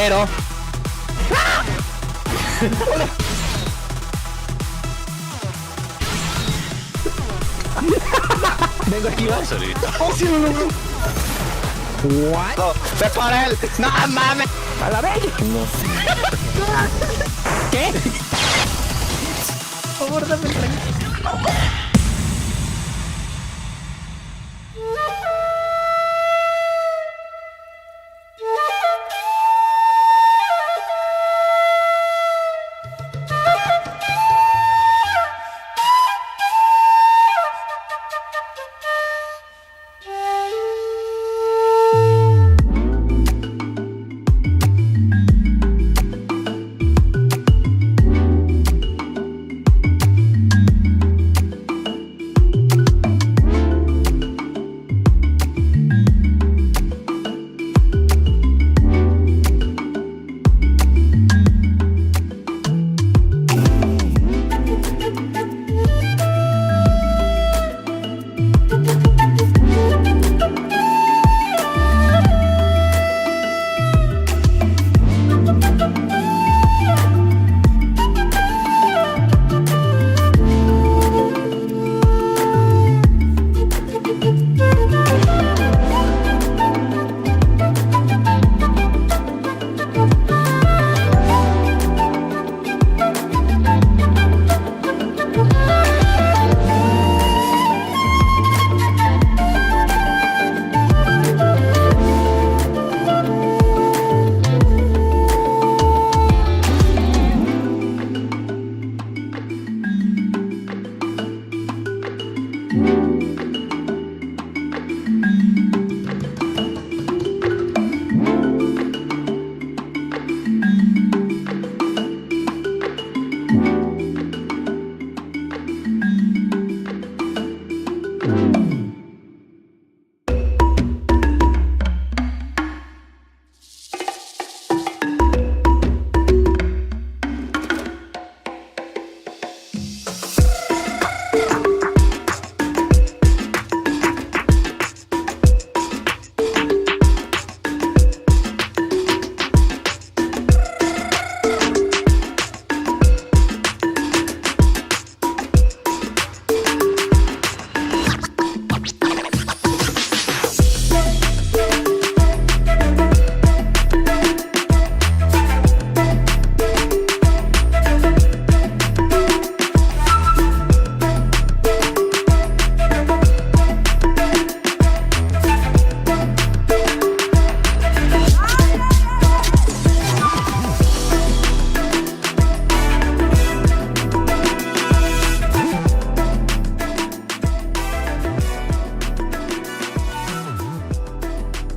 Pero... Vengo a esquivar. Oh, sí, no, no. What? No, ve por él. No mames. A la vez. No. ¿Qué? Por favor, dame tranquilo.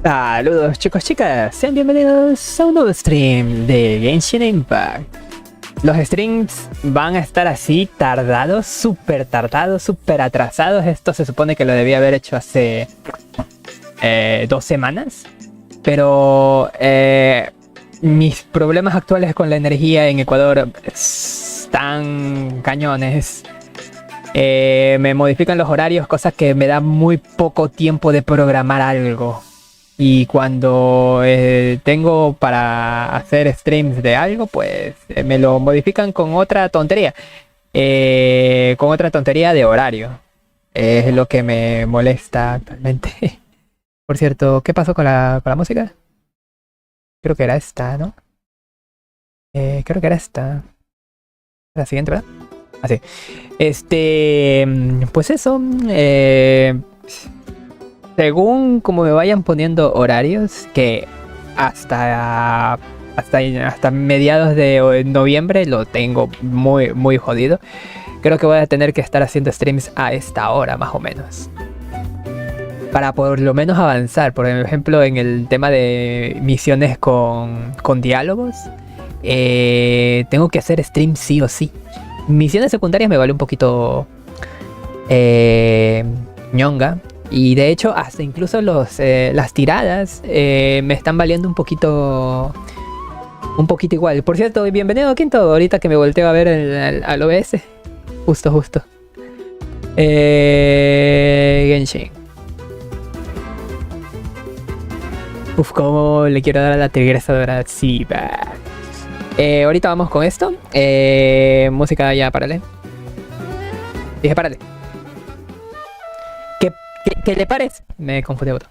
Saludos chicos, chicas, sean bienvenidos a un nuevo stream de Genshin Impact. Los streams van a estar así tardados, súper atrasados. Esto se supone que lo debía haber hecho hace 2 semanas. Pero mis problemas actuales con la energía en Ecuador están cañones. Me modifican los horarios, cosas que me dan muy poco tiempo de programar algo. Y cuando tengo para hacer streams de algo, pues me lo modifican con otra tontería. Con otra tontería de horario. Es lo que me molesta actualmente. Por cierto, ¿qué pasó con la música? Creo que era esta, ¿no? Creo que era esta. La siguiente, ¿verdad? Así. Pues eso. Según como me vayan poniendo horarios, que hasta mediados de noviembre lo tengo muy jodido. Creo que voy a tener que estar haciendo streams a esta hora más o menos, para por lo menos avanzar. Por ejemplo, en el tema de misiones con diálogos, tengo que hacer streams sí o sí. Misiones secundarias me vale un poquito ñonga. Y de hecho, hasta incluso las tiradas me están valiendo un poquito igual. Por cierto, bienvenido Quinto, ahorita que me volteo a ver al OBS. Justo. Genshin. Uf, cómo le quiero dar a la tigresa dorada. Sí, va. Ahorita vamos con esto. Música ya, párale. Dije, párale. ¿Qué le pares? Me confundí botón.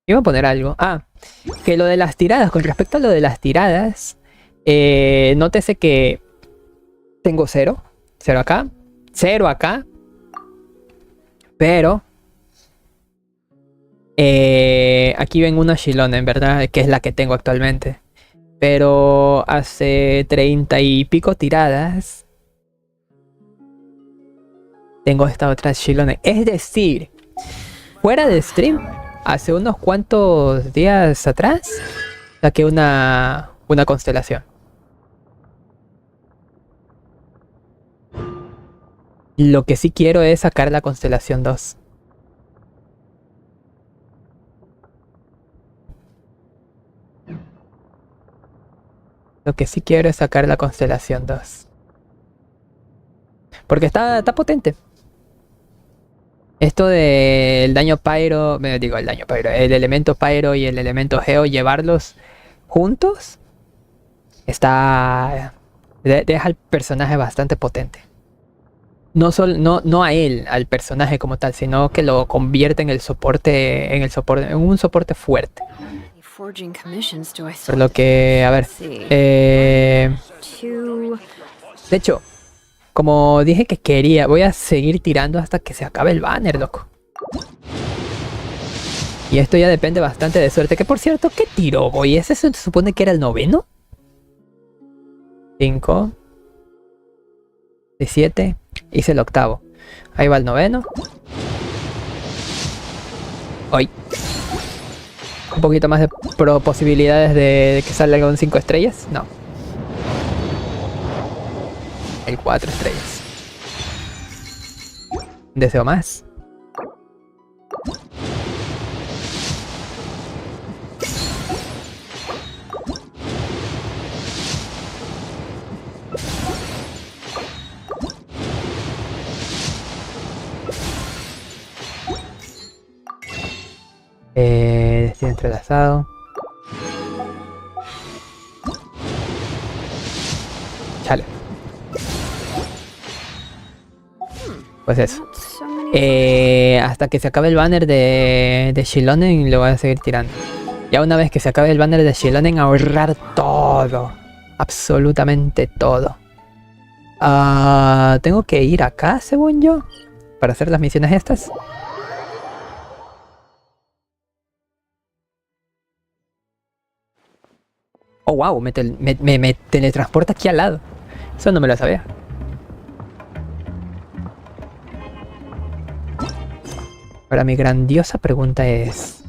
Iba a poner algo. Ah, que lo de las tiradas. Con respecto a lo de las tiradas, nótese que tengo 0. 0 acá. 0 acá. Pero aquí ven una Xilonen, ¿verdad? Que es la que tengo actualmente. Pero hace 30 y pico tiradas tengo esta otra Xilonen. Es decir, fuera de stream, hace unos cuantos días atrás saqué una constelación. Lo que sí quiero es sacar la constelación 2. Lo que sí quiero es sacar la constelación 2. Porque está potente. Esto del daño pyro, digo el daño pyro, el elemento pyro y el elemento geo, llevarlos juntos, deja al personaje bastante potente. No a él, al personaje como tal, sino que lo convierte en un soporte fuerte. Por lo que, a ver, de hecho, como dije que quería, voy a seguir tirando hasta que se acabe el banner, loco. Y esto ya depende bastante de suerte. Que por cierto, ¿qué tiro voy? ¿Ese se supone que era el 9º? 5 17. Hice el 8º. Ahí va el 9º. Hoy. Un poquito más de posibilidades de que salga con 5 estrellas. No. El 4 estrellas. Deseo más. Estoy entrelazado. Chale. Pues eso. Hasta que se acabe el banner de Xilonen lo voy a seguir tirando. Ya una vez que se acabe el banner de Xilonen, ahorrar todo. Absolutamente todo. Tengo que ir acá, según yo, para hacer las misiones estas. Oh, wow, me teletransporta aquí al lado. Eso no me lo sabía. Ahora mi grandiosa pregunta es...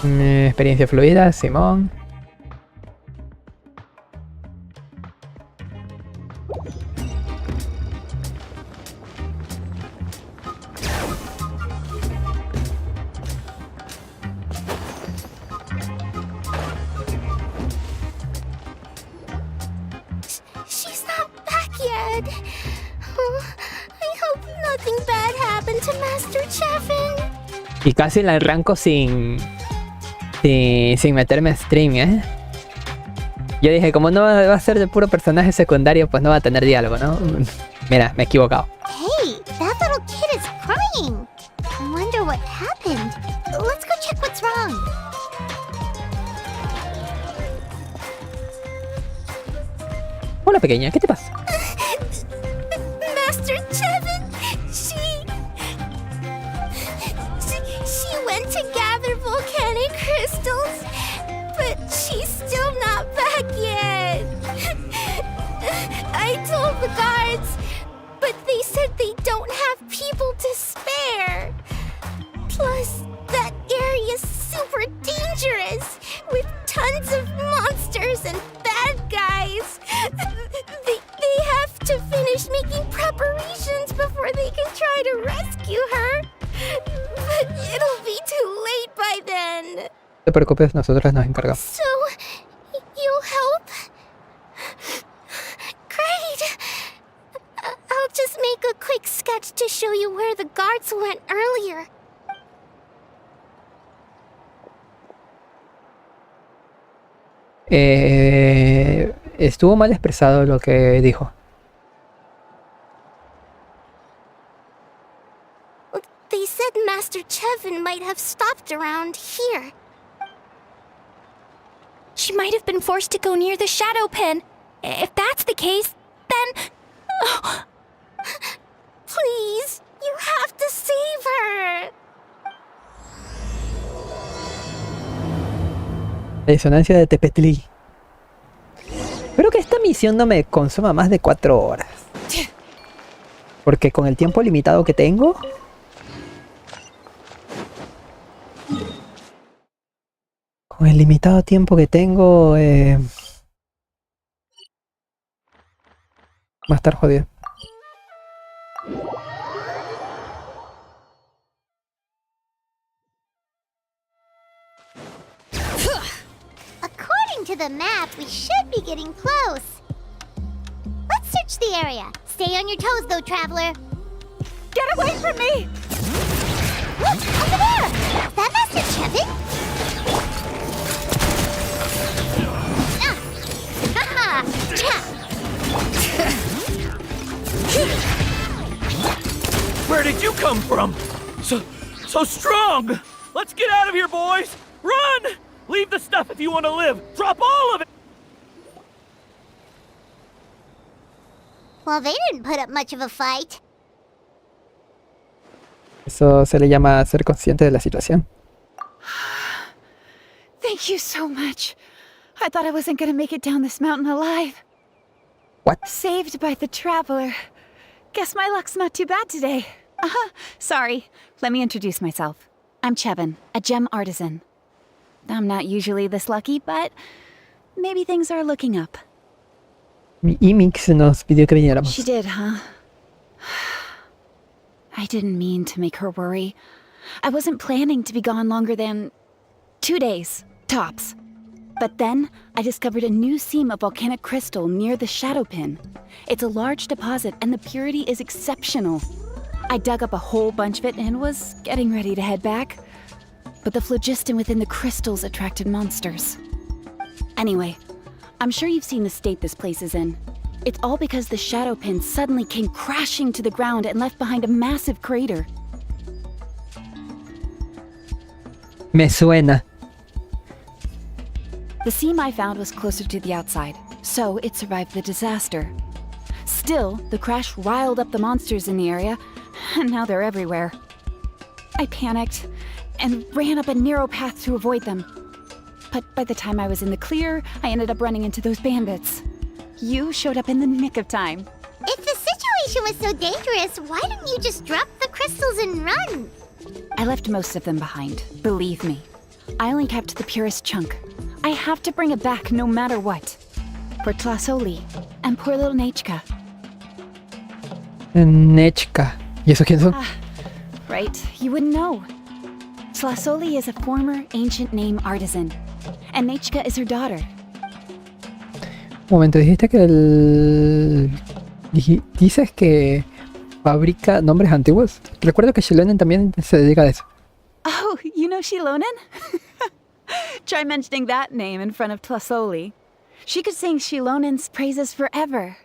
experiencia fluida, Simón. Y casi la arranco sin meterme a stream, ¿eh? Yo dije, como no va a ser de puro personaje secundario, pues no va a tener diálogo, ¿no? Mira, me he equivocado. Hey, that little kid is crying. I wonder what happened. Let's go check what's wrong. Hola, pequeña, ¿qué te pasa? Master Chevin, she went to gather volcanic crystals, but she's still not back yet. I told the guards, but they said they don't have people to spare. Plus, that area's super dangerous, with tons of monsters and bad guys. They have to finish making preparations before they can try to rescue her. But it'll be too late by then. No te preocupes, nosotros nos encargamos. So, you'll help? Great. I'll went earlier. Estuvo mal expresado lo que dijo. They said Master Chevin might have stopped around here. She might have been forced to go near the shadow pen. If that's the case, then... Oh. Please, you have to save her. Disonancia de Tepetli. Espero que esta misión no me consuma más de 4 horas. Porque con el tiempo limitado que tengo... Con el limitado tiempo que tengo... va a estar jodido. According to the map, we should be getting close. Let's search the area. Stay on your toes, though, traveler. Get away from me! Look, over there! Is that Master Chevin? Haha! Where did you come from? So strong! Let's get out of here, boys! Run! Leave the stuff if you want to live! Drop all of it! Well, they didn't put up much of a fight. Eso se le llama ser consciente de la situación. Thank you so much. I thought I wasn't gonna make it down this mountain alive. What? Saved by the traveler. Guess my luck's not too bad today. Sorry. Let me introduce myself. I'm Chevin, a gem artisan. I'm not usually this lucky, but maybe things are looking up. Mi Imix nos pidió que viniéramos. She did, huh? I didn't mean to make her worry. I wasn't planning to be gone longer than 2 days, tops. But then, I discovered a new seam of volcanic crystal near the shadow pin. It's a large deposit and the purity is exceptional. I dug up a whole bunch of it and was getting ready to head back. But the phlogiston within the crystals attracted monsters. Anyway, I'm sure you've seen the state this place is in. It's all because the shadow pin suddenly came crashing to the ground and left behind a massive crater. Me suena. The seam I found was closer to the outside, so it survived the disaster. Still, the crash riled up the monsters in the area, and now they're everywhere. I panicked and ran up a narrow path to avoid them. But by the time I was in the clear, I ended up running into those bandits. You showed up in the nick of time. If the situation was so dangerous, why didn't you just drop the crystals and run? I left most of them behind, believe me. I only kept the purest chunk. I have to bring it back no matter what. For Tlasoli and poor little Nechka. Nechka. ¿Y eso quién son? Right, you wouldn't know. Tlasoli is a former ancient name artisan, and Nechka is her daughter. Un momento, dijiste que dices que fabrica nombres antiguos. Recuerdo que Xilonen también se dedica a eso. Oh, you know Xilonen? Try mentioning that name in front of Tlasoli. She could sing Xilonen's praises forever.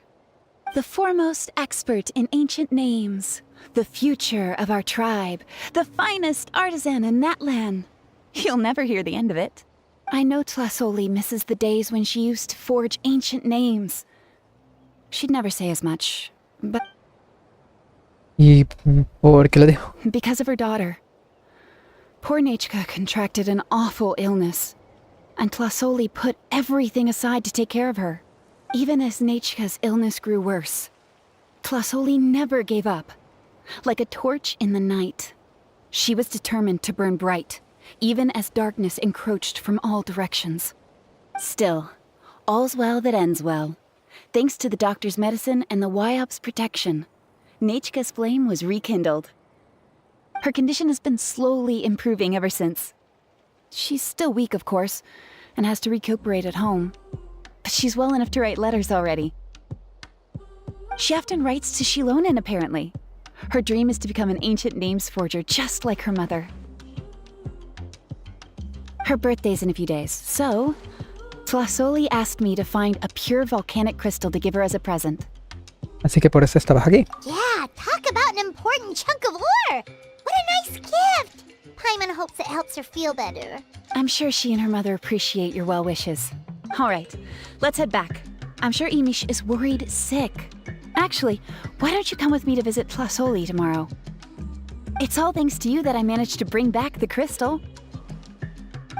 The foremost expert in ancient names, the future of our tribe, the finest artisan in Natlan. You'll never hear the end of it. I know Tlasoli misses the days when she used to forge ancient names. She'd never say as much, but... ¿Y por qué lo dijo? Because of her daughter. Poor Nechka contracted an awful illness, and Tlasoli put everything aside to take care of her. Even as Nechka's illness grew worse, Tlasoli never gave up. Like a torch in the night, she was determined to burn bright, even as darkness encroached from all directions. Still, all's well that ends well. Thanks to the doctor's medicine and the Wyop's protection, Nechka's flame was rekindled. Her condition has been slowly improving ever since. She's still weak, of course, and has to recuperate at home. But she's well enough to write letters already. She often writes to Xilonen, apparently. Her dream is to become an ancient names forger just like her mother. Her birthday's in a few days, so Tlasoli asked me to find a pure volcanic crystal to give her as a present. Así que por eso estabas aquí. Yeah, talk about an important chunk of ore! What a nice gift! Paimon hopes it helps her feel better. I'm sure she and her mother appreciate your well wishes. All right, let's head back. I'm sure Imish is worried sick. Actually, why don't you come with me to visit Tlasoli tomorrow? It's all thanks to you that I managed to bring back the crystal.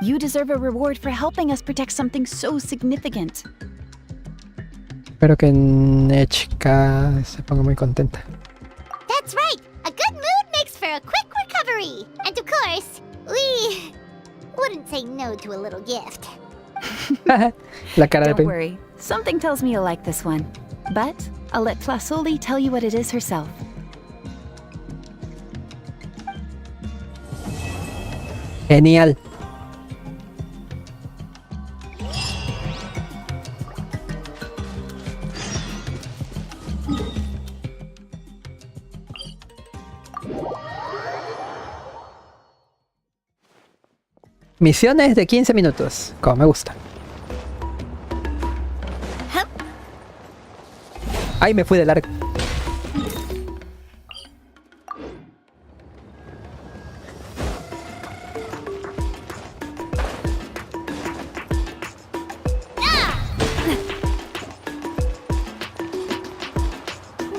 You deserve a reward for helping us protect something so significant. Espero que Nechka se ponga muy contenta. That's right! A good mood makes for a quick recovery! And of course, we wouldn't say no to a little gift. La cara de Don't Pim. worry, something tells me you'll like this one. But I'll let Tlasoli tell you what it is herself. Genial. Misiones de 15 minutos, como me gusta. Ay, me fui de largo.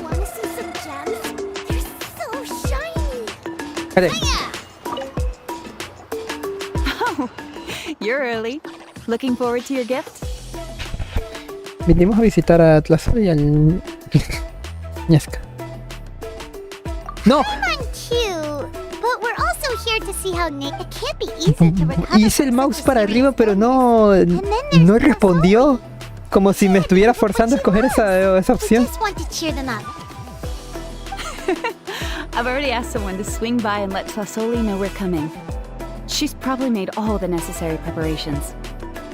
Wanna see some gems? They're so shiny! Espérate. Oh, you're early. Looking forward to your gift? Vinimos a visitar a Tlasoli y al... Ñesca. ¡No! I'm cute, but we're also here to see how Nick. It can't be easy to recover. Hice el from mouse such a para serious arriba, pero illness. no... No respondió. Como si me estuviera forzando a escoger esa I opción. just want to cheer them up. I've already asked someone to swing by and let Tlasoli know we're coming. She's probably made all the necessary preparations.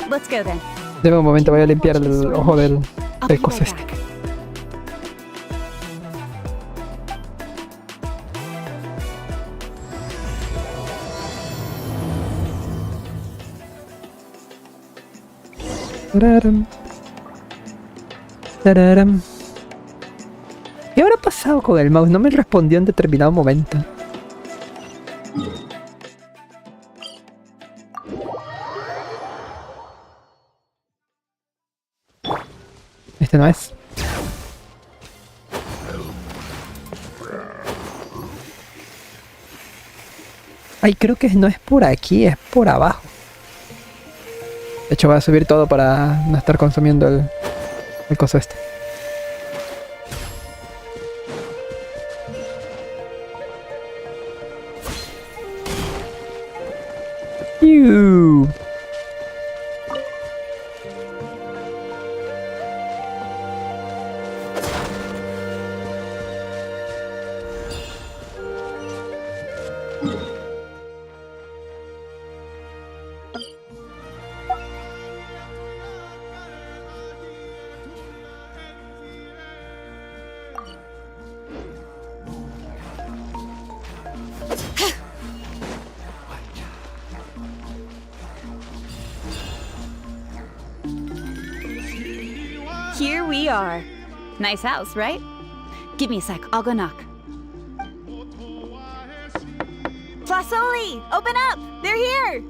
Let's go then. Deme un momento, voy a limpiar el ojo del I'll be coso right este. back. Tararam. Tararam. ¿Qué habrá pasado con el mouse? No me respondió en determinado momento. Este no es. Ay, creo que no es por aquí, es por abajo. De hecho voy a subir todo para no estar consumiendo el coso este. ¡Iu! Here we are. Nice house, right? Give me a sec, I'll go knock. Tlasoli, open up! They're here!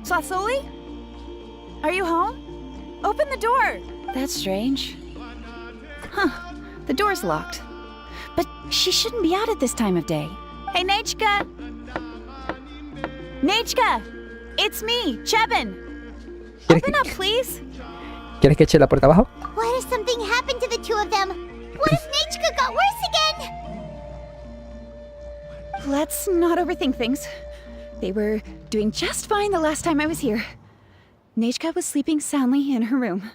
Tlasoli? Are you home? Open the door! That's strange. Huh, the door's locked. But she shouldn't be out at this time of day. Hey, Nechka! Nechka! It's me, Chebin! Open up, please! ¿Quieres que eche la puerta abajo? What if something happened to the two of them? What if Nechka got worse again? Let's not overthink things. They were doing just fine the last time I was here. Nechka was sleeping soundly in her room.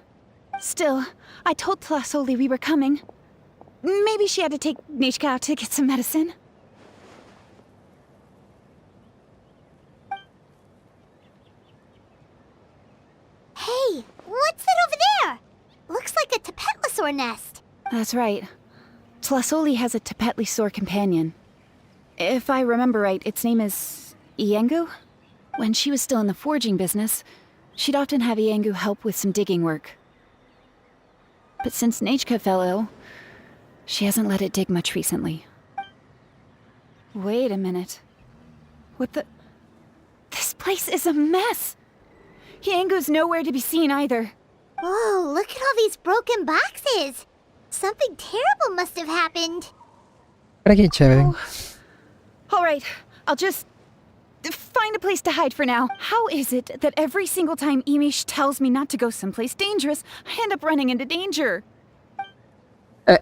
Still, I told Tlasoli we were coming. Maybe she had to take Nechka out to get some medicine. Hey, what's that over there? Looks like a tapetlosaur nest. That's right. Tlasoli has a Tepetlisaur companion. If I remember right, its name is Iengu? When she was still in the forging business, she'd often have Iengu help with some digging work. But since Nechka fell ill, she hasn't let it dig much recently. Wait a minute. What the... This place is a mess! Iengu's nowhere to be seen either. Whoa, look at all these broken boxes! Something terrible must have happened. Pero qué chévere. Alright, I'll just... find a place to hide for now. How is it that every single time Imish tells me not to go someplace dangerous, I end up running into danger? The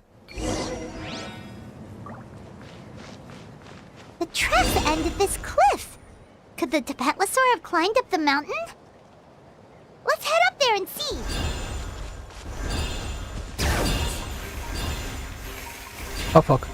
tracks ended this cliff. Could the Tepetlisaur have climbed up the mountain? Let's head up there and see. Oh fuck.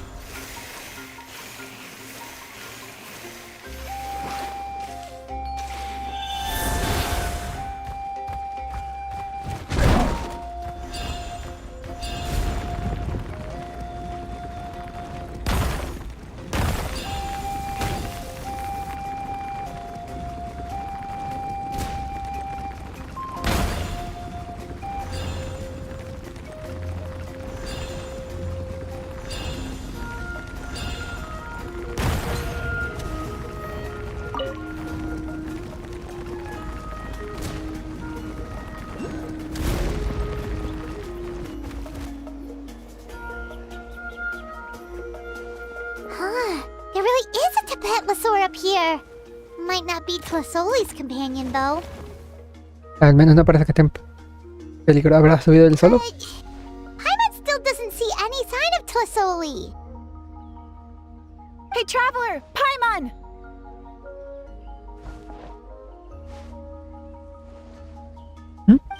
There really is a Tepetlisaur up here. Might not be Tlasoli's companion, though. Al menos no parece que esté en peligro. ¿Habrá subido él solo? Paimon still doesn't see any sign of Tlasoli. Hey, Traveler! Paimon!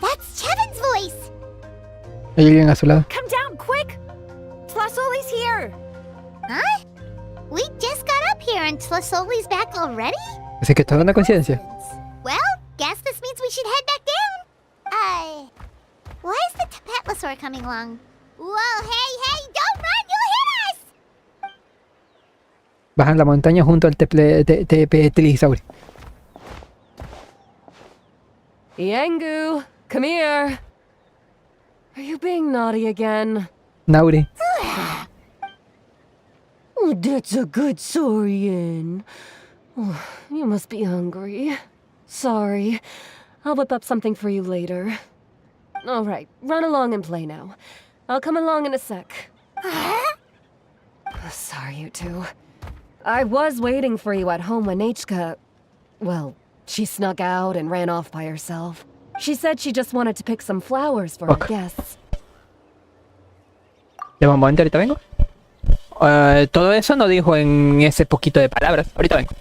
That's Chevin's voice. Hay alguien a su lado. Come down, quick! Tlasoli's here! Huh? We just got up here and Tlasoli's back already? Así que es toda una coincidencia. Well, guess this means we should head back down. Why is the Tepetlisaur coming along? Whoa, hey, don't run, you'll hit us! Bajan la montaña junto al Tepetlisaur. Iengu, come here. Are you being naughty again? Nauri. Oh, that's a good saurian. Oh, you must be hungry. Sorry. I'll whip up something for you later. All right, run along and play now. I'll come along in a sec. Sorry, you two. I was waiting for you at home when Nechka... Well, she snuck out and ran off by herself. She said she just wanted to pick some flowers for her guests. De un momento, ahorita vengo. Todo eso no dijo en ese poquito de palabras. Ahorita vengo.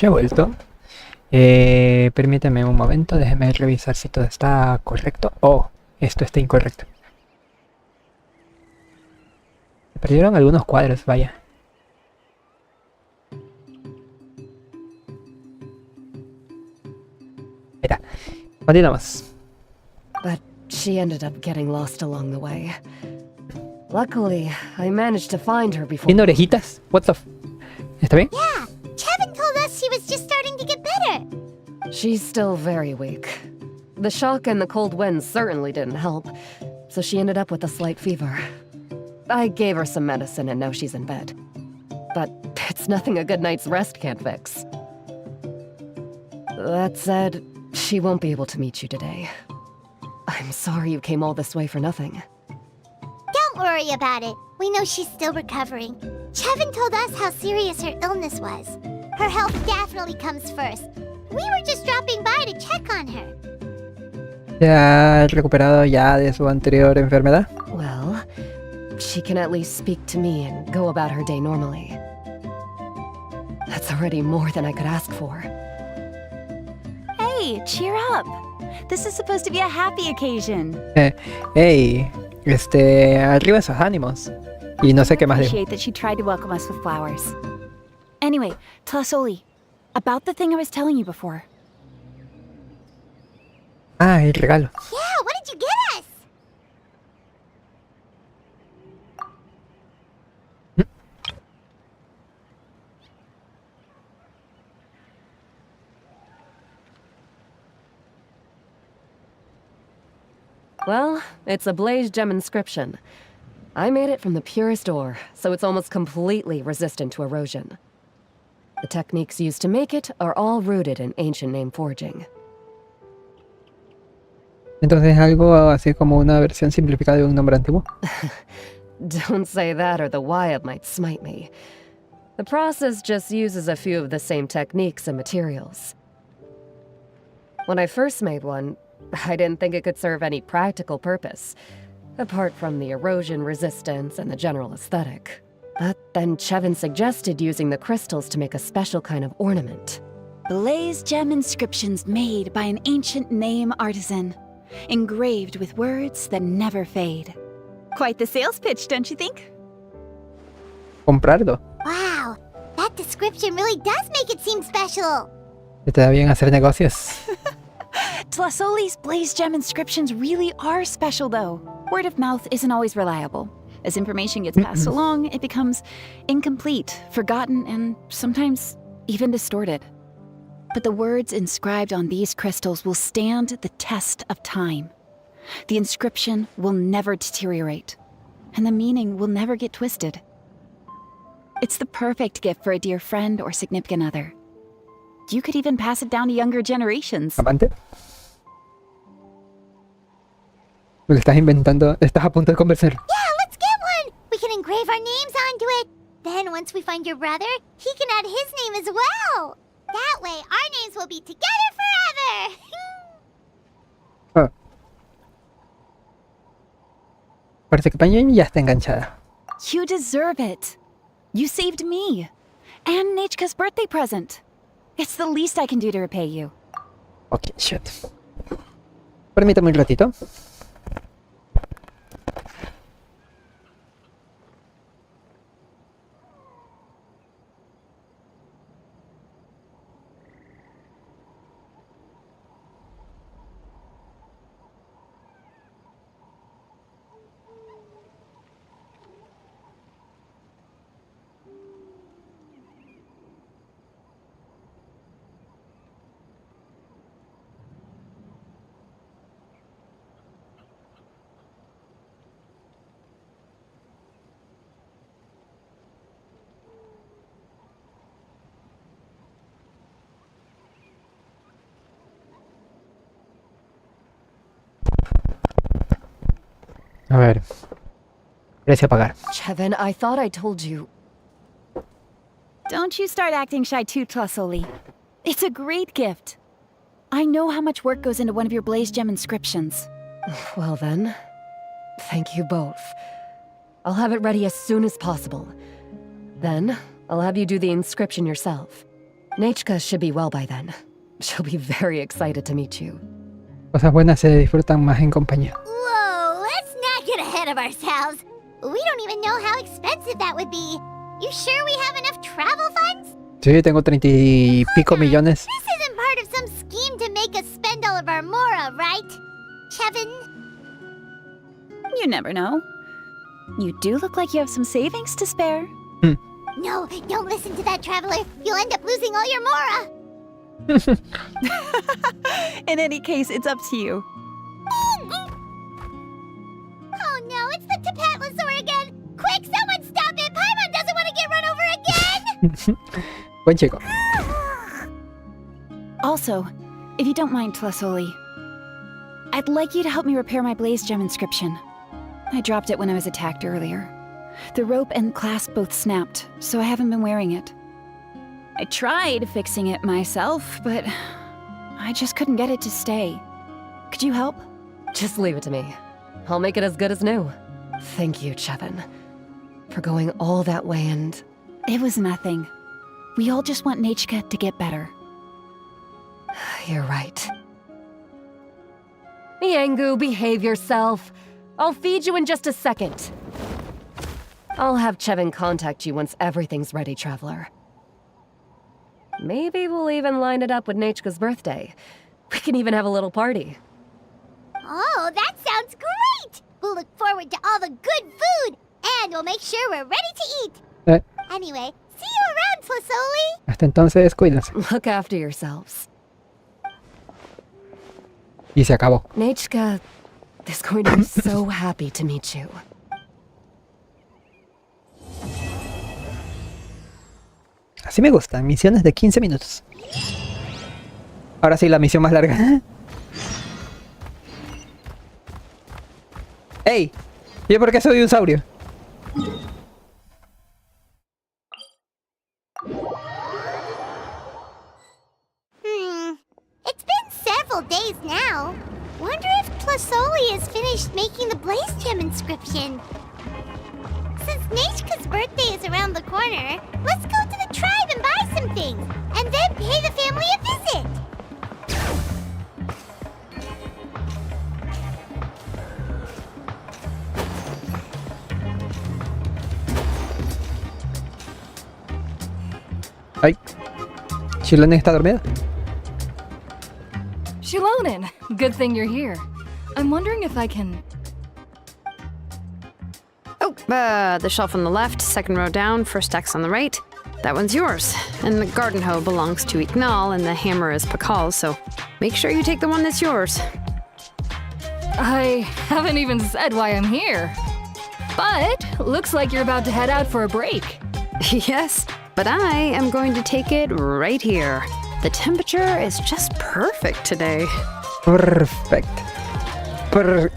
Ya he vuelto. Permíteme un momento, déjeme revisar si todo está correcto. Oh, esto está incorrecto. Se perdieron algunos cuadros, vaya. Mira, continuamos. But she ended up getting lost along the way. Luckily, I managed to find her before. ¿Tiene orejitas? What the f... ¿Está bien? Yeah, Chevin told us she was just starting to get better. She's still very weak. The shock and the cold winds certainly didn't help, so she ended up with a slight fever. I gave her some medicine and now she's in bed. But it's nothing a good night's rest can't fix. That said, she won't be able to meet you today. I'm sorry you came all this way for nothing. Don't worry about it. We know she's still recovering. Chevin told us how serious her illness was. Her health definitely comes first. We were just dropping by to check on her. ¿Se ha recuperado ya de su anterior enfermedad? Well, she can at least speak to me and go about her day normally. That's already more than I could ask for. Hey, cheer up. This is supposed to be a happy occasion. Hey, arriba esos ánimos. Y no sé qué más de... Appreciate that she tried to welcome us with flowers. Anyway, Tlasoli, about the thing I was telling you before. Ah, el regalo. Yeah, what did you get us? Well, it's a blaze gem inscription. I made it from the purest ore, so it's almost completely resistant to erosion. The techniques used to make it are all rooted in ancient name forging. Entonces algo así como una versión simplificada de un nombre antiguo. Don't say that or the Wyatt might smite me. The process just uses a few of the same techniques and materials. When I first made one, I didn't think it could serve any practical purpose, apart from the erosion resistance and the general aesthetic. But then Chevin suggested using the crystals to make a special kind of ornament. Blaze gem inscriptions made by an ancient name artisan, engraved with words that never fade. Quite the sales pitch, don't you think? Comprarlo. Wow, that description really does make it seem special. Se te da bien hacer negocios. Tlasoli's blaze gem inscriptions really are special, though. Word of mouth isn't always reliable. As information gets passed along, it becomes incomplete, forgotten, and sometimes even distorted. But the words inscribed on these crystals will stand the test of time. The inscription will never deteriorate, and the meaning will never get twisted. It's the perfect gift for a dear friend or significant other. You could even pass it down to younger generations. Amante. Lo que estás inventando, estás a punto de convencer. Yeah, let's get one. We can engrave our names onto it. Then once we find your brother, he can add his name as well. That way, our names will be together forever. Oh. Parece que Tambien ya está enganchada. You deserve it. You saved me. And Nechka's birthday present. It's the least I can do to repay you. Ok, shit. Permítame un ratito. A ver. Precio a pagar. Chevin, I thought I told you. Don't you start acting shy too, Tlasoli. It's a great gift. I know how much work goes into one of your blaze gem inscriptions. Well then, thank you both. I'll have it ready as soon as possible. Then, I'll have you do the inscription yourself. Nechka should be well by then. She'll be very excited to meet you. Cosas buenas se disfrutan más en compañía. Whoa, let's not get ahead of ourselves. We don't even know how expensive that would be. You sure we have enough travel funds? Sí, tengo 30 y pico millones. This isn't part of some scheme to make us spend all of our mora, right? Chevin? You never know. You do look like you have some savings to spare. No, don't listen to that traveler. You'll end up losing all your mora. In any case, it's up to you. Oh no, it's the Tapatlosaur again! Quick, someone stop it! Paimon doesn't want to get run over again! Buen chico. Also, if you don't mind, Tlasoli, I'd like you to help me repair my blaze gem inscription. I dropped it when I was attacked earlier. The rope and clasp both snapped, so I haven't been wearing it. I tried fixing it myself, but I just couldn't get it to stay. Could you help? Just leave it to me. I'll make it as good as new. Thank you, Chevin, for going all that way and... It was nothing. We all just want Nechka to get better. You're right. Miangu, behave yourself. I'll feed you in just a second. I'll have Chevin contact you once everything's ready, Traveler. Maybe we'll even line it up with Nechka's birthday. We can even have a little party. Oh, that sounds great! We'll look forward to all the good food, and we'll make sure we're ready to eat. Anyway, see you around, Tlasoli! Hasta entonces, cuídense. Look after yourselves. Y se acabó. Nechka is going to be so happy to meet you. Así me gustan, misiones de 15 minutos. Ahora sí, la misión más larga. ¡Ey! ¿Yo por qué soy un saurio? It's been several days now. Wonder if Tlasoli has finished making the blaze gem inscription. Since Nechka's birthday is around the corner, let's go to the tribe and buy some things, and then pay the family a visit. Ay. Xilonen está dormida. Xilonen, good thing you're here. I'm wondering if I can... Oh, the shelf on the left, second row down, first X on the right. That one's yours. And the garden hoe belongs to Ignal, and the hammer is Pakal's, so make sure you take the one that's yours. I haven't even said why I'm here. But looks like you're about to head out for a break. Yes, but I am going to take it right here. The temperature is just perfect today. Perfect.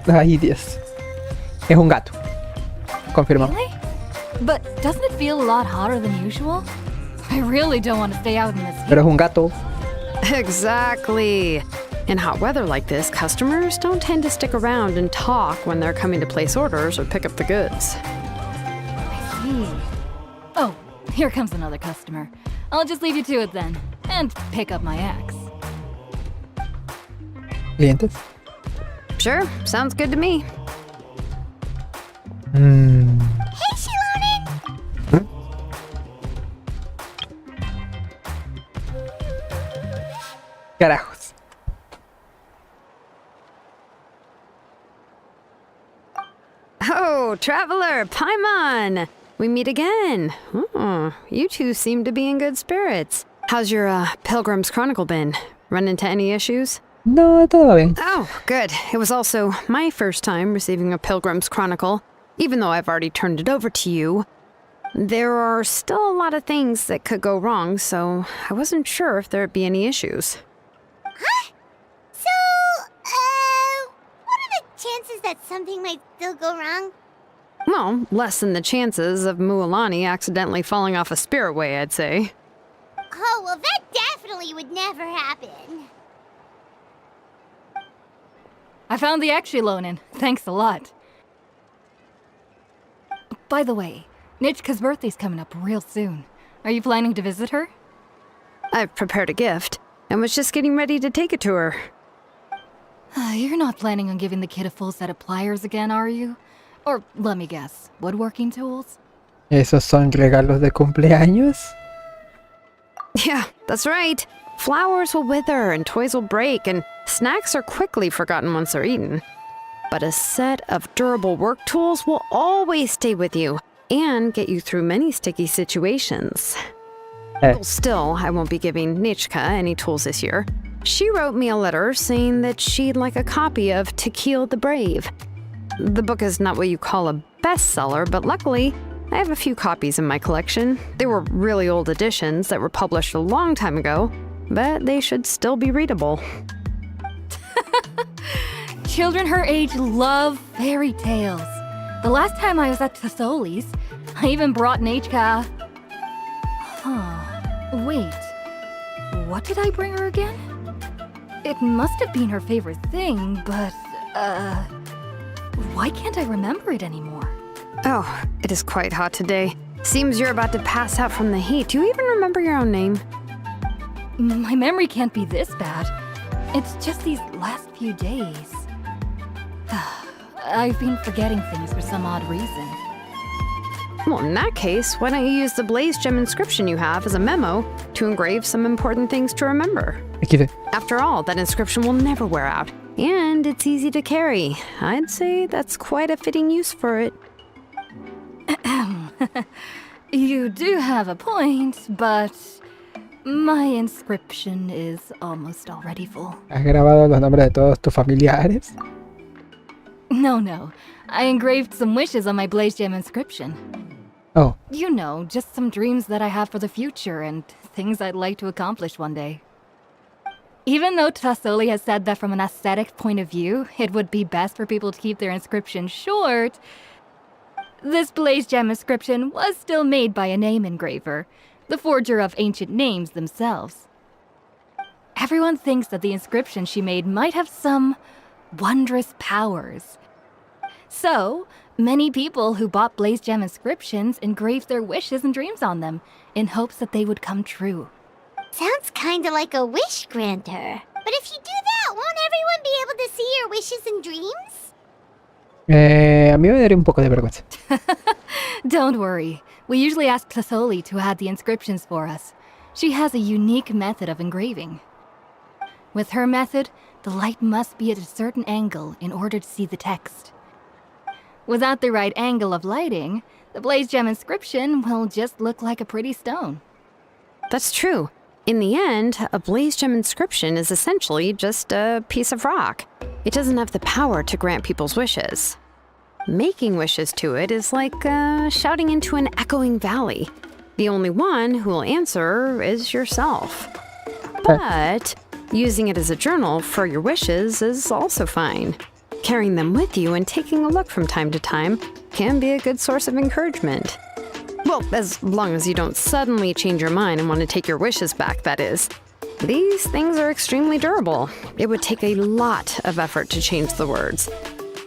Ay, Dios. Es un gato. Confirmo. Really? But doesn't it feel a lot hotter than usual? I really don't want to stay out in this heat. Pero es un gato. Exactly. In hot weather like this, customers don't tend to stick around and talk when they're coming to place orders or pick up the goods. I see. Oh, here comes another customer. I'll just leave you to it then, and pick up my axe. ¿Clientes? Sure, sounds good to me. Hey, Xilonen! Carajos. Oh, Traveler, Paimon! We meet again. Oh, you two seem to be in good spirits. How's your Pilgrim's Chronicle been? Run into any issues? No, todo va bien. Oh, good. It was also my first time receiving a Pilgrim's Chronicle. Even though I've already turned it over to you, there are still a lot of things that could go wrong, so I wasn't sure if there'd be any issues. Huh? So, what are the chances that something might still go wrong? Well, less than the chances of Mualani accidentally falling off a spirit way, I'd say. Oh, well, that definitely would never happen. I found the axe, Xilonen. Thanks a lot. By the way, Nechka's birthday's coming up real soon. Are you planning to visit her? I've prepared a gift and was just getting ready to take it to her. You're not planning on giving the kid a full set of pliers again, are you? Or, let me guess, woodworking tools? ¿Esos son regalos de cumpleaños? Yeah, that's right. Flowers will wither and toys will break, and snacks are quickly forgotten once they're eaten. But a set of durable work tools will always stay with you and get you through many sticky situations. Still, I won't be giving Nichka any tools this year. She wrote me a letter saying that she'd like a copy of To Kill the Brave. The book is not what you call a bestseller, but luckily, I have a few copies in my collection. They were really old editions that were published a long time ago, but they should still be readable. Children her age love fairy tales. The last time I was at Tasoli's, I even brought Nachka. Wait. What did I bring her again? It must have been her favorite thing, but, why can't I remember it anymore? Oh, it is quite hot today. Seems you're about to pass out from the heat. Do you even remember your own name? My memory can't be this bad. It's just these last few days. I've been forgetting things for some odd reason. Well, in that case, why don't you use the Blaze Gem inscription you have as a memo to engrave some important things to remember? After all, that inscription will never wear out, and it's easy to carry. I'd say that's quite a fitting use for it. You do have a point, but my inscription is almost already full. ¿Has grabado los nombres de todos tus familiares? No. I engraved some wishes on my Blaze Gem inscription. Oh. You know, just some dreams that I have for the future and things I'd like to accomplish one day. Even though Tasoli has said that from an aesthetic point of view, it would be best for people to keep their inscription short, this Blaze Gem inscription was still made by a name engraver, the forger of ancient names themselves. Everyone thinks that the inscription she made might have some wondrous powers. So, many people who bought Blaze Gem inscriptions engraved their wishes and dreams on them, in hopes that they would come true. Sounds kinda like a wish granter. But if you do that, won't everyone be able to see your wishes and dreams? A mí me daría un poco de vergüenza. Don't worry. We usually ask Tasoli to add the inscriptions for us. She has a unique method of engraving. With her method, the light must be at a certain angle in order to see the text. Without the right angle of lighting, the Blaze Gem inscription will just look like a pretty stone. That's true. In the end, a Blaze Gem inscription is essentially just a piece of rock. It doesn't have the power to grant people's wishes. Making wishes to it is like shouting into an echoing valley. The only one who will answer is yourself. But using it as a journal for your wishes is also fine. Carrying them with you and taking a look from time to time can be a good source of encouragement. Well, as long as you don't suddenly change your mind and want to take your wishes back, that is. These things are extremely durable. It would take a lot of effort to change the words.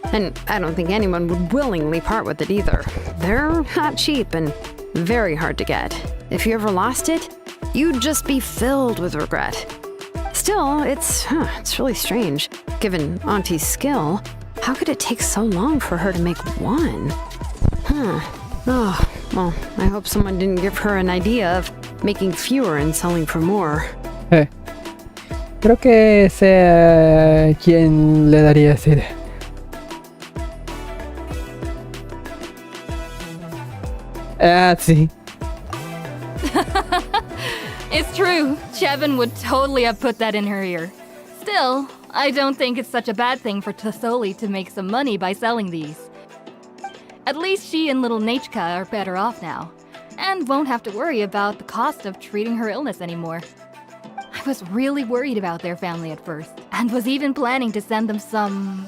And I don't think anyone would willingly part with it either. They're not cheap and very hard to get. If you ever lost it, you'd just be filled with regret. Still, it's really strange. Given Auntie's skill, how could it take so long for her to make one? Oh, well, I hope someone didn't give her an idea of making fewer and selling for more. Creo que sé quién le daría esa idea. Sí. It's true. Chevin would totally have put that in her ear. Still, I don't think it's such a bad thing for Tasoli to make some money by selling these. At least she and little Nachka are better off now, and won't have to worry about the cost of treating her illness anymore. I was really worried about their family at first, and was even planning to send them some...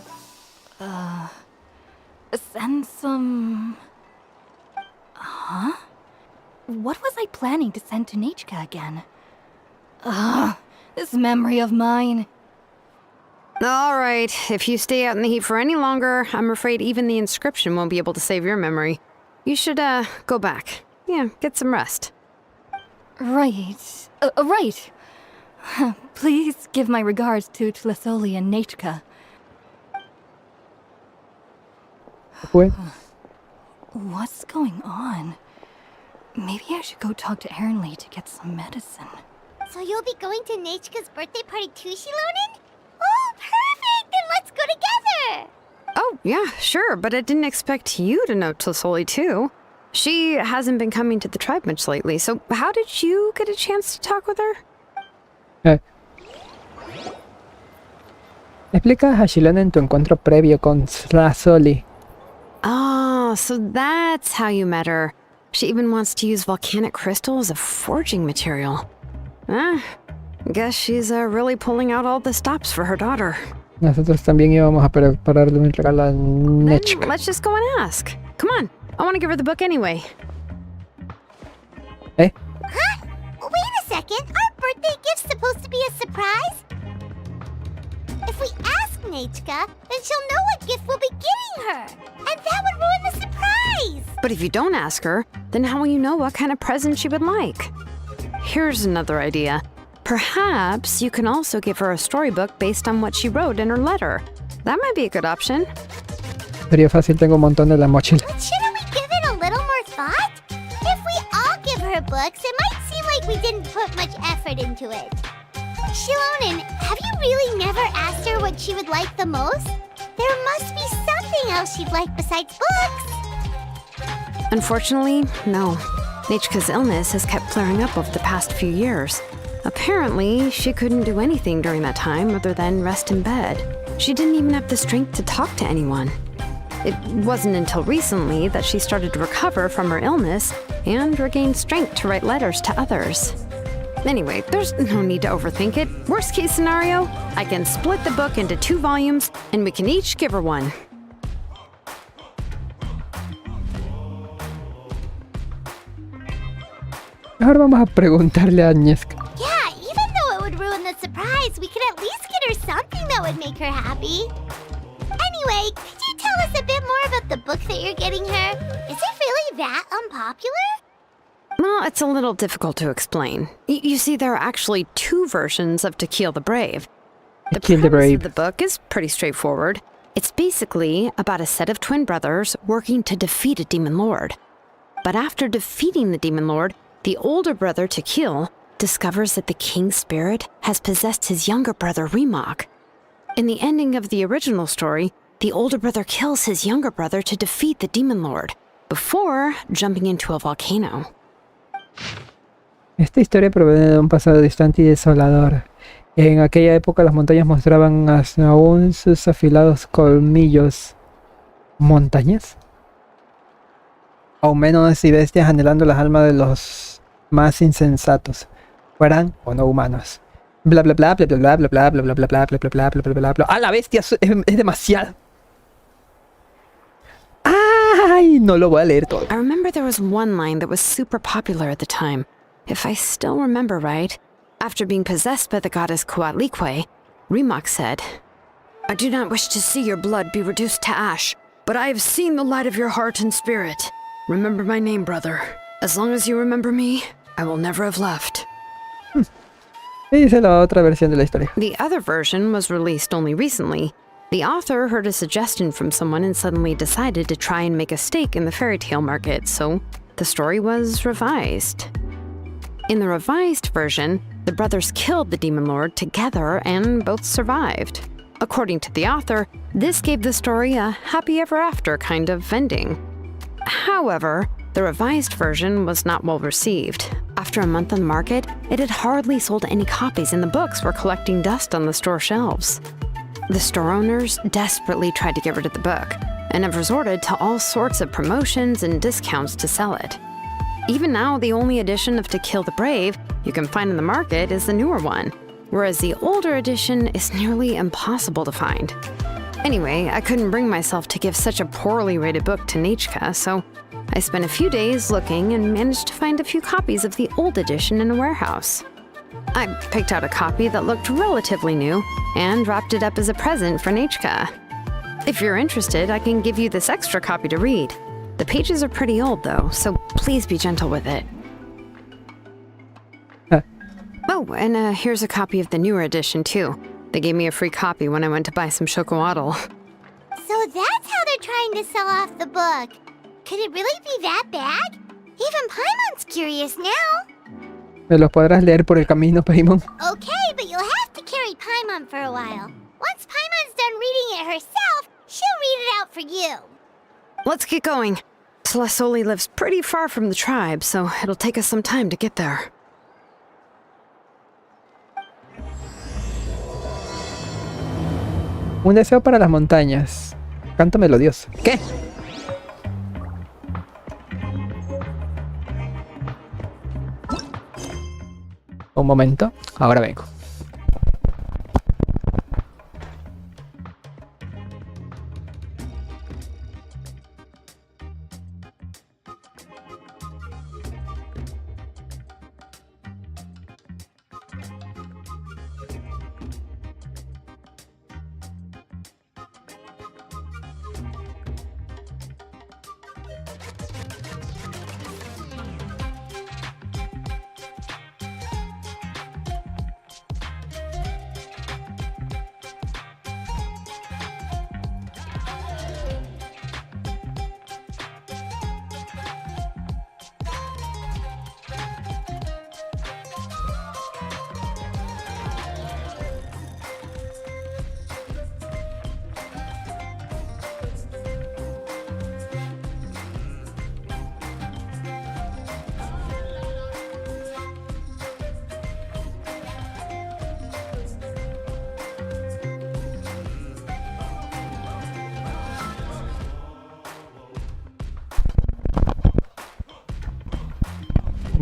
Huh? What was I planning to send to Nachka again? This memory of mine. All right, if you stay out in the heat for any longer, I'm afraid even the inscription won't be able to save your memory. You should, go back. Yeah, get some rest. Right. Right. Please give my regards to Tlasoli and Nechka. Pues, What's going on? Maybe I should go talk to Ernly to get some medicine. So you'll be going to Nechka's birthday party too, Xilonen? Oh, perfect! Then let's go together! Oh, yeah, sure, but I didn't expect you to know Tlasoli too. She hasn't been coming to the tribe much lately, so how did you get a chance to talk with her? Explica a Xilonen tu encuentro previo con Tlasoli. Oh, so that's how you met her. She even wants to use volcanic crystal as a forging material. Guess she's really pulling out all the stops for her daughter. Nosotros también íbamos a prepararle un regalo a Then Nechka. let's just go and ask. Come on, I want to give her the book anyway. ¿Eh? Huh? Wait a second. Our birthday gift's supposed to be a surprise? If we ask Nechka, then she'll know what gift we'll be getting her. And that would ruin the surprise. But if you don't ask her, then how will you know what kind of present she would like? Here's another idea. Perhaps you can also give her a storybook based on what she wrote in her letter. That might be a good option. Sería fácil, tengo un montón de la mochila. But shouldn't we give it a little more thought? If we all give her books, it might seem like we didn't put much effort into it. Xilonen, have you really never asked her what she would like the most? There must be something else she'd like besides books. Unfortunately, no. Nechka's illness has kept flaring up over the past few years. Apparently, she couldn't do anything during that time other than rest in bed. She didn't even have the strength to talk to anyone. It wasn't until recently that she started to recover from her illness and regained strength to write letters to others. Anyway, there's no need to overthink it. Worst case scenario, I can split the book into 2 volumes and we can each give her one. Mejor vamos a preguntarle a Nechka. Yeah, even though it would ruin the surprise, we could at least get her something that would make her happy. Anyway, could you tell us a bit more about the book that you're getting her? Is it really that unpopular? Well, it's a little difficult to explain. You see, there are actually 2 versions of To Kill the Brave. The Kill the premise Brave. of the book is pretty straightforward. It's basically about a set of twin brothers working to defeat a demon lord. But after defeating the demon lord, the older brother, To Kill, discovers that the king's spirit has possessed his younger brother, Remok. In the ending of the original story, the older brother kills his younger brother to defeat the demon lord, before jumping into a volcano. Esta historia proviene de un pasado distante y desolador. En aquella época las montañas mostraban aún sus afilados colmillos. ¿Montañas? Aumenos y bestias anhelando las almas de los más insensatos, fueran o no humanos. Bla bla bla bla bla bla bla bla bla bla bla bla bla bla bla bla bla bla. ¡Ah, la bestia! Es demasiado. ¡Ay! No lo voy a leer todo. I remember there was one line that was super popular at the time. If I still remember right, after being possessed by the goddess Coatlicue, Remok said, "I do not wish to see your blood be reduced to ash, but I have seen the light of your heart and spirit. Remember my name, brother. As long as you remember me, I will never have left." Y dice la otra versión de la historia. The other version was released only recently. The author heard a suggestion from someone and suddenly decided to try and make a stake in the fairy tale market, so the story was revised. In the revised version, the brothers killed the demon lord together and both survived. According to the author, this gave the story a happy ever after kind of ending. However, the revised version was not well received. After a month on the market, it had hardly sold any copies and the books were collecting dust on the store shelves. The store owners desperately tried to get rid of the book and have resorted to all sorts of promotions and discounts to sell it. Even now, the only edition of To Kill the Brave you can find in the market is the newer one, whereas the older edition is nearly impossible to find. Anyway, I couldn't bring myself to give such a poorly rated book to Nechka, so I spent a few days looking and managed to find a few copies of the old edition in a warehouse. I picked out a copy that looked relatively new and wrapped it up as a present for Nechka. If you're interested, I can give you this extra copy to read. The pages are pretty old though, so please be gentle with it. Oh, and here's a copy of the newer edition, too. They gave me a free copy when I went to buy some chocolatl. So that's how they're trying to sell off the book. Could it really be that bad? Even Paimon's curious now. ¿Me los podrás leer por el camino, Paimon? Okay, but you'll have to carry Paimon for a while. Once Paimon's done reading it herself, she'll read it out for you. Let's get going. Tlasoli lives pretty far from the tribe, so it'll take us some time to get there. Un deseo para las montañas. Canto melodioso. ¿Qué? Un momento. Ahora vengo.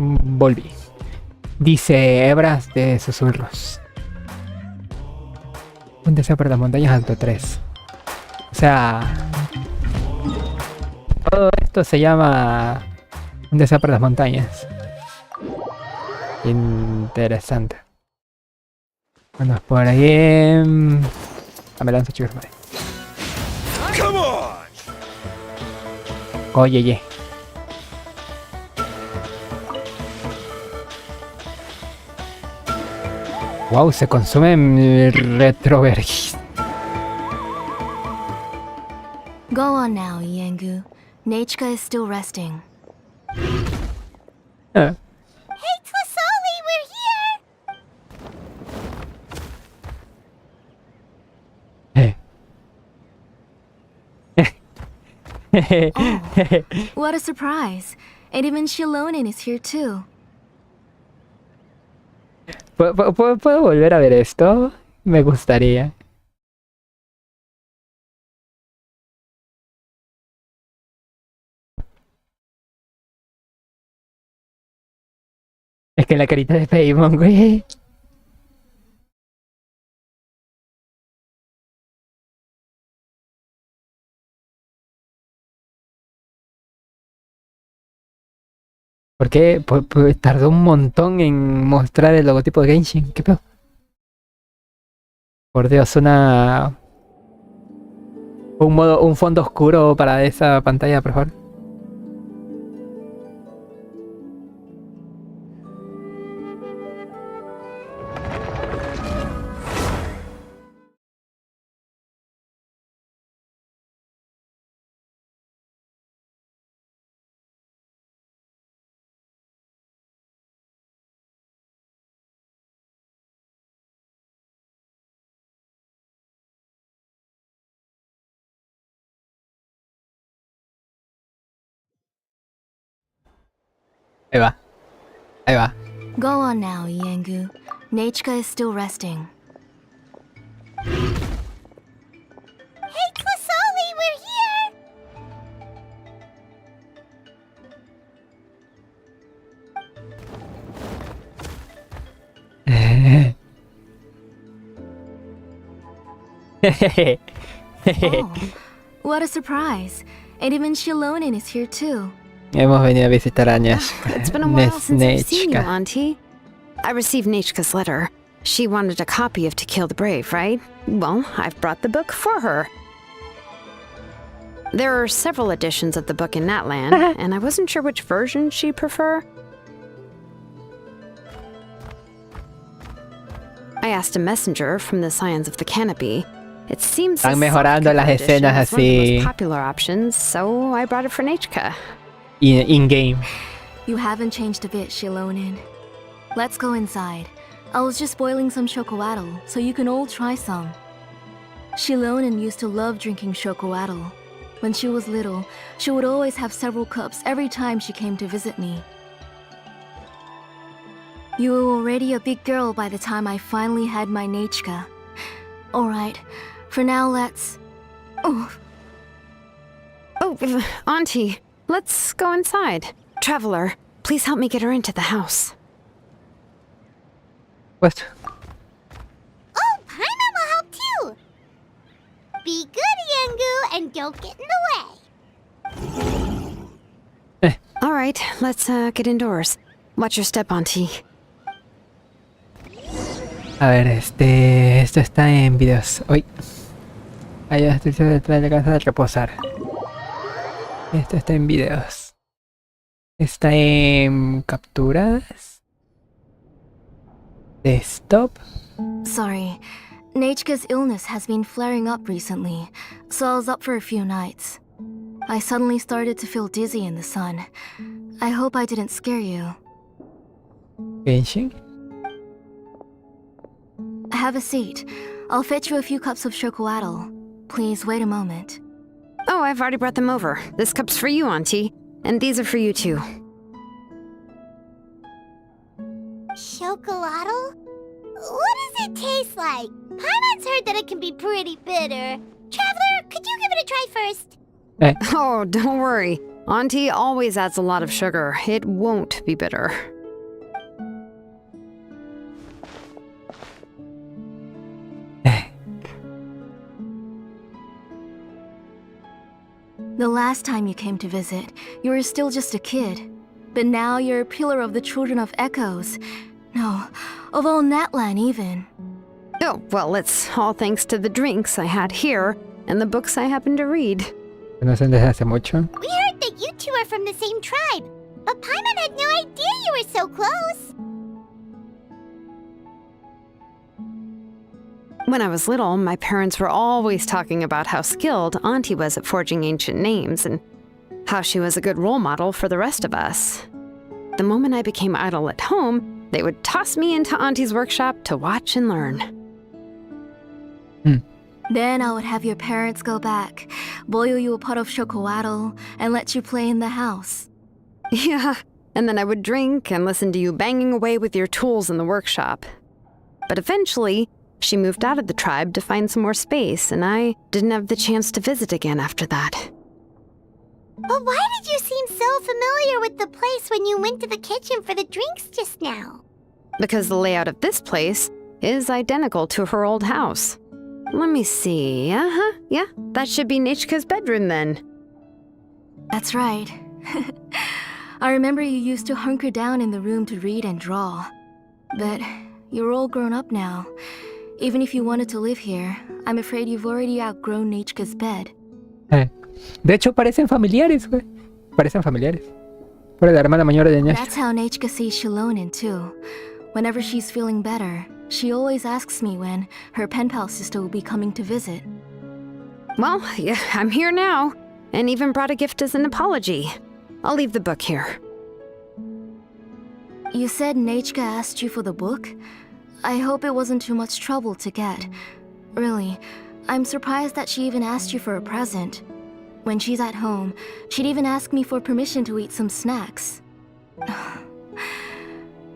Volví. Dice hebras de susurros. Un deseo para las montañas alto 3. O sea... todo esto se llama... un deseo para las montañas. Interesante. Bueno, por ahí... me lanzo, chicos. Vale. Oye. Wow, se consume mi retrovergis. Go on now, Yengu. Nachka is still resting. Hey, Tlasoli, we're here! Oh, what a surprise. And even Xilonen is here too. ¿Puedo volver a ver esto? Me gustaría. Es que la carita de Paimon, güey. ¿Por qué? Pues tardó un montón en mostrar el logotipo de Genshin. ¿Qué peor? Por Dios, un fondo oscuro para esa pantalla, por favor. Ahí va. Go on now, Yengu. Nachka is still resting. Hey, Tlasoli, we're here! Oh, what a surprise. And even Xilonen is here too. Hemos venido a visitar años. It's been a while since I've seen you, Auntie. I received Nachka's letter. She wanted a copy of To Kill the Brave, right? Well, I've brought the book for her. There are several editions of the book in Natlan, and I wasn't sure which version she'd prefer. I asked a messenger from the Scions of the Canopy. It seems Están the mejorando las softcover edition escenas is one of the así most popular options, so I brought it for Nechka. in-game. You haven't changed a bit, Xilonen. Let's go inside. I was just boiling some chocolatl, so you can all try some. Xilonen used to love drinking chocolatl. When she was little, she would always have several cups every time she came to visit me. You were already a big girl by the time I finally had my Nechka. Alright, for now let's... Oh, Oh, Auntie, let's go inside. Traveler, please help me get her into the house. What? Oh, Paimon will help too! Be good, Yangu, and don't get in the way. All right, let's get indoors. Watch your step, Auntie. A ver, esto está en videos. Uy. Ahí estoy detrás de la casa de reposar. Esto está en videos. Está en capturas. Desktop. sorry. Nechka's illness has been flaring up recently, so I was up for a few nights. I suddenly started to feel dizzy in the sun. I hope I didn't scare you. Genshin. Have a seat. I'll fetch you a few cups of chocolatl. Please wait a moment. Oh, I've already brought them over. This cup's for you, Auntie. And these are for you, too. Chocolatl? What does it taste like? Paimon's heard that it can be pretty bitter. Traveler, could you give it a try first? Oh, don't worry. Auntie always adds a lot of sugar. It won't be bitter. The last time you came to visit, you were still just a kid. But now you're a pillar of the Children of Echoes. No, of all Natlan even. Oh, well, it's all thanks to the drinks I had here and the books I happen to read. ¿Conocen desde hace mucho? We heard that you two are from the same tribe, but Paimon had no idea you were so close. When I was little, my parents were always talking about how skilled Auntie was at forging ancient names and how she was a good role model for the rest of us. The moment I became idle at home, they would toss me into Auntie's workshop to watch and learn. Then I would have your parents go back, boil you a pot of chocolatl, and let you play in the house. Yeah, and then I would drink and listen to you banging away with your tools in the workshop. But eventually, she moved out of the tribe to find some more space, and I didn't have the chance to visit again after that. But why did you seem so familiar with the place when you went to the kitchen for the drinks just now? Because the layout of this place is identical to her old house. Let me see. Yeah, that should be Nechka's bedroom then. That's right. I remember you used to hunker down in the room to read and draw. But you're all grown up now. Even if you wanted to live here, I'm afraid you've already outgrown Nechka's bed. De hecho, parecen familiares, güey. Parecen familiares. Por la hermana mayor de Ñash. That's how Nechka sees Xilonen too. Whenever she's feeling better, she always asks me when her pen pal sister will be coming to visit. Well, yeah, I'm here now, and even brought a gift as an apology. I'll leave the book here. You said Nechka asked you for the book? I hope it wasn't too much trouble to get. Really, I'm surprised that she even asked you for a present. When she's at home, she'd even ask me for permission to eat some snacks.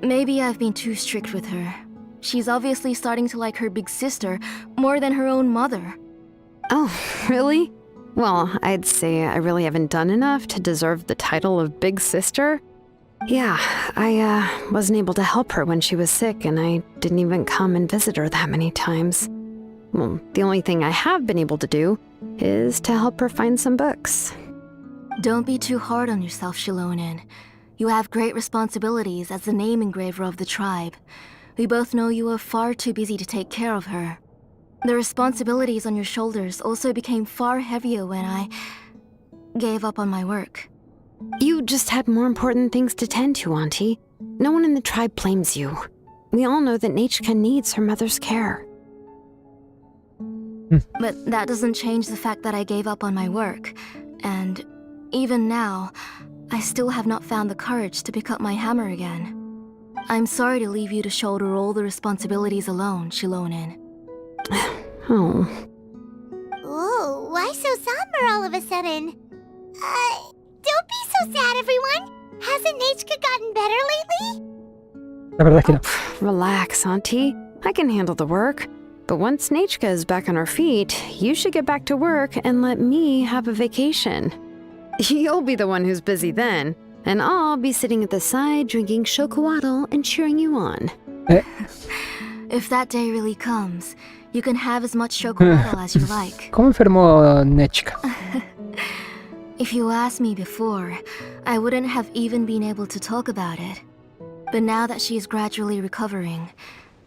Maybe I've been too strict with her. She's obviously starting to like her big sister more than her own mother. Oh, really? Well, I'd say I really haven't done enough to deserve the title of Big Sister. Yeah, I wasn't able to help her when she was sick, and I didn't even come and visit her that many times. Well, the only thing I have been able to do is to help her find some books. Don't be too hard on yourself, Xilonen. You have great responsibilities as the name engraver of the tribe. We both know you are far too busy to take care of her. The responsibilities on your shoulders also became far heavier when I gave up on my work. You just had more important things to tend to, Auntie. No one in the tribe blames you. We all know that Nechka needs her mother's care. But that doesn't change the fact that I gave up on my work. And even now, I still have not found the courage to pick up my hammer again. I'm sorry to leave you to shoulder all the responsibilities alone, Xilonen. Oh. Whoa, why so somber all of a sudden? Don't be so sad, everyone! Hasn't Nechka gotten better lately? La verdad es que no. Relax, Auntie. I can handle the work. But once Nechka is back on her feet, you should get back to work and let me have a vacation. You'll be the one who's busy then, and I'll be sitting at the side drinking chocolatl and cheering you on. If that day really comes, you can have as much chocolate as you like. ¿Cómo enfermó Nechka? If you asked me before, I wouldn't have even been able to talk about it. But now that she is gradually recovering,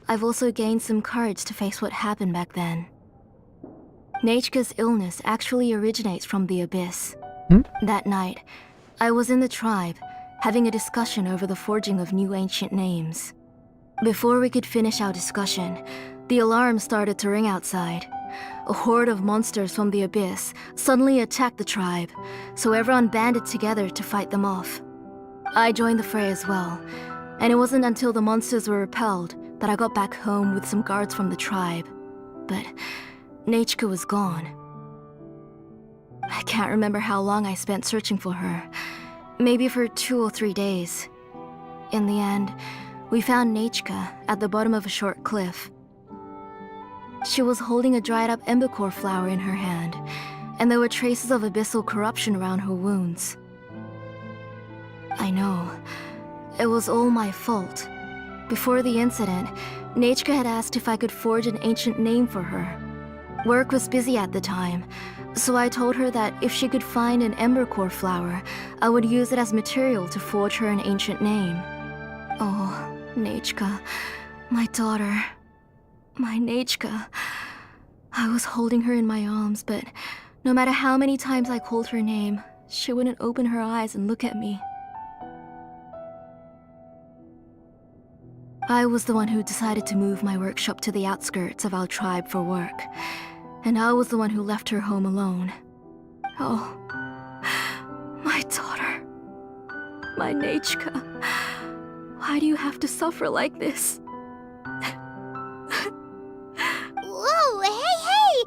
I've also gained some courage to face what happened back then. Nechka's illness actually originates from the abyss. That night, I was in the tribe, having a discussion over the forging of new ancient names. Before we could finish our discussion, the alarm started to ring outside. A horde of monsters from the abyss suddenly attacked the tribe, so everyone banded together to fight them off. I joined the fray as well, and it wasn't until the monsters were repelled that I got back home with some guards from the tribe. But Nechka was gone. I can't remember how long I spent searching for her. Maybe for 2 or 3 days. In the end, we found Nechka at the bottom of a short cliff. She was holding a dried-up embercore flower in her hand, and there were traces of abyssal corruption around her wounds. I know. It was all my fault. Before the incident, Nechka had asked if I could forge an ancient name for her. Work was busy at the time, so I told her that if she could find an embercore flower, I would use it as material to forge her an ancient name. Oh, Nechka, my daughter. My Nechka. I was holding her in my arms, but no matter how many times I called her name, she wouldn't open her eyes and look at me. I was the one who decided to move my workshop to the outskirts of our tribe for work, and I was the one who left her home alone. Oh, my daughter. My Nechka. Why do you have to suffer like this? Whoa, hey!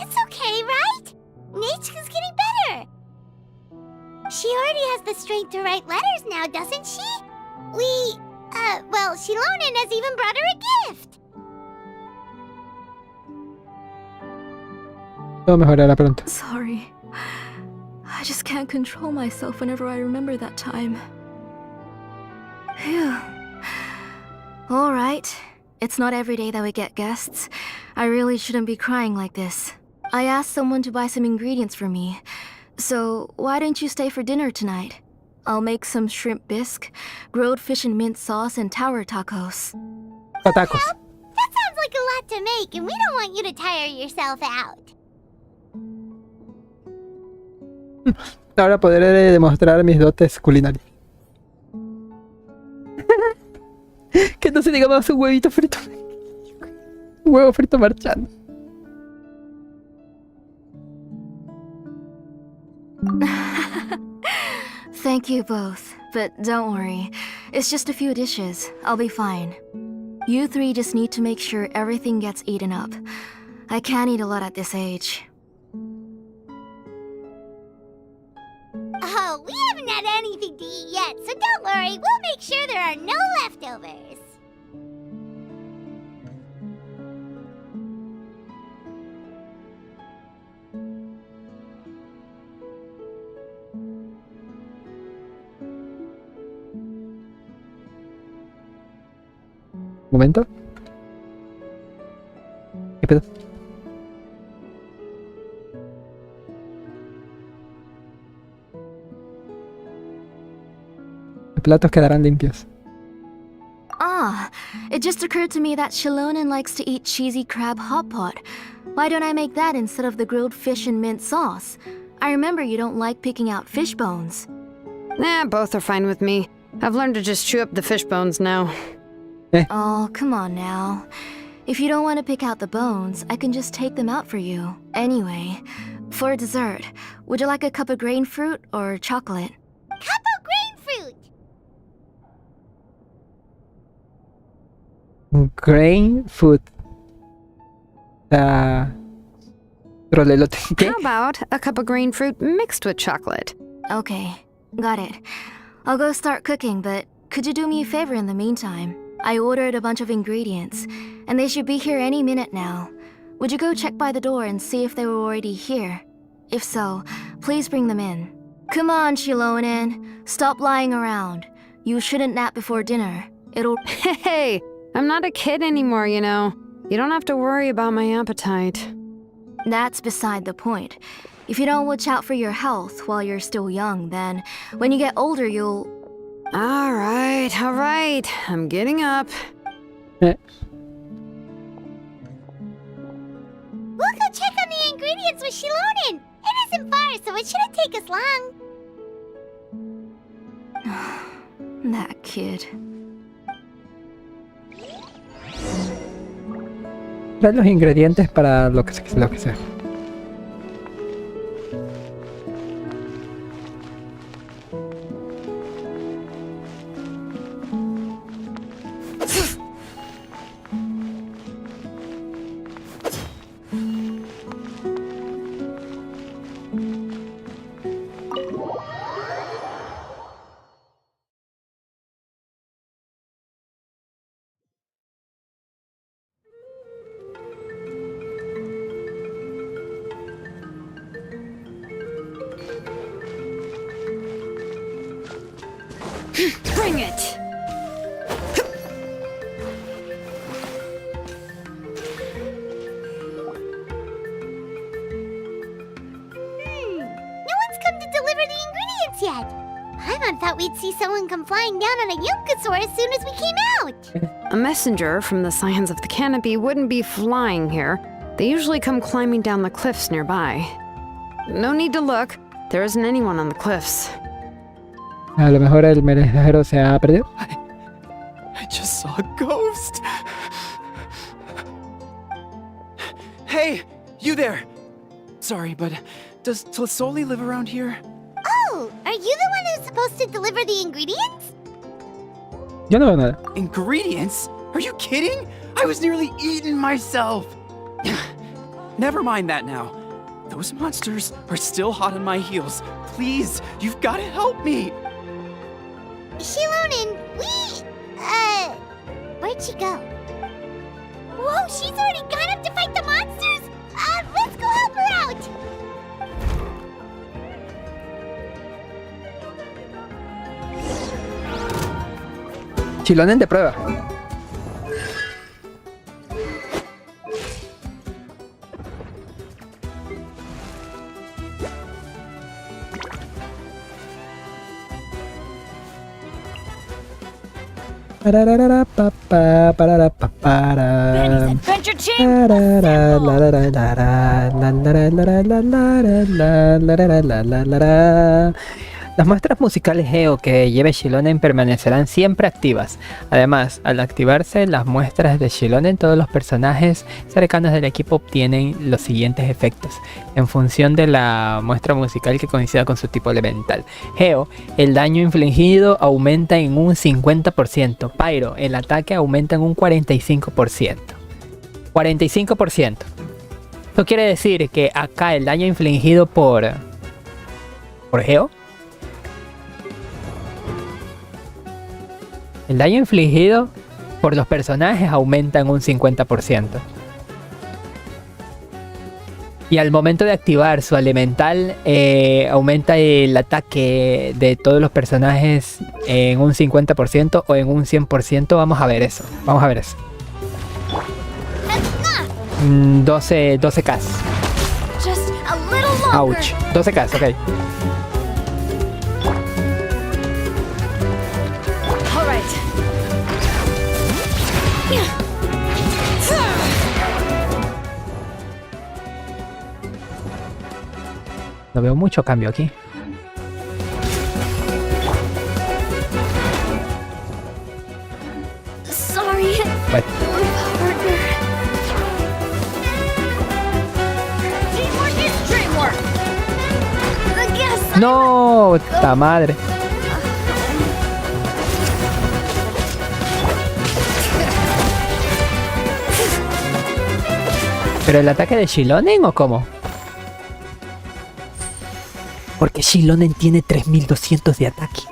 It's okay, right? Nechka's getting better! She already has the strength to write letters now, doesn't she? Well, Xilonen has even brought her a gift! Todo mejorará pronto. Sorry. I just can't control myself whenever I remember that time. Phew. Alright. It's not every day that we get guests. I really shouldn't be crying like this. I asked someone to buy some ingredients for me. So, why don't you stay for dinner tonight? I'll make some shrimp bisque, grilled fish and mint sauce, and tower tacos. Tacos. That sounds like a lot to make, and we don't want you to tire yourself out. Ahora podré demostrar mis dotes culinarios. Que no se diga más un huevito frito. Un huevo frito marchando. Thank you both, but don't worry. It's just a few dishes. I'll be fine. You three just need to make sure everything gets eaten up. I can't eat a lot at this age. Oh, we haven't had anything to eat yet, so don't worry. We'll make sure there are no leftovers. Momento. ¿Qué pedo? Los platos quedarán limpios. Ah, it just occurred to me that Xilonen likes to eat cheesy crab hot pot. Why don't I make that instead of the grilled fish and mint sauce? I remember you don't like picking out fish bones. Both are fine with me. I've learned to just chew up the fish bones now. Oh, come on now. If you don't want to pick out the bones, I can just take them out for you. Anyway, for dessert, would you like a cup of grain fruit or chocolate? Cup of grain fruit! Grain food. Trolelote. ¿Qué? How about a cup of green fruit mixed with chocolate? Okay, got it. I'll go start cooking, but could you do me a favor in the meantime? I ordered a bunch of ingredients, and they should be here any minute now. Would you go check by the door and see if they were already here? If so, please bring them in. Come on, Xilonen. Stop lying around. You shouldn't nap before dinner. It'll... Hey, I'm not a kid anymore, you know. You don't have to worry about my appetite. That's beside the point. If you don't watch out for your health while you're still young, then when you get older, you'll... All right. I'm getting up. We'll go check on the ingredients with Xilonen. It isn't far, so it shouldn't take us long. That kid. Trae los ingredientes para lo que sea. Bring it! No one's come to deliver the ingredients yet. Paimon thought we'd see someone come flying down on a Yunkasaur as soon as we came out. A messenger from the Scions of the Canopy wouldn't be flying here. They usually come climbing down the cliffs nearby. No need to look. There isn't anyone on the cliffs. A lo mejor el mensajero se ha perdido. I just saw a ghost. Hey, you there. Sorry, but does Tlasoli live around here? Oh, are you the one who's supposed to deliver the ingredients? Yo no veo nada. Ingredients? Are you kidding? I was nearly eaten myself. Never mind that now. Those monsters are still hot on my heels. Please, you've got to help me. Xilonen, where'd she go? Whoa, she's already gone up to fight the monsters? Let's go help her out! Xilonen de prueba. Adventure Champ! Las muestras musicales Geo que lleve Xilonen permanecerán siempre activas. Además, al activarse las muestras de Xilonen, todos los personajes cercanos del equipo obtienen los siguientes efectos, en función de la muestra musical que coincida con su tipo elemental. Geo, el daño infligido aumenta en un 50%. Pyro, el ataque aumenta en un 45%. 45%. Esto quiere decir que acá el daño infligido por Geo, el daño infligido por los personajes aumenta en un 50%. Y al momento de activar su elemental, aumenta el ataque de todos los personajes en un 50% o en un 100%. Vamos a ver eso. 12k. Just a little longer. Ouch. 12k, ok. All right. No veo mucho cambio aquí. Sorry, Bueno. Teamwork is dreamwork. I guess No, puta madre. ¿Pero el ataque de Xilonen o cómo? Porque Xilonen tiene 3200 de ataque.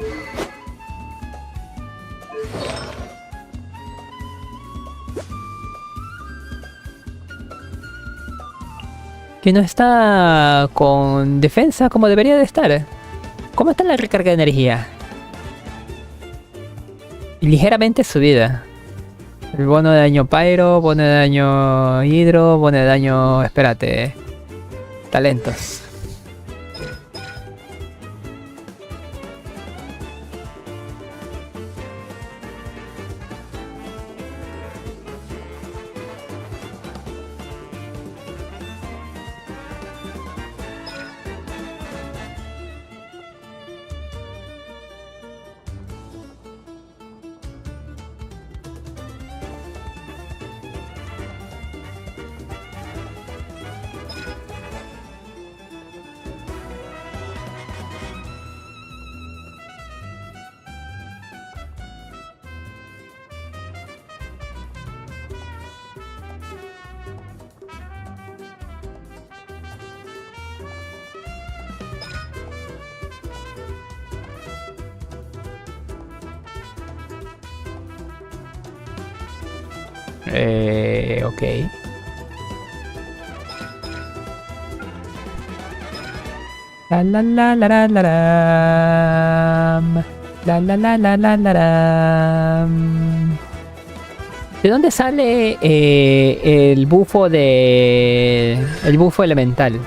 Que no está con defensa como debería de estar. ¿Cómo está la recarga de energía? Ligeramente subida. El bono de daño pyro, bono de daño hidro, bono de daño... Espérate. Talentos. Ok. La la la la la la ram. La la la la la la ram. ¿De dónde sale el bufo de... el bufo elemental?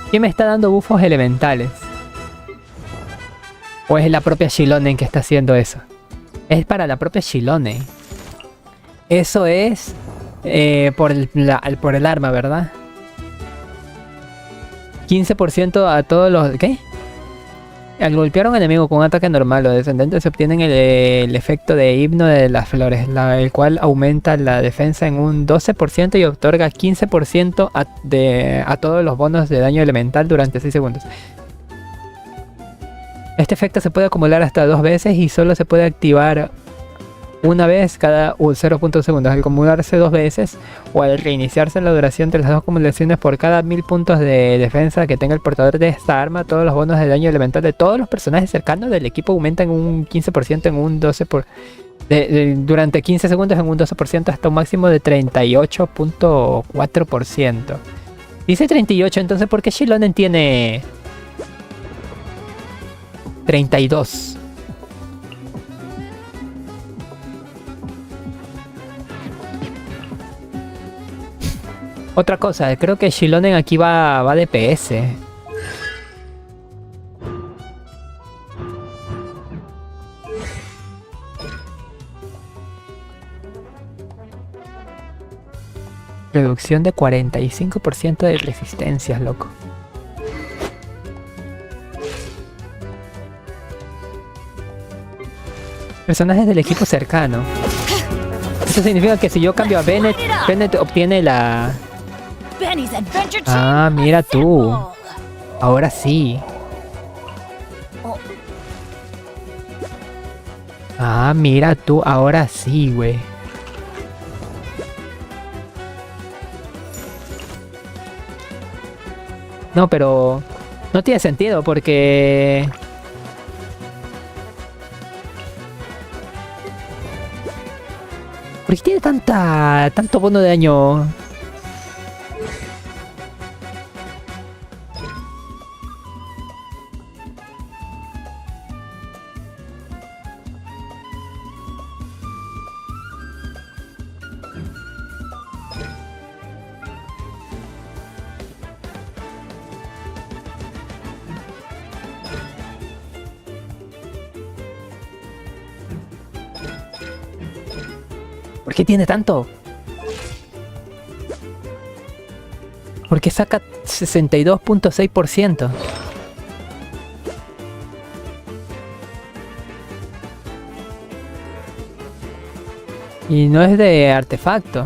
¿Quién me está dando bufos elementales? ¿O es la propia Xilonen que está haciendo eso? Es para la propia Xilonen. Eso es por el arma, ¿verdad? 15% a todos los... ¿Qué? Al golpear a un enemigo con un ataque normal o descendente se obtienen el efecto de himno de las flores, el cual aumenta la defensa en un 12% y otorga 15% a todos los bonos de daño elemental durante 6 segundos. Este efecto se puede acumular hasta 2 veces y solo se puede activar una vez cada 0.2 segundos. Al acumularse 2 veces o al reiniciarse la duración de las 2 acumulaciones por cada 1000 puntos de defensa que tenga el portador de esta arma, todos los bonos de daño elemental de todos los personajes cercanos del equipo aumentan un 15% en un 12%. Durante 15 segundos en un 12% hasta un máximo de 38.4%. Dice 38, entonces ¿por qué Xilonen tiene 32? Otra cosa, creo que Xilonen aquí va de PS. Reducción de 45% de resistencias, loco. Personajes del equipo cercano. Eso significa que si yo cambio a Bennett, Bennett obtiene la... Ah, mira tú. Ahora sí. Ah, mira tú. Ahora sí, güey. No, pero... no tiene sentido porque... ¿por qué tiene tanto bono de daño? ¿Por qué tiene tanto? Porque saca 62.6%. Y no es de artefacto.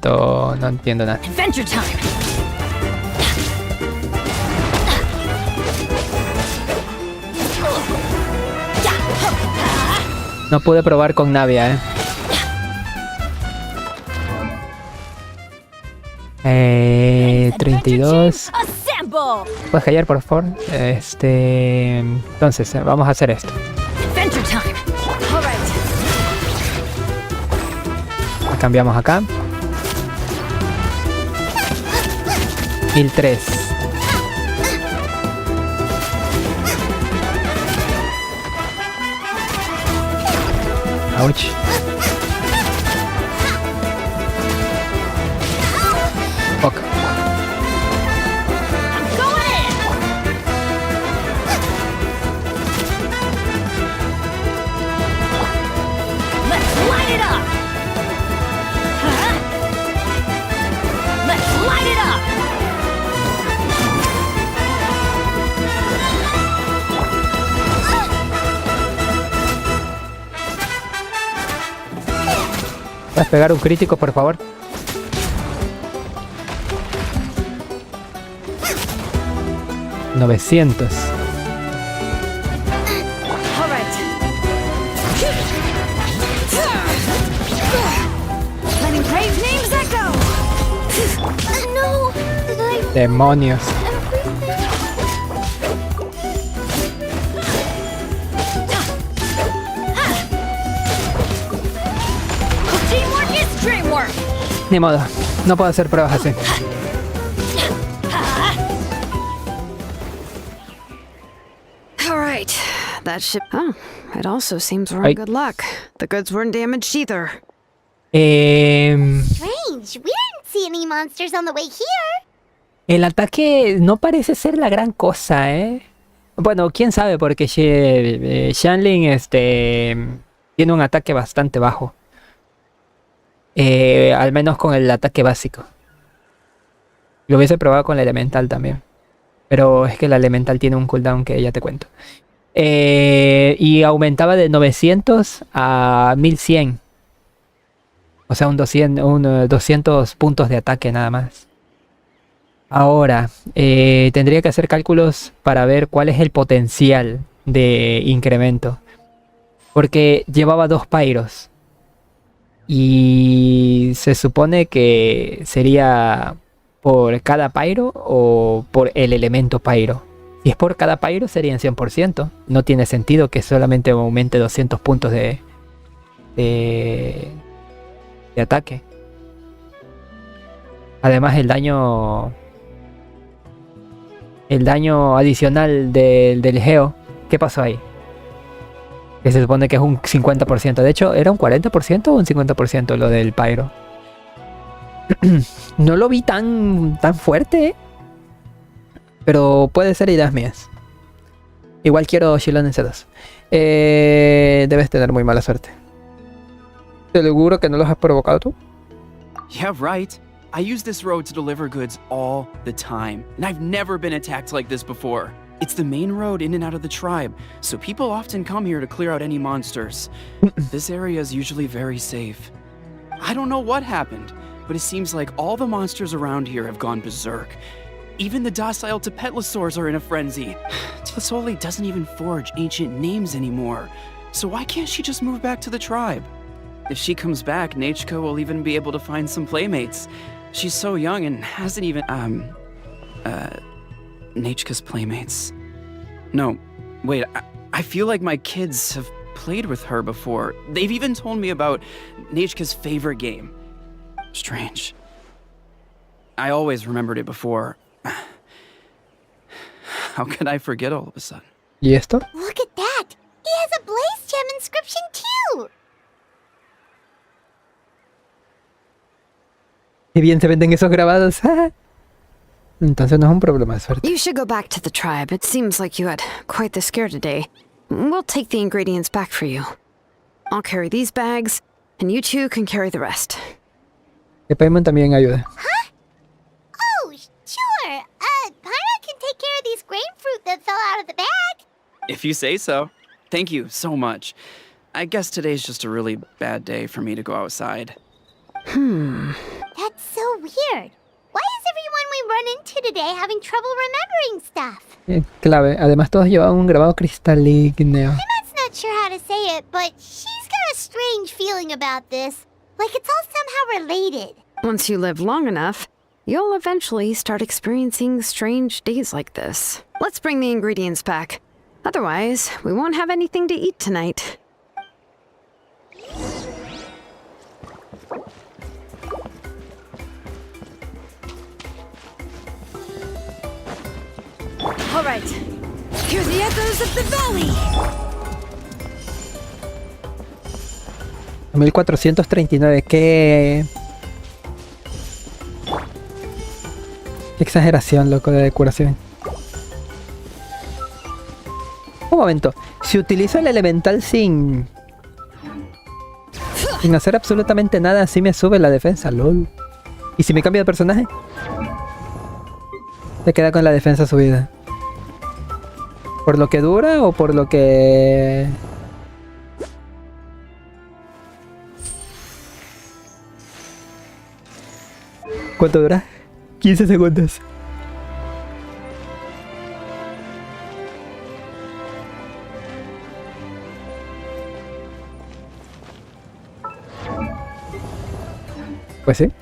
No entiendo nada. Adventure time. No pude probar con Navia, 32. Assemble. ¿Puedes callar, por favor? Entonces, vamos a hacer esto. Adventure time. All right. La cambiamos acá. 1003. Ouch. Fuck. Let's light it up. Huh? Let's light it up. ¿Puedes pegar un crítico, por favor? $900. All right. Letting brave names echo. No! Demonios. Teamwork is dreamwork. Ni modo. No puedo hacer pruebas así. All right. That ship. Oh, it also seems we're Ay. in good luck. The goods weren't damaged either. Strange. We didn't see any monsters on the way here. El ataque no parece ser la gran cosa, ¿eh? Bueno, quién sabe, porque Xilonen tiene un ataque bastante bajo. Al menos con el ataque básico. Lo hubiese probado con la elemental también. Pero es que la elemental tiene un cooldown que ya te cuento. Y aumentaba de 900 a 1100. O sea, un 200 puntos de ataque nada más. Ahora, tendría que hacer cálculos para ver cuál es el potencial de incremento. Porque llevaba 2 pyros. Y se supone que sería por cada pyro o por el elemento pyro. Si es por cada pyro serían 100%. No tiene sentido que solamente aumente 200 puntos de ataque. Además el daño adicional del Geo. ¿Qué pasó ahí? Que se supone que es un 50%. De hecho, ¿era un 40% o un 50% lo del Pyro? No lo vi tan fuerte, ¿eh? Pero puede ser ideas mías. Igual quiero Xilonen C2. Debes tener muy mala suerte. ¿Seguro que no los has provocado tú? Yeah, right. I use this road to deliver goods all the time, and I've never been attacked like this before. It's the main road in and out of the tribe, so people often come here to clear out any monsters. This area is usually very safe. I don't know what happened, but it seems like all the monsters around here have gone berserk. Even the docile Tepetlosaurs are in a frenzy. Tlasoli doesn't even forge ancient names anymore, so why can't she just move back to the tribe? If she comes back, Nachka will even be able to find some playmates. She's so young and hasn't even, Nachka's playmates. No, wait, I feel like my kids have played with her before. They've even told me about Nachka's favorite game. Strange. I always remembered it before. How could I forget all of a sudden? ¿Y esto? Look at that! He has a Blaze Gem inscription too! Qué bien se venden esos grabados. Entonces no es un problema de suerte. You should go back to the tribe. It seems like you had quite the scare today. We'll take the ingredients back for you. I'll carry these bags, and you two can carry the rest. Que Paimon también ayude. Oh, sure. Paimon can take care of these grain fruit that fell out of the bag. If you say so. Thank you so much. I guess today's just a really bad day for me to go outside. That's so weird. Why is everyone we run into today having trouble remembering stuff? Clave. Además todos llevaban un grabado cristalino. Paimon's not sure how to say it, but she's got a strange feeling about this. Like it's all somehow related. Once you live long enough, you'll eventually start experiencing strange days like this. Let's bring the ingredients back. Otherwise, we won't have anything to eat tonight. All right, hear the echoes of the valley. 1439, qué exageración, loco, de decoración. Un momento, si utilizo el elemental sin hacer absolutamente nada, así me sube la defensa, lol. ¿Y si me cambio de personaje? Se queda con la defensa subida. ¿Por lo que dura o por lo que...? ¿Cuánto dura? 15 segundos. Pues sí.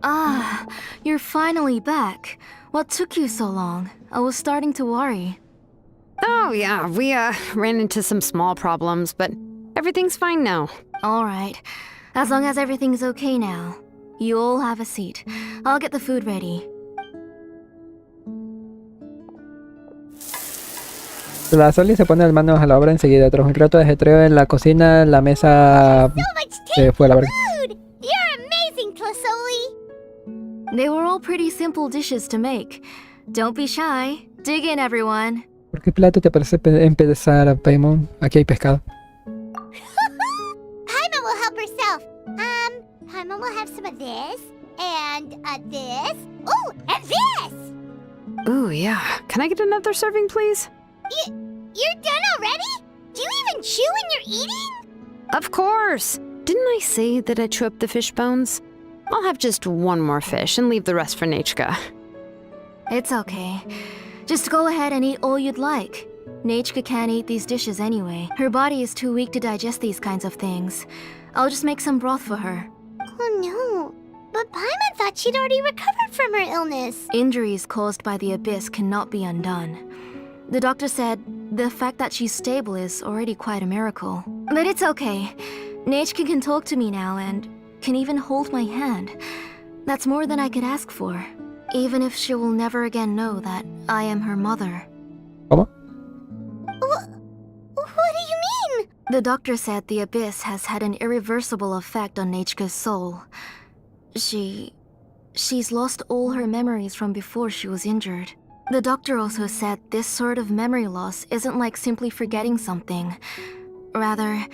Ah, you're finally back. What took you so long? I was starting to worry. Oh yeah, we ran into some small problems, but everything's fine now. All right. As long as everything's okay now. You all have a seat. I'll get the food ready. La Soli se pone las manos a la obra enseguida. Tras un rato de ajetreo en la cocina, la mesa se fue a la verga. Food! You're amazing, Tlasoli! They were all pretty simple dishes to make. Don't be shy. Dig in, everyone. ¿Por qué plato te parece empezar, Paimon? Aquí hay pescado. Paimon will help herself. Paimon will have some of this, and this. Oh, and this! Ooh, yeah. Can I get another serving, please? You're done already? Do you even chew when you're eating? Of course! Didn't I say that I'd chew up the fish bones? I'll have just one more fish and leave the rest for Nechka. It's okay. Just go ahead and eat all you'd like. Nechka can't eat these dishes anyway. Her body is too weak to digest these kinds of things. I'll just make some broth for her. Oh no. But Paimon thought she'd already recovered from her illness. Injuries caused by the abyss cannot be undone. The doctor said the fact that she's stable is already quite a miracle. But it's okay. Nechka can talk to me now and can even hold my hand. That's more than I could ask for. Even if she will never again know that I am her mother. ¿Cómo? What do you mean? The doctor said the abyss has had an irreversible effect on Nechka's soul. She's lost all her memories from before she was injured. The doctor also said this sort of memory loss isn't like simply forgetting something. Rather,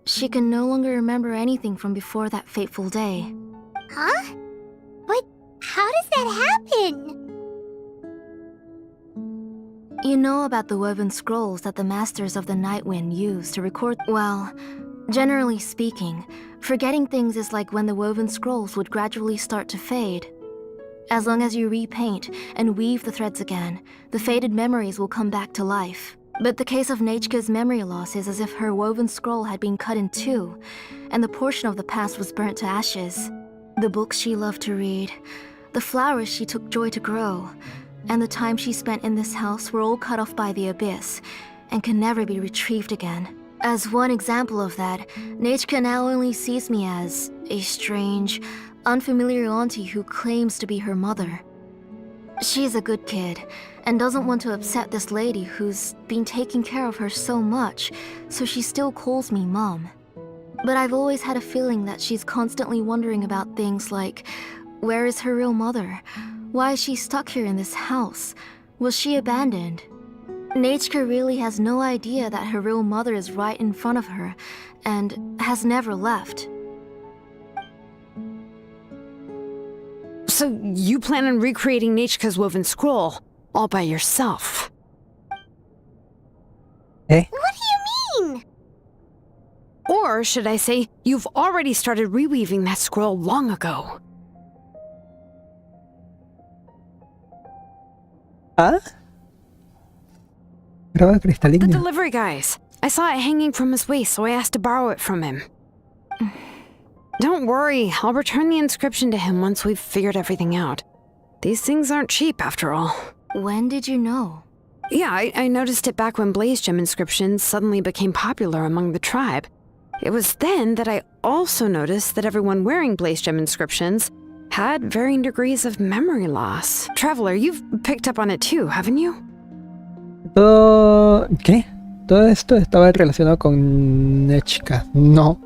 she can no longer remember anything from before that fateful day. Huh? But how does that happen? You know about the woven scrolls that the Masters of the Night Wind use to record... Well, generally speaking, forgetting things is like when the woven scrolls would gradually start to fade. As long as you repaint and weave the threads again, the faded memories will come back to life. But the case of Nechka's memory loss is as if her woven scroll had been cut in two, and the portion of the past was burnt to ashes. The books she loved to read, the flowers she took joy to grow, and the time she spent in this house were all cut off by the abyss, and can never be retrieved again. As one example of that, Nechka now only sees me as a strange, unfamiliar auntie who claims to be her mother. She's a good kid, and doesn't want to upset this lady who's been taking care of her so much, so she still calls me Mom. But I've always had a feeling that she's constantly wondering about things like, where is her real mother? Why is she stuck here in this house? Was she abandoned? Nechka really has no idea that her real mother is right in front of her, and has never left. So you plan on recreating Nechka's woven scroll all by yourself? What do you mean? Or should I say, you've already started reweaving that scroll long ago. ¿Ah? Graba The cristalina. delivery guys. I saw it hanging from his waist, so I asked to borrow it from him. Don't worry, I'll return the inscription to him once we've figured everything out. These things aren't cheap, after all. When did you know? Yeah, I noticed it back when blaze gem inscriptions suddenly became popular among the tribe. It was then that I also noticed that everyone wearing blaze gem inscriptions had varying degrees of memory loss. Traveler, you've picked up on it too, haven't you? ¿Qué? Todo esto estaba relacionado con Nechka. No.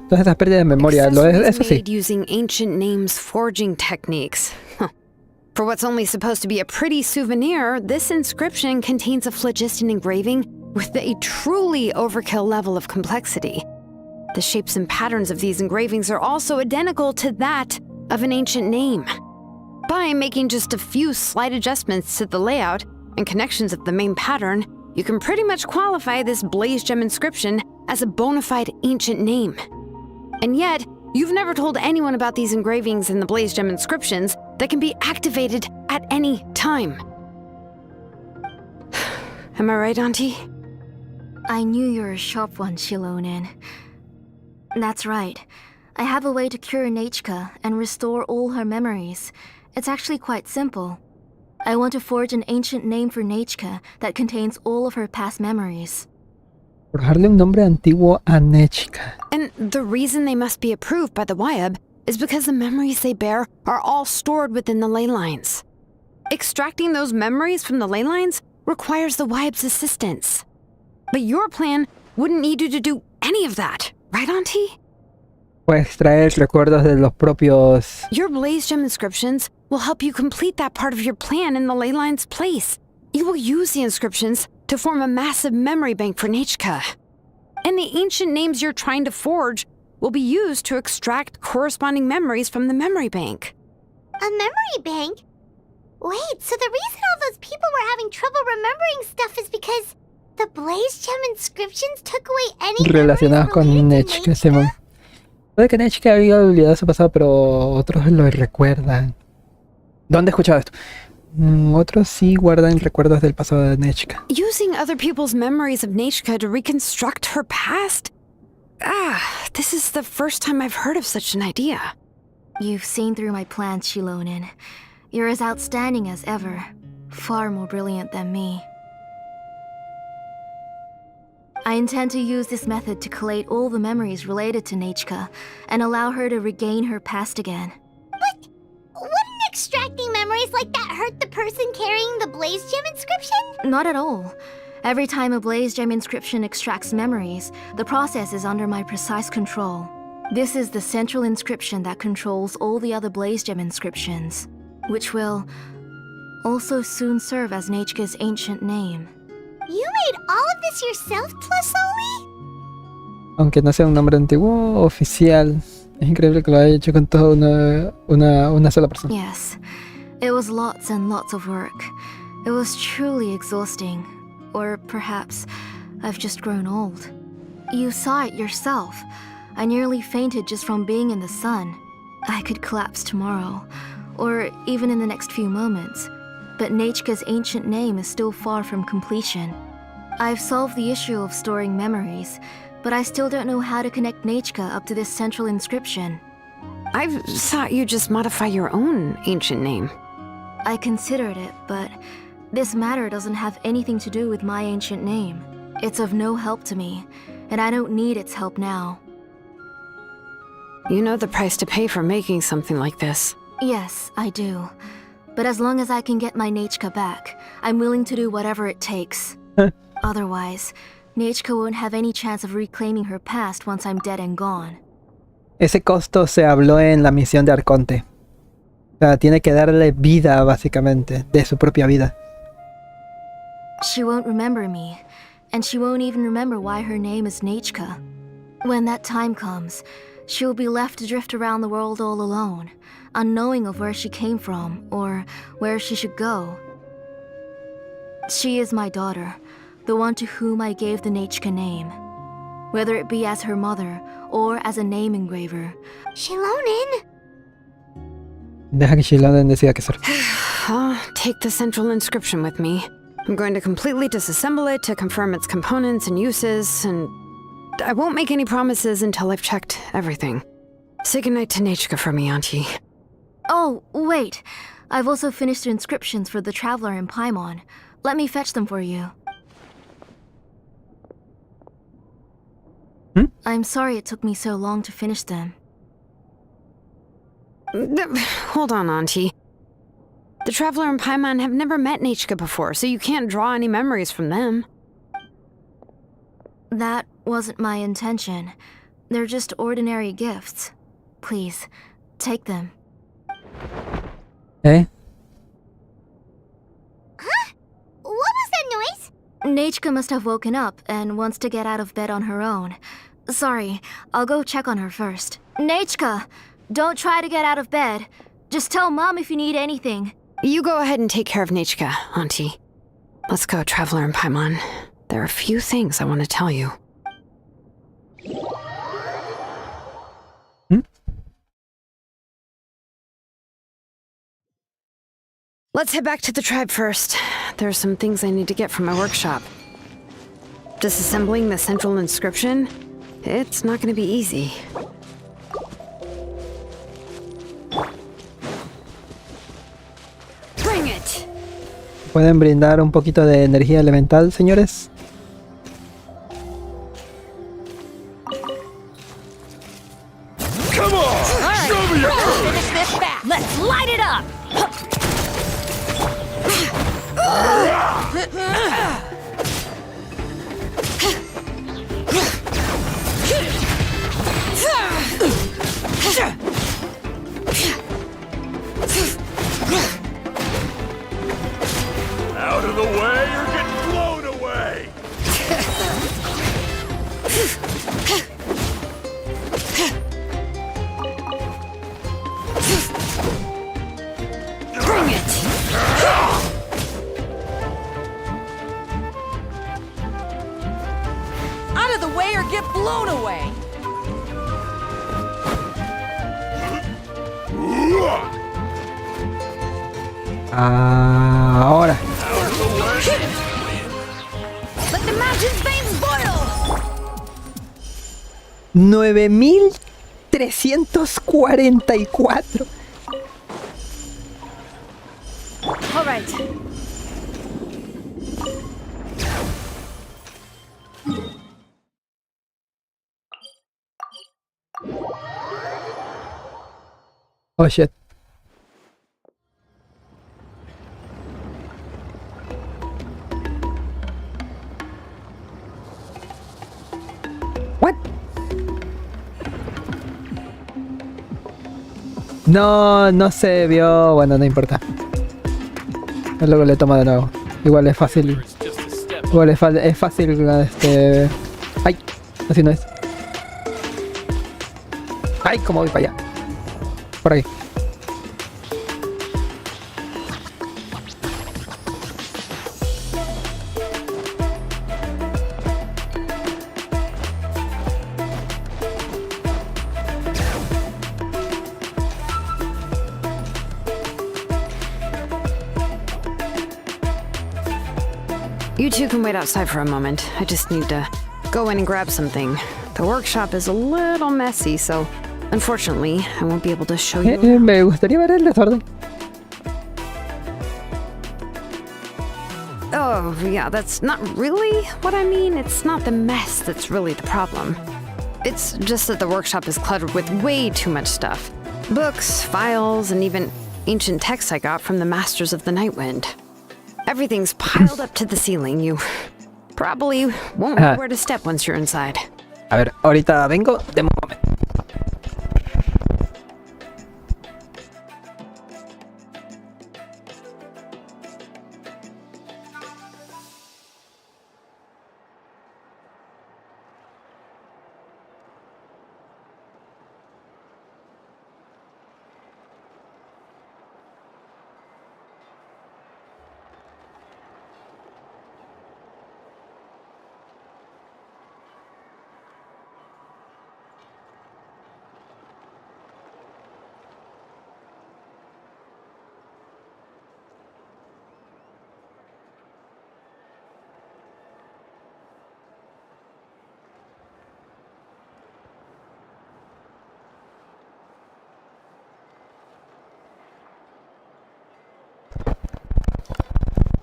Todas estas pérdidas de memoria. Eso sí. Made using ancient names forging techniques. Huh. For what's only supposed to be a pretty souvenir, this inscription contains a phlogiston engraving with a truly overkill level of complexity. The shapes and patterns of these engravings are also identical to that of an ancient name. By making just a few slight adjustments to the layout and connections of the main pattern, you can pretty much qualify this blaze gem inscription as a bona fide ancient name. And yet, you've never told anyone about these engravings in the blaze gem inscriptions that can be activated at any time. Am I right, Auntie? I knew you're a sharp one, Xilonen. That's right. I have a way to cure Nechka and restore all her memories. It's actually quite simple. I want to forge an ancient name for Nechka that contains all of her past memories. Forjarle un nombre antiguo a Nechka. And the reason they must be approved by the Wyab is because the memories they bear are all stored within the ley lines. Extracting those memories from the ley lines requires the Wyab's assistance. But your plan wouldn't need you to do any of that, right, Auntie? Puede extraer recuerdos de los propios. Your blaze gem inscriptions will help you complete that part of your plan in the ley line's place. You will use the inscriptions to form a massive memory bank for Nechka. And the ancient names you're trying to forge will be used to extract corresponding memories from the memory bank. A memory bank? Wait, so the reason all those people were having trouble remembering stuff is because the blaze gem inscriptions took away any Relacionados con Nechka, Simón. Puede que Nechka había olvidado su pasado, pero otros lo recuerdan. ¿Dónde he escuchado esto? Otros sí guardan recuerdos del pasado de Nechka. Using other people's memories of Nechka to reconstruct her past? This is the first time I've heard of such an idea. You've seen through my plans, Xilonen. You're as outstanding as ever. Far more brilliant than me. I intend to use this method to collate all the memories related to Nechka and allow her to regain her past again. But wouldn't extracting memories like that hurt the person carrying the blaze gem inscription? Not at all. Every time a blaze gem inscription extracts memories, the process is under my precise control. This is the central inscription that controls all the other blaze gem inscriptions, which will also soon serve as Nechka's ancient name. You made all of this yourself, Tlasoli? Aunque no sea un nombre antiguo oficial, es increíble que lo haya hecho con toda una sola persona. Yes, it was lots and lots of work. It was truly exhausting. Or perhaps I've just grown old. You saw it yourself. I nearly fainted just from being in the sun. I could collapse tomorrow, or even in the next few moments. But Nechka's ancient name is still far from completion. I've solved the issue of storing memories, but I still don't know how to connect Nechka up to this central inscription. I thought you'd just modify your own ancient name. I considered it, but this matter doesn't have anything to do with my ancient name. It's of no help to me, and I don't need its help now. You know the price to pay for making something like this. Yes, I do. But as long as I can get my Nechka back, I'm willing to do whatever it takes. Otherwise, Nechka won't have any chance of reclaiming her past once I'm dead and gone. Ese costo se habló en la misión de Arconte. O sea, tiene que darle vida, básicamente, de su propia vida. She won't remember me, and she won't even remember why her name is Nechka. When that time comes, she will be left to drift around the world all alone, unknowing of where she came from or where she should go. She is my daughter, the one to whom I gave the Nechka name. Whether it be as her mother or as a name engraver. Xilonen! Deja que Xilonen decida qué hacer. I'll take the central inscription with me. I'm going to completely disassemble it to confirm its components and uses, and I won't make any promises until I've checked everything. Say goodnight to Nechka for me, Auntie. Oh, wait. I've also finished the inscriptions for the Traveler in Paimon. Let me fetch them for you. I'm sorry it took me so long to finish them. Hold on, Auntie. The Traveler and Paimon have never met Nechka before, so you can't draw any memories from them. That wasn't my intention. They're just ordinary gifts. Please, take them. ¿Eh? What was that noise? Nechka must have woken up and wants to get out of bed on her own. Sorry, I'll go check on her first. Nechka, don't try to get out of bed. Just tell Mom if you need anything. You go ahead and take care of Nechka, Auntie. Let's go, Traveler and Paimon. There are a few things I want to tell you. Let's head back to the tribe first. There are some things I need to get from my workshop. Disassembling the central inscription? It's not going to be easy. Bring it! ¿Pueden brindar un poquito de energía elemental, señores? Come on! Show me your Finish this fast. Let's light it up. Out of the way, you're getting blown away! Bring it! Out of the way or get blown away! Ahora. Let the mountain's veins boil! 9344. All right. Oh shit. What? No se vio. Bueno, no importa. Luego le tomo de nuevo. Igual es fácil. Igual es fácil. Ay, así no es. Ay, cómo voy para allá. Por ahí. You two can wait outside for a moment. I just need to go in and grab something. The workshop is a little messy, so unfortunately, I won't be able to show you. Me gustaría ver el desorden. Oh, yeah, that's not really what I mean. It's not the mess that's really the problem. It's just that the workshop is cluttered with way too much stuff. Books, files, and even ancient texts I got from the Masters of the Nightwind. Everything's piled up to the ceiling. You probably won't know where to step once you're inside. A ver, ahorita vengo, deme un momento.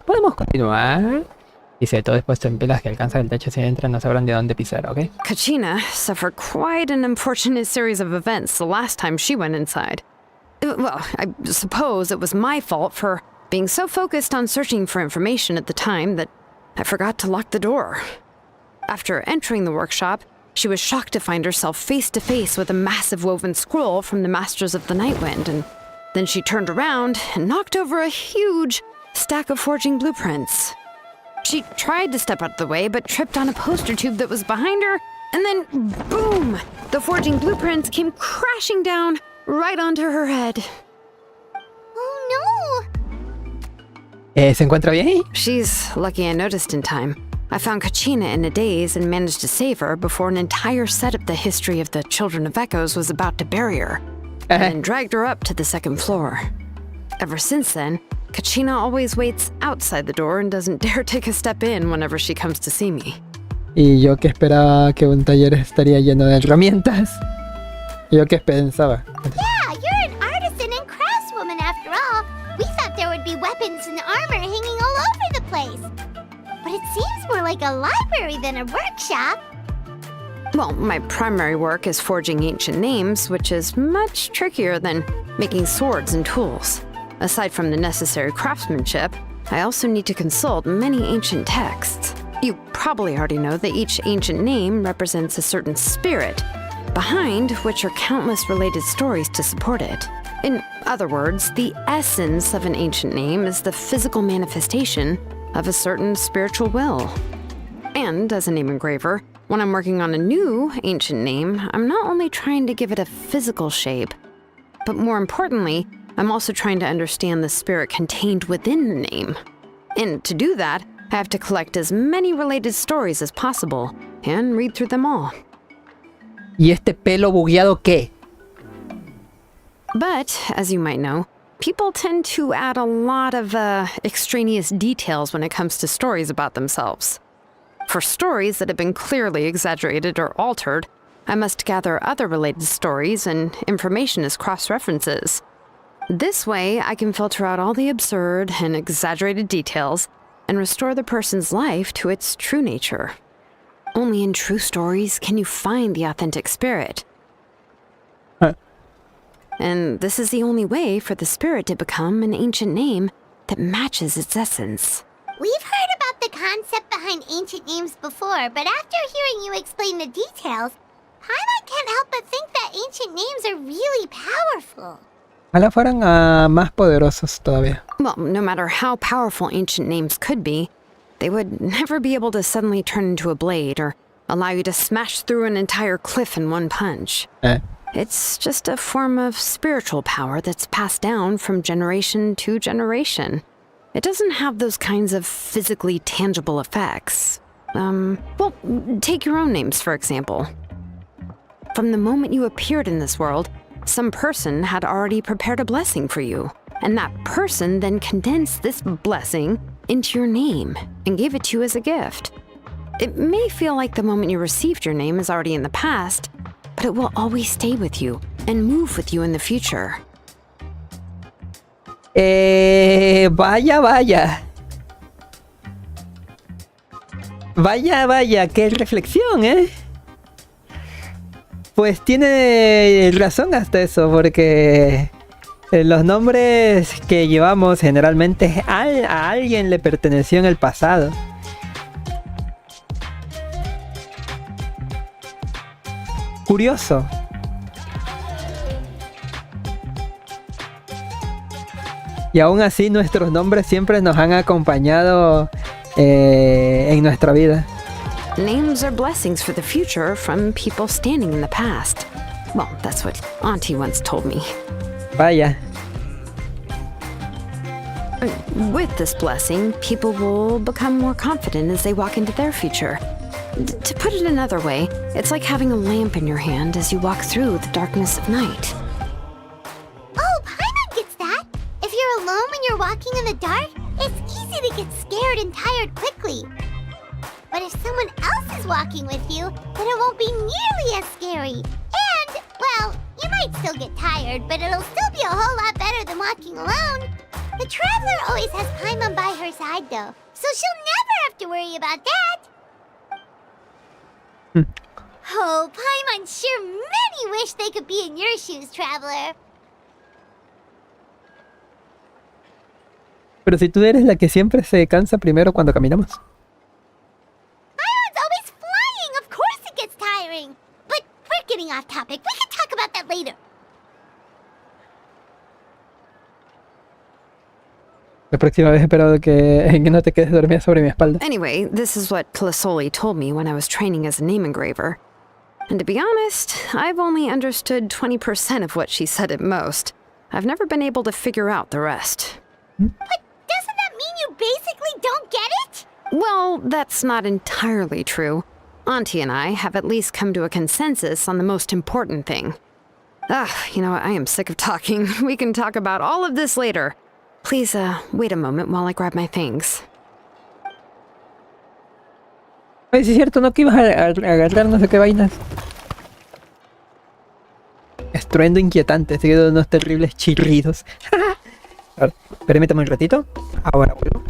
Podemos continuar. Dice, todo es puesto en pilas que alcanzan el techo si entran, no sabrán de dónde pisar, ¿ok? Kachina suffered quite an unfortunate series of events the last time she went inside. Well, I suppose it was my fault for being so focused on searching for information at the time that I forgot to lock the door. After entering the workshop, she was shocked to find herself face to face with a massive woven scroll from the Masters of the Nightwind, and then she turned around and knocked over a huge stack of forging blueprints. She tried to step out of the way, but tripped on a poster tube that was behind her, and then, boom! The forging blueprints came crashing down right onto her head. Oh ¿Se encuentra bien? She's lucky I noticed in time. I found Kachina in a daze and managed to save her before an entire set of the history of the Children of Echoes was about to bury her, and dragged her up to the second floor. Ever since then, Kachina always waits outside the door and doesn't dare take a step in whenever she comes to see me. Y yo que esperaba que un taller estaría lleno de herramientas. Yo que pensaba. no! Yeah, you're an artisan and craftswoman after all. We thought there would be weapons and armor hanging all over the place. But it seems more like a library than a workshop. Well, my primary work is forging ancient names, which is much trickier than making swords and tools. Aside from the necessary craftsmanship, I also need to consult many ancient texts. You probably already know that each ancient name represents a certain spirit, behind which are countless related stories to support it. In other words, the essence of an ancient name is the physical manifestation of a certain spiritual will. And as a name engraver, when I'm working on a new ancient name, I'm not only trying to give it a physical shape, but more importantly, I'm also trying to understand the spirit contained within the name. And to do that, I have to collect as many related stories as possible and read through them all. ¿Y este pelo bugueado qué? But, as you might know, people tend to add a lot of extraneous details when it comes to stories about themselves. For stories that have been clearly exaggerated or altered, I must gather other related stories and information as cross-references. This way, I can filter out all the absurd and exaggerated details and restore the person's life to its true nature. Only in true stories can you find the authentic spirit. And this is the only way for the spirit to become an ancient name that matches its essence. We've heard about the concept behind ancient names before, but after hearing you explain the details, Paimon can't help but think that ancient names are really powerful. Ojalá fueran más poderosos todavía. Well, no matter how powerful ancient names could be, they would never be able to suddenly turn into a blade or allow you to smash through an entire cliff in one punch. It's just a form of spiritual power that's passed down from generation to generation. It doesn't have those kinds of physically tangible effects. Well, take your own names, for example. From the moment you appeared in this world, some person had already prepared a blessing for you, and that person then condensed this blessing into your name and gave it to you as a gift. It may feel like the moment you received your name is already in the past, but it will always stay with you and move with you in the future. Vaya, vaya. Vaya, vaya, qué reflexión, ¿eh? Pues tiene razón hasta eso, porque Los nombres que llevamos generalmente a alguien le perteneció en el pasado. Curioso. Y aún así nuestros nombres siempre nos han acompañado en nuestra vida. Names are blessings for the future from people standing in the past. Well, that's what Auntie once told me. Vaya. With this blessing, people will become more confident as they walk into their future. To put it another way, it's like having a lamp in your hand as you walk through the darkness of night. Oh, Paimon gets that. If you're alone when you're walking in the dark, it's easy to get scared and tired quickly. But if someone else is walking with you, then it won't be nearly as scary. And, well, you might still get tired, but it'll still be a whole lot better than walking alone. The traveler always has Paimon by her side, though, so she'll never have to worry about that. Oh, Paimon sure many wish they could be in your shoes, traveler. Pero si tú eres la que siempre se cansa primero cuando caminamos. Paimon's always flying, of course it gets tiring. But we're getting off topic. We can talk about that later. La próxima vez espero que no te quedes dormida sobre mi espalda. Anyway, this is what Plisoli told me when I was training as a name engraver. And to be honest, I've only understood 20% of what she said at most. I've never been able to figure out the rest. But doesn't that mean you basically don't get it? Well, that's not entirely true. Auntie and I have at least come to a consensus on the most important thing. Ugh, you know what? I am sick of talking. We can talk about all of this later. Please, wait a moment while I grab my things. Oye, sí es cierto, ¿no? Que ibas a agarrar no sé qué vainas. Estruendo inquietante, seguido de unos terribles chirridos. A ver, permítame un ratito. Ahora vuelvo.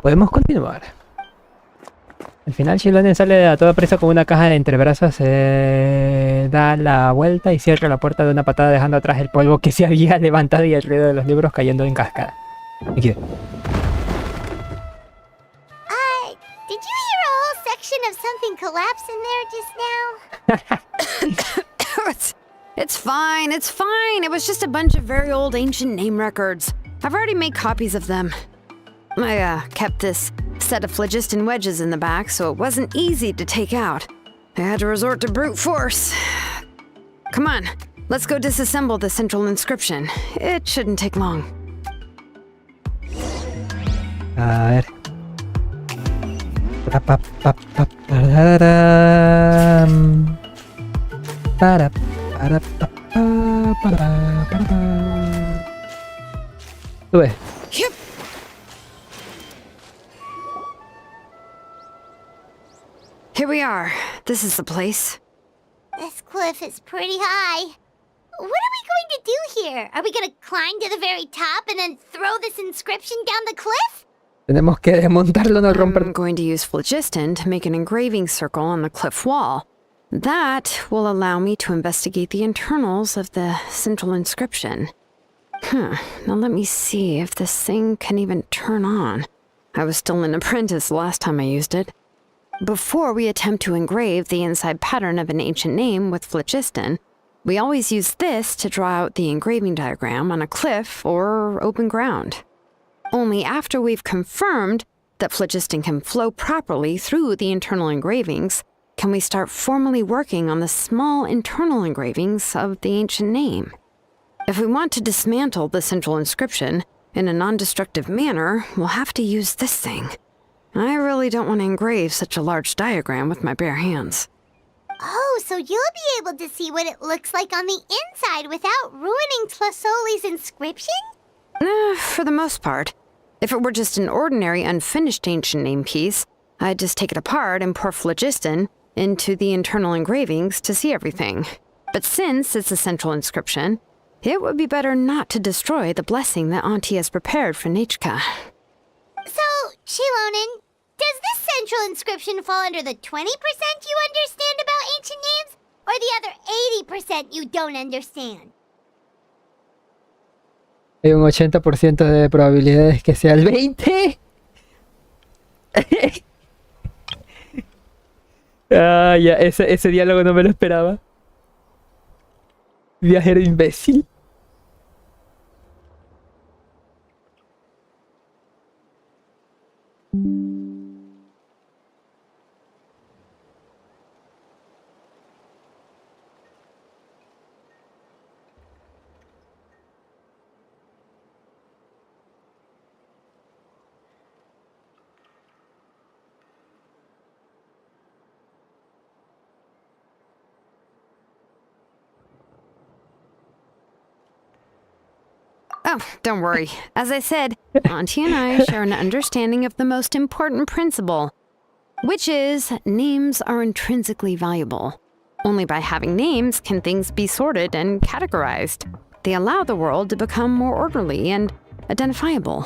Podemos continuar. Al final Xilonen sale a toda prisa con una caja entre brazos, se da la vuelta y cierra la puerta de una patada dejando atrás el polvo que se había levantado y el ruido de los libros cayendo en cascada. Aquí. anything collapse in there just now? It's fine, it's fine. It was just a bunch of very old ancient name records. I've already made copies of them. I kept this set of phlogiston wedges in the back, so it wasn't easy to take out. I had to resort to brute force. Come on, let's go disassemble the central inscription. It shouldn't take long. A ver. Pararán. Para. Sube. Yep. Here we are. This is the place. This cliff is pretty high. What are we going to do here? Are we gonna climb to the very top and then throw this inscription down the cliff? Tenemos que desmontarlo, no romper. I'm going to use phlogiston to make an engraving circle on the cliff wall. That will allow me to investigate the internals of the central inscription. Now let me see if this thing can even turn on. I was still an apprentice last time I used it. Before we attempt to engrave the inside pattern of an ancient name with phlogiston, we always use this to draw out the engraving diagram on a cliff or open ground. Only after we've confirmed that phlogiston can flow properly through the internal engravings can we start formally working on the small internal engravings of the ancient name. If we want to dismantle the central inscription in a non-destructive manner, we'll have to use this thing. I really don't want to engrave such a large diagram with my bare hands. Oh, so you'll be able to see what it looks like on the inside without ruining Tlasoli's inscription? For the most part. If it were just an ordinary unfinished ancient name piece, I'd just take it apart and pour phlogiston into the internal engravings to see everything. But since it's a central inscription, it would be better not to destroy the blessing that Auntie has prepared for Nechka. So, Xilonen, does this central inscription fall under the 20% you understand about ancient names, or the other 80% you don't understand? Hay un 80% de probabilidades que sea el 20. Ah, ya, ese diálogo no me lo esperaba. Viajero imbécil. Oh, don't worry. As I said, Auntie and I share an understanding of the most important principle, which is names are intrinsically valuable. Only by having names can things be sorted and categorized. They allow the world to become more orderly and identifiable.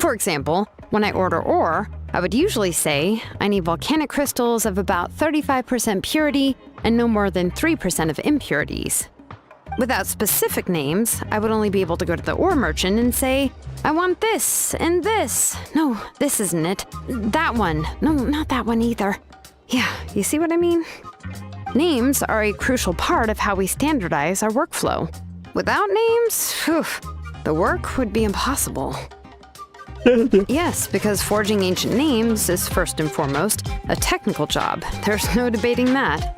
For example, when I order ore, I would usually say I need volcanic crystals of about 35% purity and no more than 3% of impurities. Without specific names, I would only be able to go to the ore merchant and say, I want this and this. No, this isn't it. That one. No, not that one either. Yeah, you see what I mean? Names are a crucial part of how we standardize our workflow. Without names, the work would be impossible. Yes, because forging ancient names is first and foremost a technical job. There's no debating that.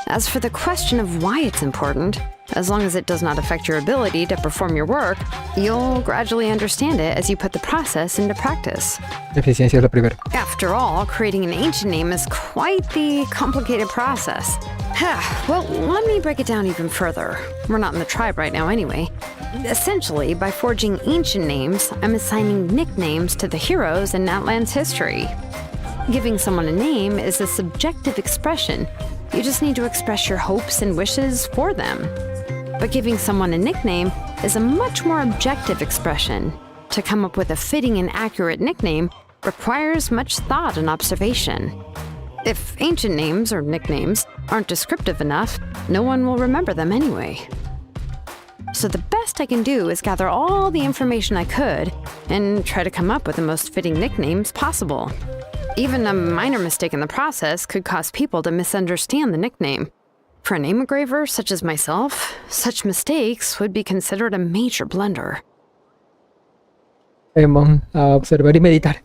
As for the question of why it's important, as long as it does not affect your ability to perform your work, you'll gradually understand it as you put the process into practice. Eficiencia es lo primero. After all, creating an ancient name is quite the complicated process. Well, let me break it down even further. We're not in the tribe right now anyway. Essentially, by forging ancient names, I'm assigning nicknames to the heroes in Natlan's history. Giving someone a name is a subjective expression. You just need to express your hopes and wishes for them. But giving someone a nickname is a much more objective expression. To come up with a fitting and accurate nickname requires much thought and observation. If ancient names or nicknames aren't descriptive enough, no one will remember them anyway. So the best I can do is gather all the information I could and try to come up with the most fitting nicknames possible. Even a minor mistake in the process could cause people to misunderstand the nickname. For a name engraver such as myself, such mistakes would be considered a major blunder. Vamos a observar y meditar.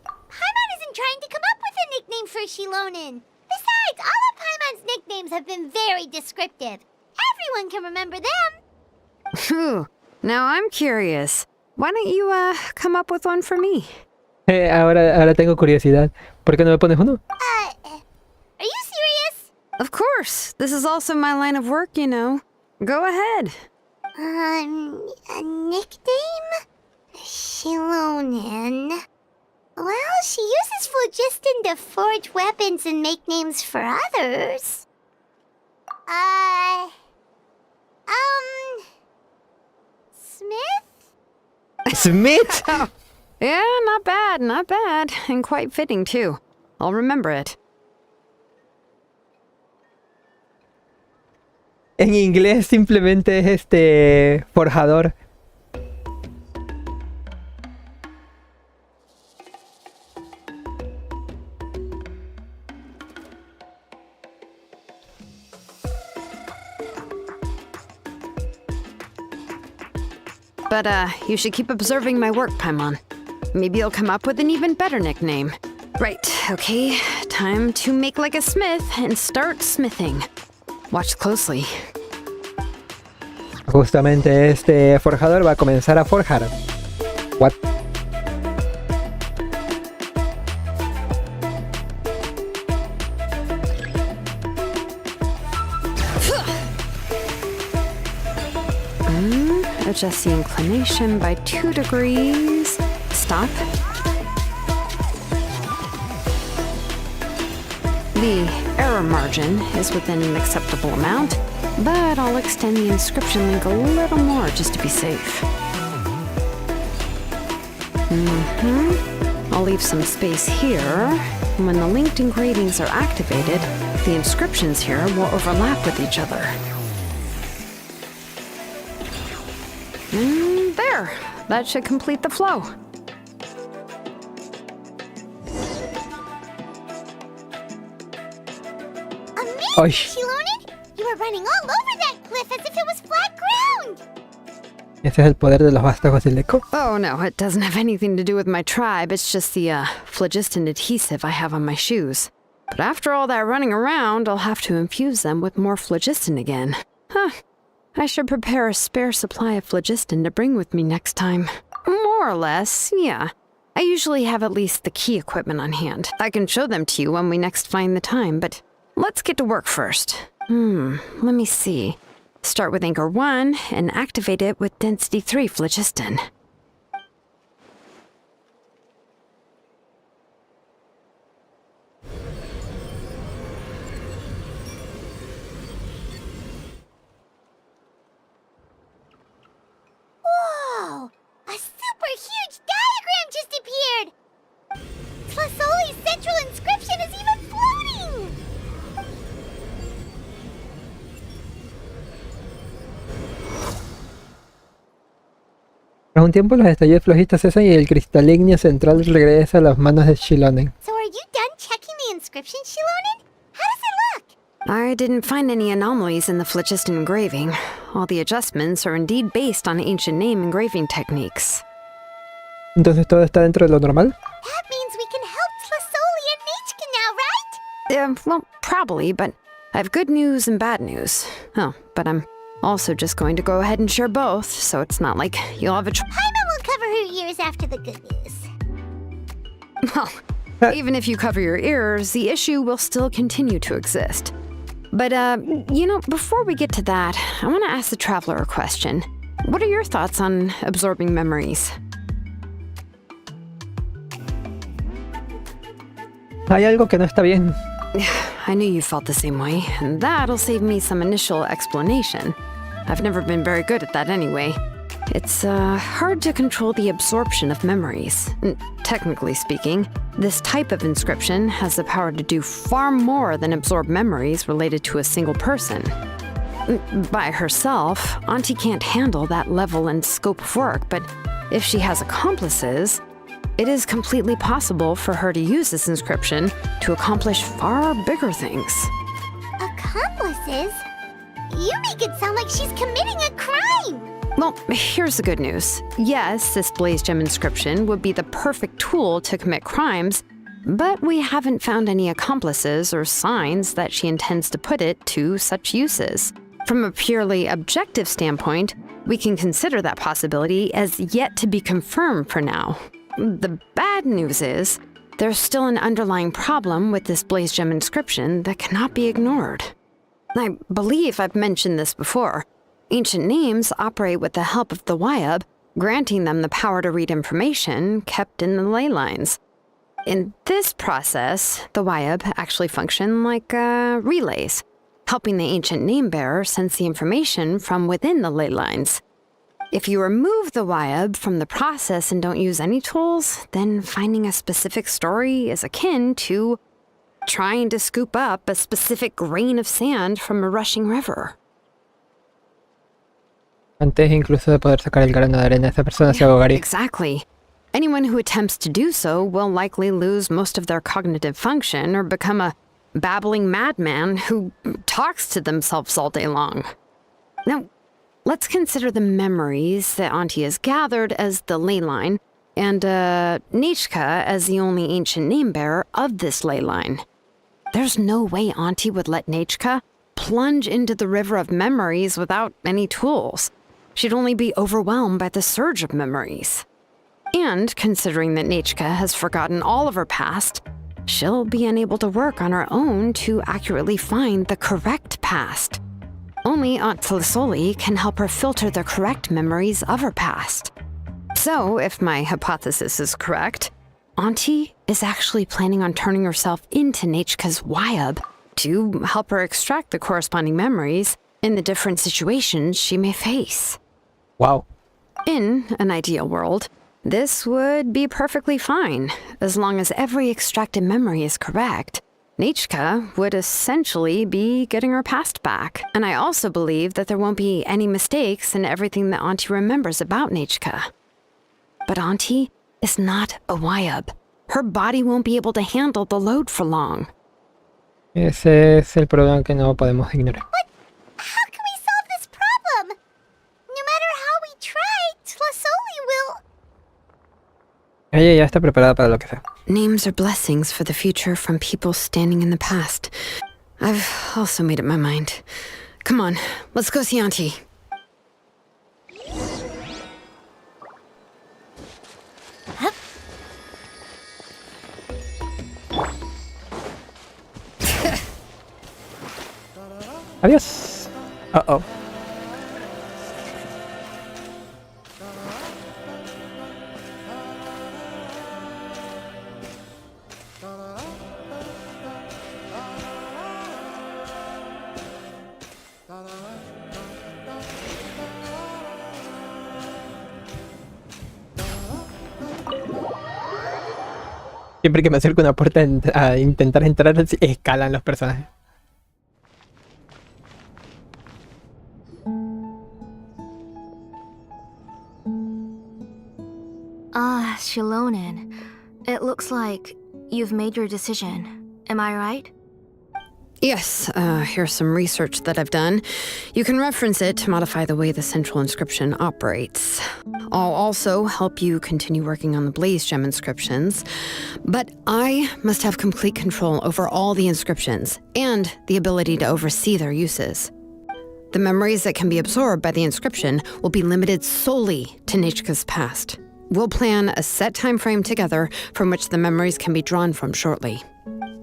Paimon isn't trying to come up with a nickname for Xilonen. Besides, all of Paimon's nicknames have been very descriptive. Everyone can remember them. Phew. Now I'm curious. Why don't you, come up with one for me? Ahora tengo curiosidad. ¿Por qué no me pones uno? Are you serious? Of course. This is also my line of work, you know. Go ahead. A nickname? Xilonen. Well, she uses phlogiston to forge weapons and make names for others. Smith? Smith. Yeah, not bad, not bad. And quite fitting, too. I'll remember it. En inglés simplemente es forjador. But, you should keep observing my work, Paimon. Maybe you'll come up with an even better nickname. Right, okay. Time to make like a smith and start smithing. Watch closely. Justamente este forjador va a comenzar a forjar. What? Adjust the inclination by 2 degrees. Stop. The error margin is within an acceptable amount, but I'll extend the inscription link a little more just to be safe. I'll leave some space here. When the linked engravings are activated, the inscriptions here will overlap with each other. There! That should complete the flow. Oy. Xilonen, you were running all over that cliff as if it was flat ground. Ese es el poder de los vástagos del eco. Oh no, it doesn't have anything to do with my tribe. It's just the phlogiston adhesive I have on my shoes. But after all that running around, I'll have to infuse them with more phlogiston again. Huh. I should prepare a spare supply of phlogiston to bring with me next time. More or less, yeah. I usually have at least the key equipment on hand. I can show them to you when we next find the time, but let's get to work first. Let me see. Start with anchor 1 and activate it with density 3 phlogiston. Whoa! A super huge diagram just appeared! Tlasoli's central inscription is even floating! Tras un tiempo los estallidos flojitos cesan y el cristalíneo central regresa a las manos de Xilonen. So are you done checking the inscription, Xilonen? How does it look? I didn't find any anomalies in the phlogiston engraving. All the adjustments are indeed based on ancient name engraving techniques. Entonces todo está dentro de lo normal. That means we can help Tlasoli and Nechka now, right? Well, probably, but I have good news and bad news. Oh, but I'm also just going to go ahead and share both, so it's not like you'll have a Paimon will cover her ears after the good news. Well, even if you cover your ears, the issue will still continue to exist. But, you know, before we get to that, I want to ask the traveler a question. What are your thoughts on absorbing memories? Hay algo que no está bien. I knew you felt the same way, and that'll save me some initial explanation. I've never been very good at that anyway. It's hard to control the absorption of memories. Technically speaking, this type of inscription has the power to do far more than absorb memories related to a single person. By herself, Auntie can't handle that level and scope of work, but if she has accomplices, it is completely possible for her to use this inscription to accomplish far bigger things. Accomplices? You make it sound like she's committing a crime! Well, here's the good news. Yes, this blaze gem inscription would be the perfect tool to commit crimes, but we haven't found any accomplices or signs that she intends to put it to such uses. From a purely objective standpoint, we can consider that possibility as yet to be confirmed for now. The bad news is, there's still an underlying problem with this blaze gem inscription that cannot be ignored. I believe I've mentioned this before. Ancient names operate with the help of the Wyab, granting them the power to read information kept in the ley lines. In this process, the Wyab actually function like relays, helping the ancient name bearer sense the information from within the ley lines. If you remove the Wyab from the process and don't use any tools, then finding a specific story is akin to trying to scoop up a specific grain of sand from a rushing river. Antes incluso de poder sacar el grano de arena, esta persona se ahogaría. Exactly. Anyone who attempts to do so will likely lose most of their cognitive function or become a babbling madman who talks to themselves all day long. Now, let's consider the memories that Auntie has gathered as the ley line, and Nechka as the only ancient name bearer of this ley line. There's no way Auntie would let Nechka plunge into the river of memories without any tools. She'd only be overwhelmed by the surge of memories. And considering that Nechka has forgotten all of her past, she'll be unable to work on her own to accurately find the correct past. Only Aunt Tlasoli can help her filter the correct memories of her past. So, if my hypothesis is correct, Auntie is actually planning on turning herself into Nechka's Wyab to help her extract the corresponding memories in the different situations she may face. Wow. In an ideal world, this would be perfectly fine, as long as every extracted memory is correct. Nechka would essentially be getting her past back. And I also believe that there won't be any mistakes in everything that Auntie remembers about Nechka. But Auntie is not a Wyab. Her body won't be able to handle the load for long. Ese es el problema que no podemos ignorar. But how can we solve this problem? No matter how we try, Tlasoli will... Ella ya está preparada para lo que sea. Names are blessings for the future from people standing in the past. I've also made up my mind. Come on, let's go see Auntie. Adiós. Uh-oh. Siempre que me acerco a una puerta a intentar entrar, escalan los personajes. Ah, Xilonen. It looks like you've made your decision. Am I right? Yes, here's some research that I've done. You can reference it to modify the way the central inscription operates. I'll also help you continue working on the blaze gem inscriptions, but I must have complete control over all the inscriptions and the ability to oversee their uses. The memories that can be absorbed by the inscription will be limited solely to Nechka's past. We'll plan a set time frame together from which the memories can be drawn from shortly.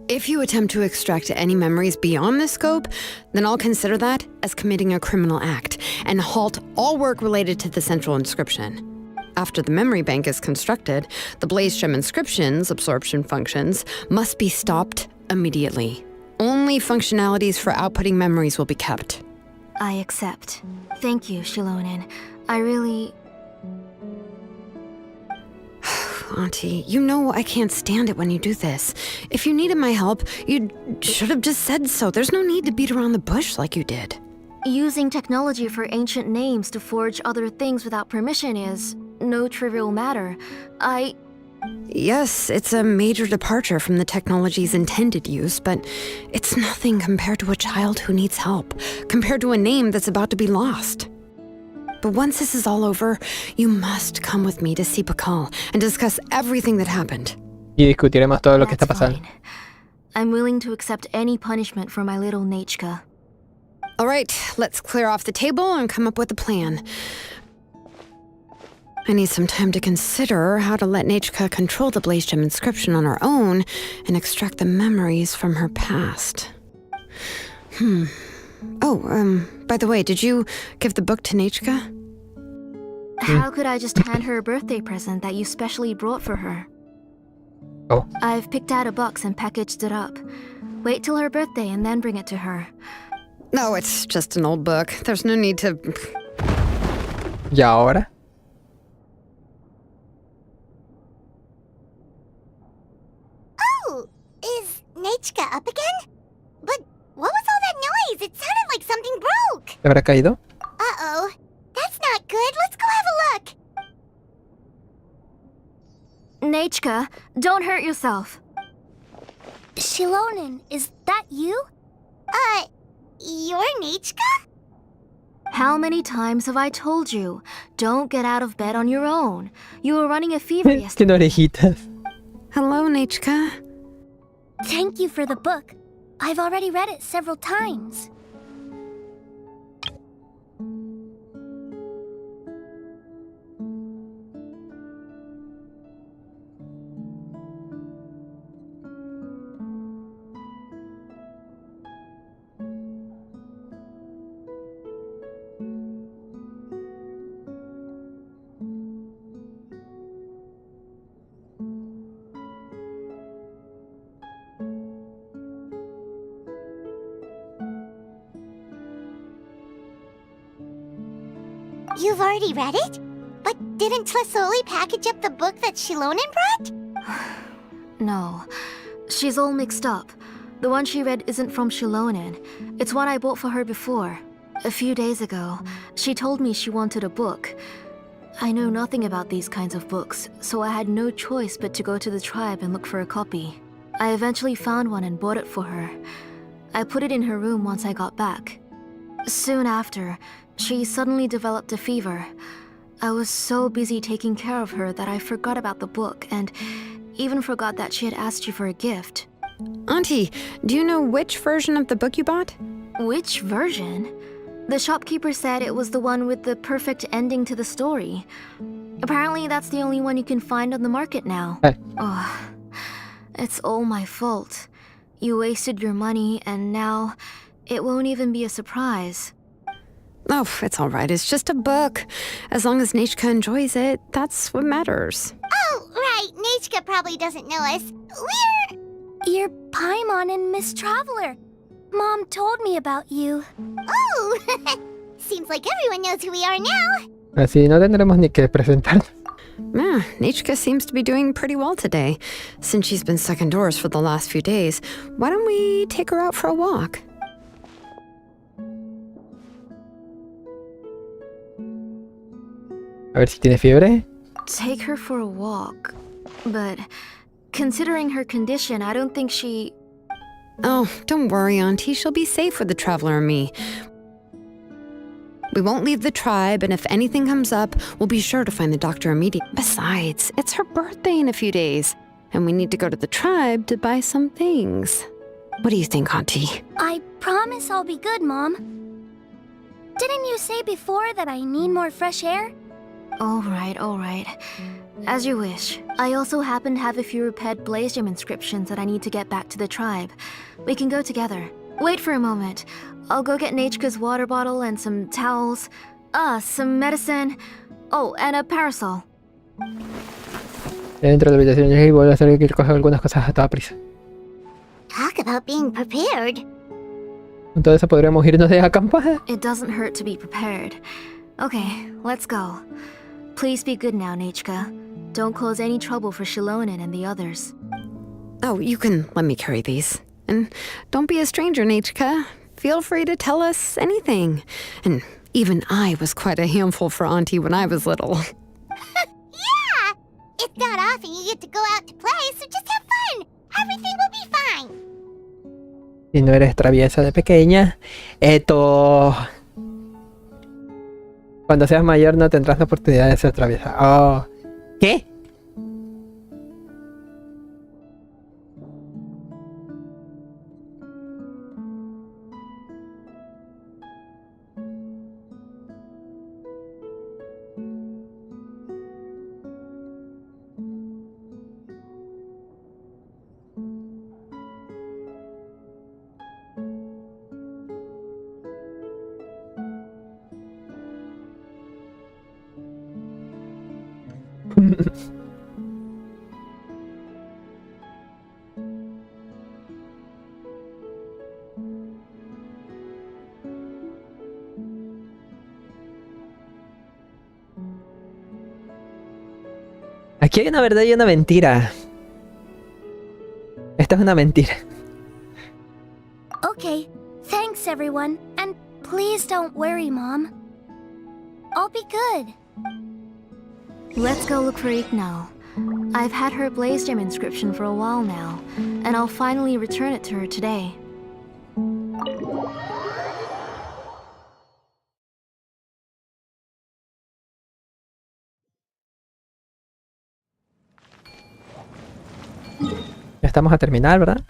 If you attempt to extract any memories beyond this scope, then I'll consider that as committing a criminal act and halt all work related to the central inscription. After the memory bank is constructed, the blaze gem inscription's absorption functions must be stopped immediately. Only functionalities for outputting memories will be kept. I accept. Thank you, Xilonen. I really... Auntie, you know I can't stand it when you do this. If you needed my help, you should have just said so. There's no need to beat around the bush like you did. Using technology for ancient names to forge other things without permission is no trivial matter. Yes, it's a major departure from the technology's intended use, but it's nothing compared to a child who needs help, compared to a name that's about to be lost. But once this is all over, you must come with me to see Pakal and discuss everything that happened. Y discutiremos todo lo que está That's pasando. fine. I'm willing to accept any punishment for my little Nechka. All right, let's clear off the table and come up with a plan. I need some time to consider how to let Nechka control the Blaze Gem inscription on her own and extract the memories from her past. Oh, by the way, did you give the book to Nechka? How could I just hand her a birthday present that you specially brought for her? Oh. I've picked out a box and packaged it up. Wait till her birthday and then bring it to her. No, it's just an old book. There's no need to... ¿Y ahora? Oh, is Nechka up again? But what was all that noise? It sounded like something broke. ¿Se habrá caído? Uh-oh. That's not good. Let's go have a look. Nechka, don't hurt yourself. Xilonen, is that you? You're Nechka? How many times have I told you? Don't get out of bed on your own. You were running a fever yesterday. Tiene orejitas. Hello, Nechka. Thank you for the book. I've already read it several times. You've already read it? But didn't Tlasoli package up the book that Xilonen brought? No, she's all mixed up. The one she read isn't from Xilonen. It's one I bought for her before. A few days ago, she told me she wanted a book. I know nothing about these kinds of books, so I had no choice but to go to the tribe and look for a copy. I eventually found one and bought it for her. I put it in her room once I got back. Soon after, she suddenly developed a fever. I was so busy taking care of her that I forgot about the book and even forgot that she had asked you for a gift. Auntie, do you know which version of the book you bought? Which version? The shopkeeper said it was the one with the perfect ending to the story. Apparently that's the only one you can find on the market now. Hey. Oh, it's all my fault. You wasted your money and now it won't even be a surprise. Oh, it's all right. It's just a book. As long as Nechka enjoys it, that's what matters. Oh, right. Nechka probably doesn't know us. You're Paimon and Miss Traveler. Mom told me about you. Oh, seems like everyone knows who we are now. Así no tendremos ni que presentarnos. Yeah, Nechka seems to be doing pretty well today. Since she's been stuck indoors for the last few days, why don't we take her out for a walk? A ver si tiene fiebre. Take her for a walk. But considering her condition, I don't think she... Oh, don't worry, Auntie. She'll be safe with the Traveler and me. We won't leave the tribe, and if anything comes up, we'll be sure to find the doctor immediately. Besides, it's her birthday in a few days, and we need to go to the tribe to buy some things. What do you think, Auntie? I promise I'll be good, Mom. Didn't you say before that I need more fresh air? All right. As you wish. I also happen to have a few repaired Blaze Gem inscriptions that I need to get back to the tribe. We can go together. Wait for a moment. I'll go get Nechka's water bottle and some towels. Some medicine. Oh, and a parasol. Dentro de la habitación y vuelvo a hacer que coger algunas cosas a toda prisa. Talk about being prepared. Con todo eso podríamos irnos de acampada. It doesn't hurt to be prepared. Okay, let's go. Please be good now, Nechka. Don't cause any trouble for Xilonen and the others. Oh, you can let me carry these. And don't be a stranger, Nechka. Feel free to tell us anything. And even I was quite a handful for Auntie when I was little. Yeah! It's not often you get to go out to play, so just have fun. Everything will be fine. Si no eres traviesa de pequeña, esto... Cuando seas mayor no tendrás la oportunidad de ser traviesa. Oh. ¿Qué? Aquí hay una verdad y una mentira. Esta es una mentira. Okay, thanks everyone. And please don't worry, Mom. I'll be good. Let's go look for Ignal. I've had her Blaze Gem inscription for a while now, and I'll finally return it to her today. Ya estamos a terminar, ¿verdad?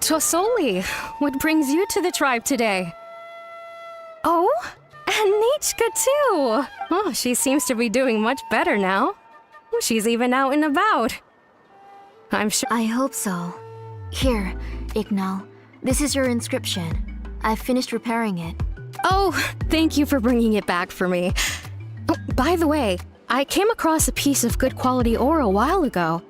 Tosoli, what brings you to the tribe today? Oh, and Nichka too! Oh, she seems to be doing much better now. She's even out and about. I'm sure. I hope so. Here, Ignal. This is your inscription. I've finished repairing it. Oh, thank you for bringing it back for me. Oh, by the way, I came across a piece of good quality ore a while ago.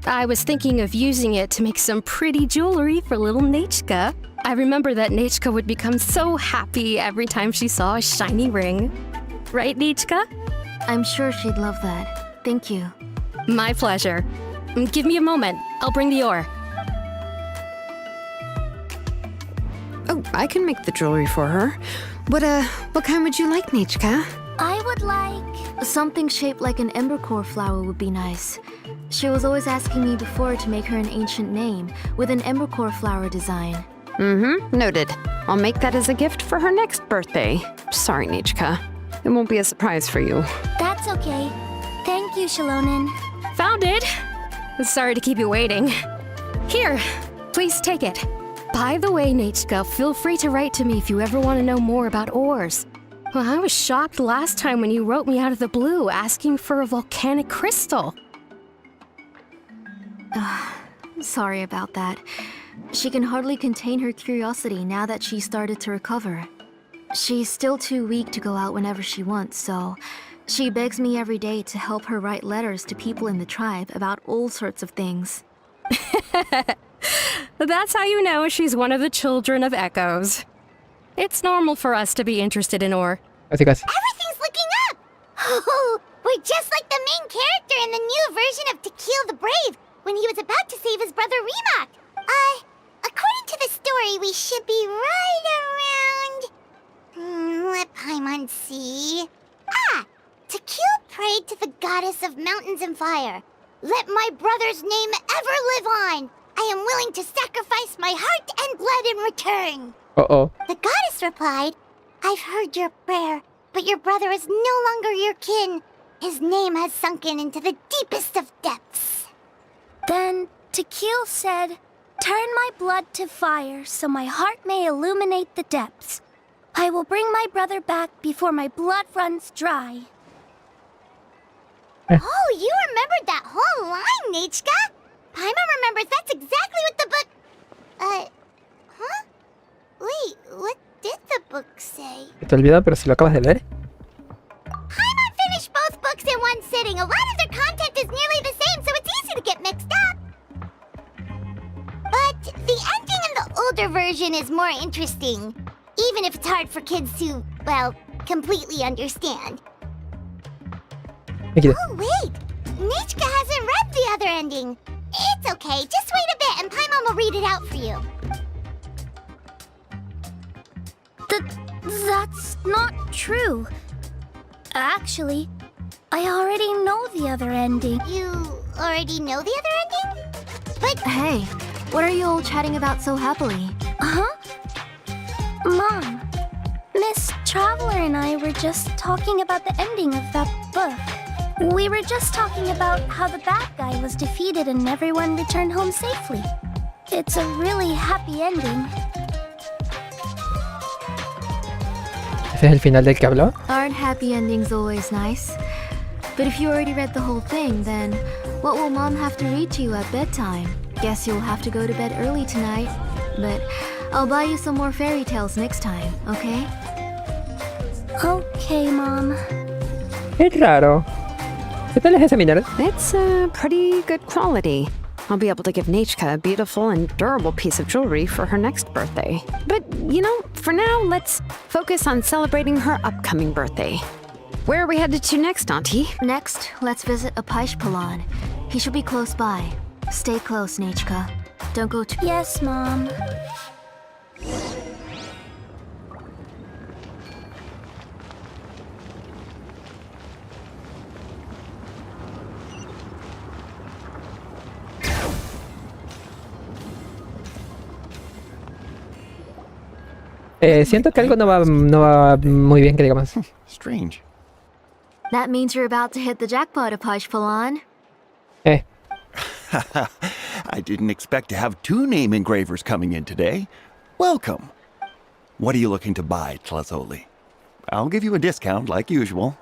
I was thinking of using it to make some pretty jewelry for little Nichka. I remember that Nichka would become so happy every time she saw a shiny ring. Right, Nichka? I'm sure she'd love that. Thank you. My pleasure. Give me a moment. I'll bring the ore. Oh, I can make the jewelry for her. What kind would you like, Nichka? I would like... Something shaped like an embercore flower would be nice. She was always asking me before to make her an ancient name with an embercore flower design. Mm-hmm, noted. I'll make that as a gift for her next birthday. Sorry, Nichka. It won't be a surprise for you. That's okay. Thank you, Xilonen. Found it! Sorry to keep you waiting. Here, please take it. By the way, Nichka, feel free to write to me if you ever want to know more about ores. Well, I was shocked last time when you wrote me out of the blue asking for a volcanic crystal. Sorry about that. She can hardly contain her curiosity now that she started to recover. She's still too weak to go out whenever she wants, so she begs me every day to help her write letters to people in the tribe about all sorts of things. That's how you know she's one of the children of echoes. It's normal for us to be interested in ore. Casi, casi. Everything's looking up! Oh, we're just like the main character in the new version of To Kill the Brave when he was about to save his brother Remak. According to the story, we should be right around... let Paimon see... To Kill prayed to the goddess of mountains and fire. Let my brother's name ever live on! I am willing to sacrifice my heart and blood in return! Uh-oh. The goddess replied, I've heard your prayer, but your brother is no longer your kin. His name has sunken into the deepest of depths. Then Tequil said, turn my blood to fire so my heart may illuminate the depths. I will bring my brother back before my blood runs dry. Oh, you remembered that whole line, Nichka? Paimon remembers that's exactly what the book... huh? Wait, what did the book say? Te olvidó, pero si lo acabas de leer. Paimon finished both books in one sitting. A lot of their content is nearly the same, so it's easy to get mixed up. But the ending in the older version is more interesting, even if it's hard for kids to, well, completely understand. Aquí. Oh, wait! Nichka hasn't read the other ending. It's okay, just wait a bit and Paimon will read it out for you. That's not true. Actually, I already know the other ending. You already know the other ending? But Hey, what are you all chatting about so happily? Huh? Mom, Miss Traveler and I were just talking about the ending of that book. We were just talking about how the bad guy was defeated and everyone returned home safely. It's a really happy ending. ¿Ese es el final del que habló? Aren't happy endings always nice? But if you already read the whole thing, then what will Mom have to read to you at bedtime? Guess you'll have to go to bed early tonight. But I'll buy you some more fairy tales next time, okay? Okay, Mom. Es raro. ¿Qué tal es ese mineral? It's pretty good quality. I'll be able to give Nechka a beautiful and durable piece of jewelry for her next birthday. But, you know, for now, let's focus on celebrating her upcoming birthday. Where are we headed to next, Auntie? Next, let's visit Aparecerá. He should be close by. Stay close, Nechka. Don't go too... Yes, Mom. Siento que algo no va muy bien, que digamos. Strange. That means you're about to hit the jackpot, Aparecerá. I didn't expect to have 2 name engravers coming in today. Welcome. What are you looking to buy, Tlazoli? I'll give you a discount like usual.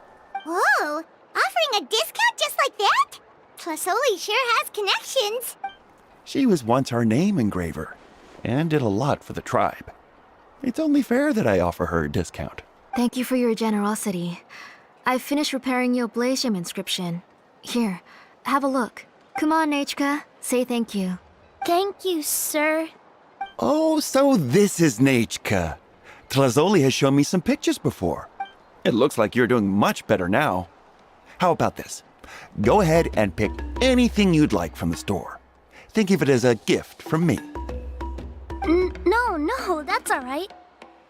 whoa, offering a discount just like that? Tlasoli sure has connections. She was once our name engraver and did a lot for the tribe. It's only fair that I offer her a discount. Thank you for your generosity. I've finished repairing your Blasium inscription. Here, have a look. Come on, Nechka. Say thank you. Thank you, sir. Oh, so this is Nechka. Tlazoli has shown me some pictures before. It looks like you're doing much better now. How about this? Go ahead and pick anything you'd like from the store. Think of it as a gift from me. No, that's all right.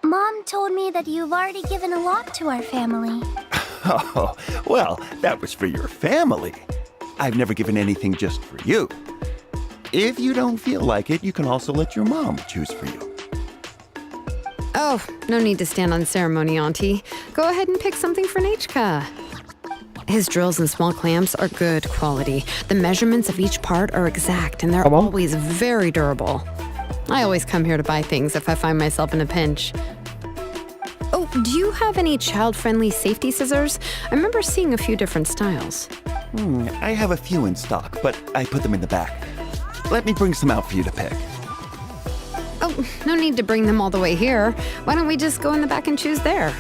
Mom told me that you've already given a lot to our family. Oh, well, that was for your family. I've never given anything just for you. If you don't feel like it, you can also let your mom choose for you. Oh, no need to stand on ceremony, Auntie. Go ahead and pick something for Nechka. His drills and small clamps are good quality. The measurements of each part are exact, and they're always very durable. I always come here to buy things if I find myself in a pinch. Oh, do you have any child-friendly safety scissors? I remember seeing a few different styles. I have a few in stock, but I put them in the back. Let me bring some out for you to pick. Oh, no need to bring them all the way here. Why don't we just go in the back and choose there?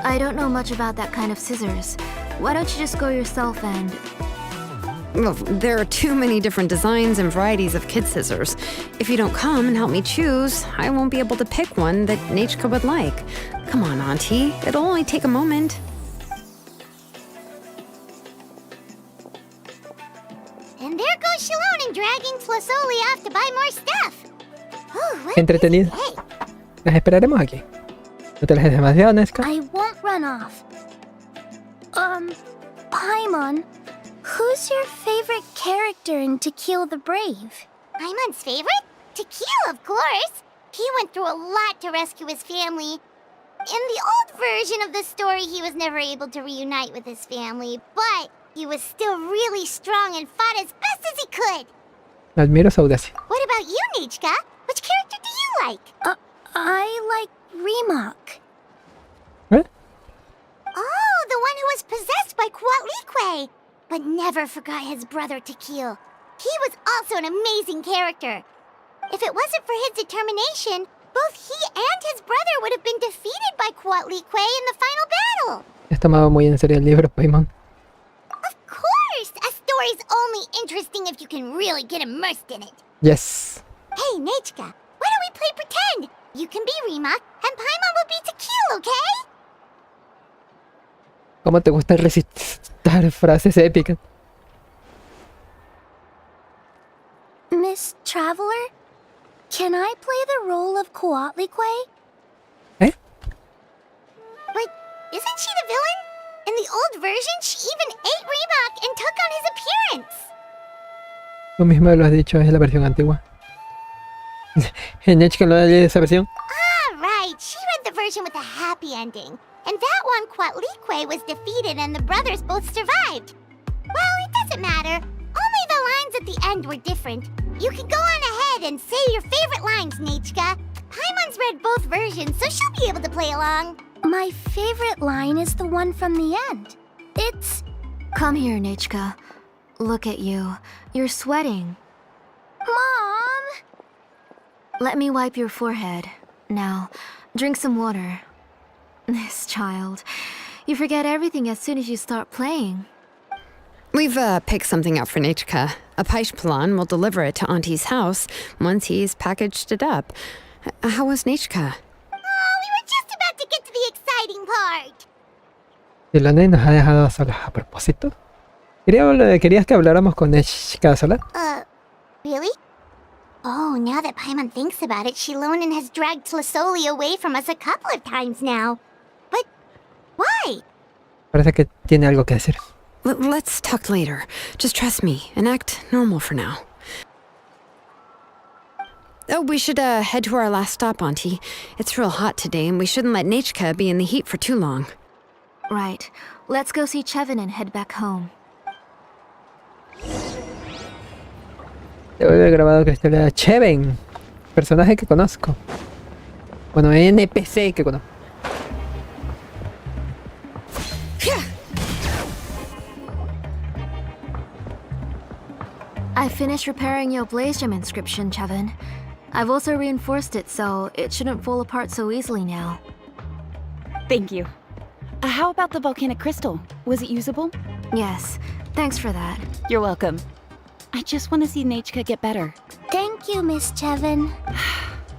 I don't know much about that kind of scissors. Why don't you just go yourself and... Well, there are too many different designs and varieties of kid scissors. If you don't come and help me choose, I won't be able to pick one that Nechka would like. Come on, Auntie. It'll only take a moment. And there goes Xilonen dragging Tlasoli off to buy more stuff. Entretenido. Las esperaremos aquí. No te alejes demasiado, Nechka. I won't run off. Paimon, who's your favorite character in To Kill the Brave? Paimon's favorite? To Kill, of course. He went through a lot to rescue his family. In the old version of the story, he was never able to reunite with his family, but he was still really strong and fought as best as he could. Admiro su audacia. What about you, Nechka? Which character do you like? I like Remak. ¿Eh? Oh, the one who was possessed by Kuatlique, but never forgot his brother Tequil. He was also an amazing character. If it wasn't for his determination, both he and his brother would have been defeated by Kuatlique in the final battle. Has tomado muy en serio el libro, Paimon. Of course! A story's only interesting if you can really get immersed in it. Yes. Hey, Nechka, why don't we play pretend? You can be Remak, and Paimon will be Tequil, okay? ¿Cómo te gusta recitar frases épicas? Miss Traveler, can I play the role of Coatlicue? ¿Eh? But isn't she the villain? In the old version, she even ate Reebok and took on his appearance. Tú mismo lo has dicho, es la versión antigua. Nechka no lee esa versión. Ah, right. She read the version with a happy ending. And that one, Coatlicue, was defeated and the brothers both survived. Well, it doesn't matter. Only the lines at the end were different. You can go on ahead and say your favorite lines, Nechka. Paimon's read both versions, so she'll be able to play along. My favorite line is the one from the end. It's... Come here, Nechka. Look at you. You're sweating. Mom! Let me wipe your forehead. Now, drink some water. This child. You forget everything as soon as you start playing. We've picked something up for Nechka. A Paishpalan will deliver it to Auntie's house once he's packaged it up. How was Nechka? Oh, we were just about to get to the exciting part. Xilonen nos ha dejado solas a propósito. ¿Querías que habláramos con Nechka sola? Really? Oh, now that Paimon thinks about it, Xilonen has dragged Tlasoli away from us a couple of times now. But why? Parece que tiene algo que decir. Let's talk later. Just trust me and act normal for now. Oh, we should head to our last stop, Auntie. It's real hot today, and we shouldn't let Nechka be in the heat for too long. Right. Let's go see Chevin and head back home. Debo haber grabado que esto era Chevin, personaje que conozco. Bueno, NPC que conozco. I finished repairing your blaze gem inscription, Chevin. I've also reinforced it so it shouldn't fall apart so easily now. Thank you. How about the volcanic crystal? Was it usable? Yes, thanks for that. You're welcome. I just want to see Nechka get better. Thank you, Miss Chevin.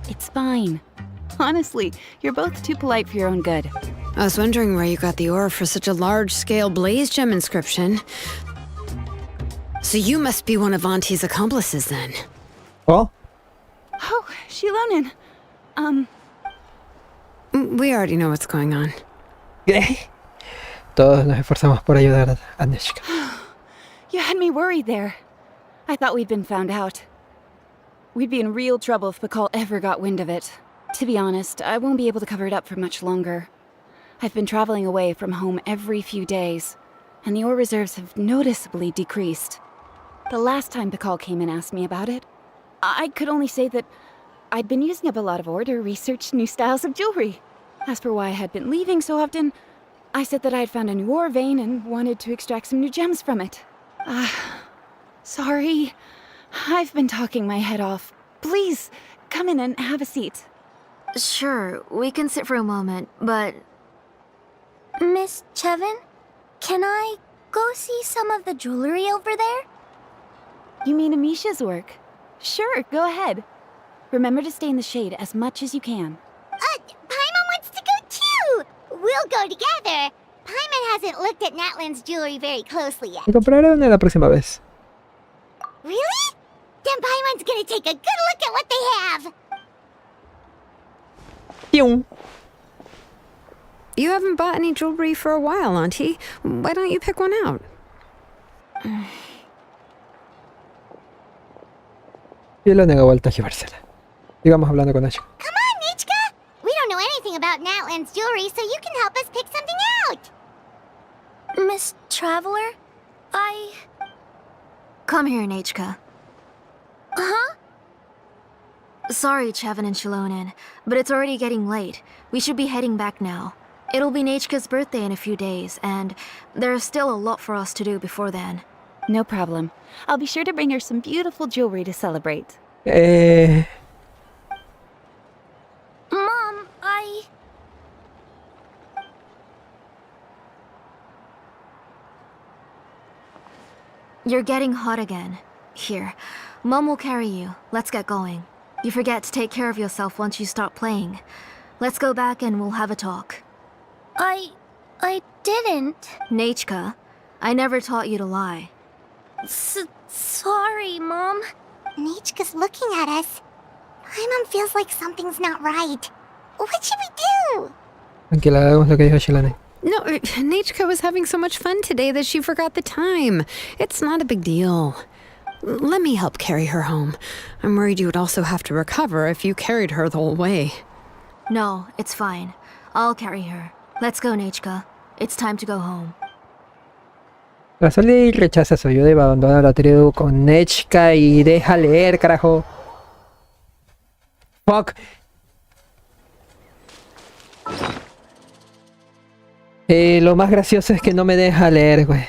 It's fine. Honestly, you're both too polite for your own good. I was wondering where you got the ore for such a large-scale blaze gem inscription. So you must be one of Auntie's accomplices, then. Oh, Oh, Xilonen. We already know what's going on. ¿qué? Todos nos esforzamos por ayudar a Nechka. You had me worried there. I thought we'd been found out. We'd be in real trouble if Pakal ever got wind of it. To be honest, I won't be able to cover it up for much longer. I've been traveling away from home every few days, and the ore reserves have noticeably decreased. The last time Pakal came and asked me about it, I could only say that I'd been using up a lot of ore to research new styles of jewelry. As for why I had been leaving so often, I said that I had found a new ore vein and wanted to extract some new gems from it. Sorry. I've been talking my head off. Please, come in and have a seat. Sure, we can sit for a moment, but... Miss Chevin, can I go see some of the jewelry over there? You mean Amisha's work? Sure, go ahead. Remember to stay in the shade as much as you can. Paimon wants to go too! We'll go together. Paimon hasn't looked at Natlan's jewelry very closely yet. Me compraré una la próxima vez. Really? Then Paimon's gonna take a good look at what they have. ¡Pium! You haven't bought any jewelry for a while, Auntie. Why don't you pick one out? Xilonen ha vuelto a llevársela. Sigamos hablando con ella. Come on, Nechka! We don't know anything about Natlan's jewelry, so you can help us pick something out. Miss Traveler, Come here, Nechka. Huh? Sorry, Chevin and Xilonen, but it's already getting late. We should be heading back now. It'll be Nechka's birthday in a few days, and there's still a lot for us to do before then. No problem. I'll be sure to bring her some beautiful jewelry to celebrate. Mom, You're getting hot again. Here, Mom will carry you. Let's get going. You forget to take care of yourself once you start playing. Let's go back and we'll have a talk. I didn't. Nechka, I never taught you to lie. Sorry, Mom. Nichika's looking at us. Paimon feels like something's not right. What should we do? Tranquila, hagamos lo que dijo Xilonen. No, Nichika was having so much fun today that she forgot the time. It's not a big deal. Let me help carry her home. I'm worried you would also have to recover if you carried her the whole way. No, it's fine. I'll carry her. Let's go, Nichika. It's time to go home. Rasoli rechaza su ayuda y va a abandonar la tribu con Nichika y deja leer, carajo. Fuck. Lo más gracioso es que no me deja leer, güey.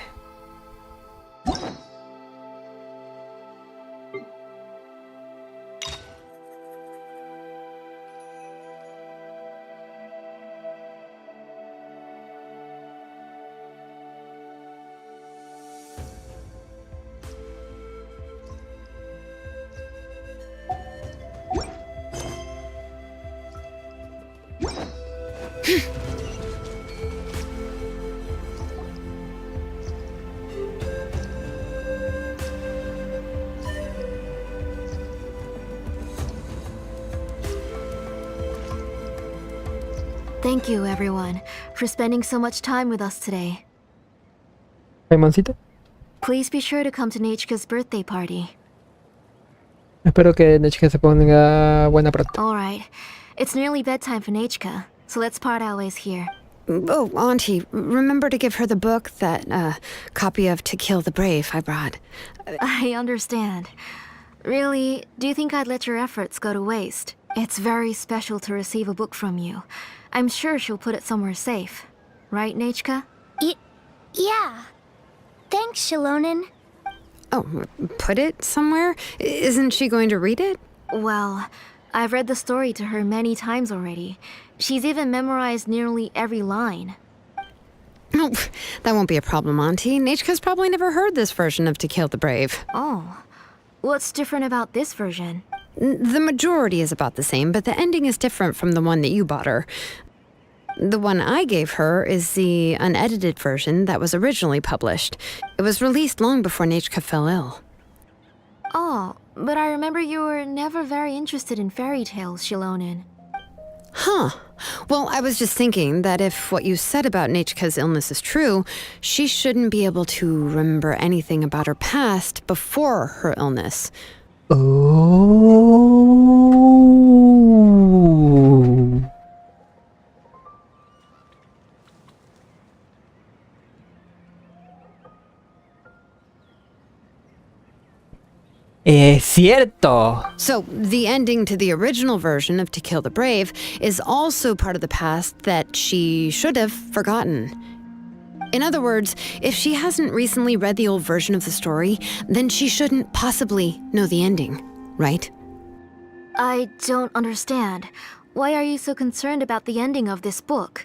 Thank you, everyone, for spending so much time with us today. Paimoncito. Please be sure to come to Nichika's birthday party. Espero que Nichika se ponga buena pronto. Alright, it's nearly bedtime for Nichika, so let's part our ways here. Oh, Auntie, remember to give her the book, that copy of To Kill the Brave I brought. I understand. Really, do you think I'd let your efforts go to waste? It's very special to receive a book from you. I'm sure she'll put it somewhere safe. Right, Nichika? Yeah. Thanks, Xilonen. Oh, put it somewhere? Isn't she going to read it? Well, I've read the story to her many times already. She's even memorized nearly every line. Oh, that won't be a problem, Auntie. Nichika's probably never heard this version of To Kill the Brave. Oh. What's different about this version? The majority is about the same, but the ending is different from the one that you bought her. The one I gave her is the unedited version that was originally published. It was released long before Nichika fell ill. Oh, but I remember you were never very interested in fairy tales, Xilonen. Huh. Well, I was just thinking that if what you said about Nichika's illness is true, she shouldn't be able to remember anything about her past before her illness. Oh. Es cierto. So, the ending to the original version of To Kill the Brave is also part of the past that she should have forgotten. In other words, if she hasn't recently read the old version of the story, then she shouldn't possibly know the ending, right? I don't understand. Why are you so concerned about the ending of this book?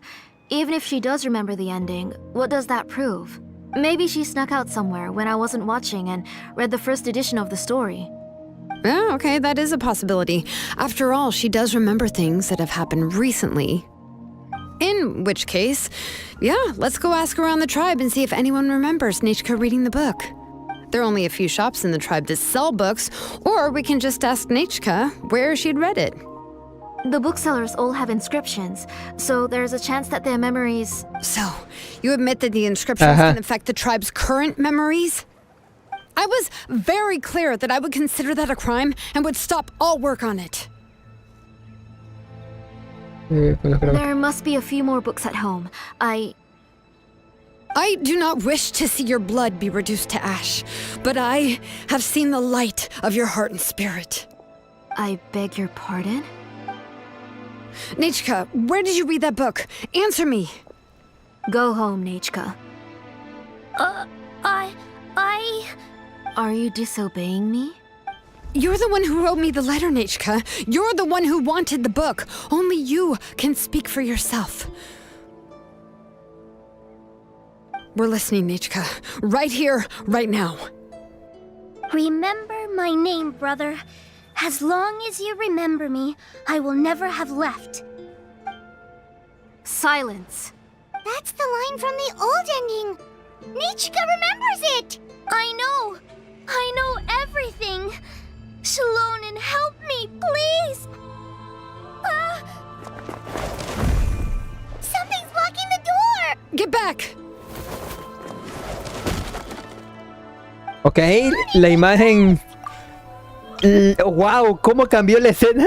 Even if she does remember the ending, what does that prove? Maybe she snuck out somewhere when I wasn't watching and read the first edition of the story. Yeah, okay, that is a possibility. After all, she does remember things that have happened recently. In which case, yeah, let's go ask around the tribe and see if anyone remembers Nichika reading the book. There are only a few shops in the tribe that sell books, or we can just ask Nichika where she'd read it. The booksellers all have inscriptions, so there's a chance that their memories... So, you admit that the inscriptions can affect the tribe's current memories? I was very clear that I would consider that a crime and would stop all work on it. There must be a few more books at home. I do not wish to see your blood be reduced to ash, but I have seen the light of your heart and spirit. I beg your pardon? Nichika, where did you read that book? Answer me! Go home, Nichika. Are you disobeying me? You're the one who wrote me the letter, Nichika. You're the one who wanted the book. Only you can speak for yourself. We're listening, Nichika. Right here, right now. Remember my name, brother. As long as you remember me, I will never have left. Silence. That's the line from the old ending. Nichika remembers it. I know everything. Xilonen Someone help me, please! Something's blocking the door! Get back! Ok, la imagen... ¡Wow! ¿Cómo cambió la escena?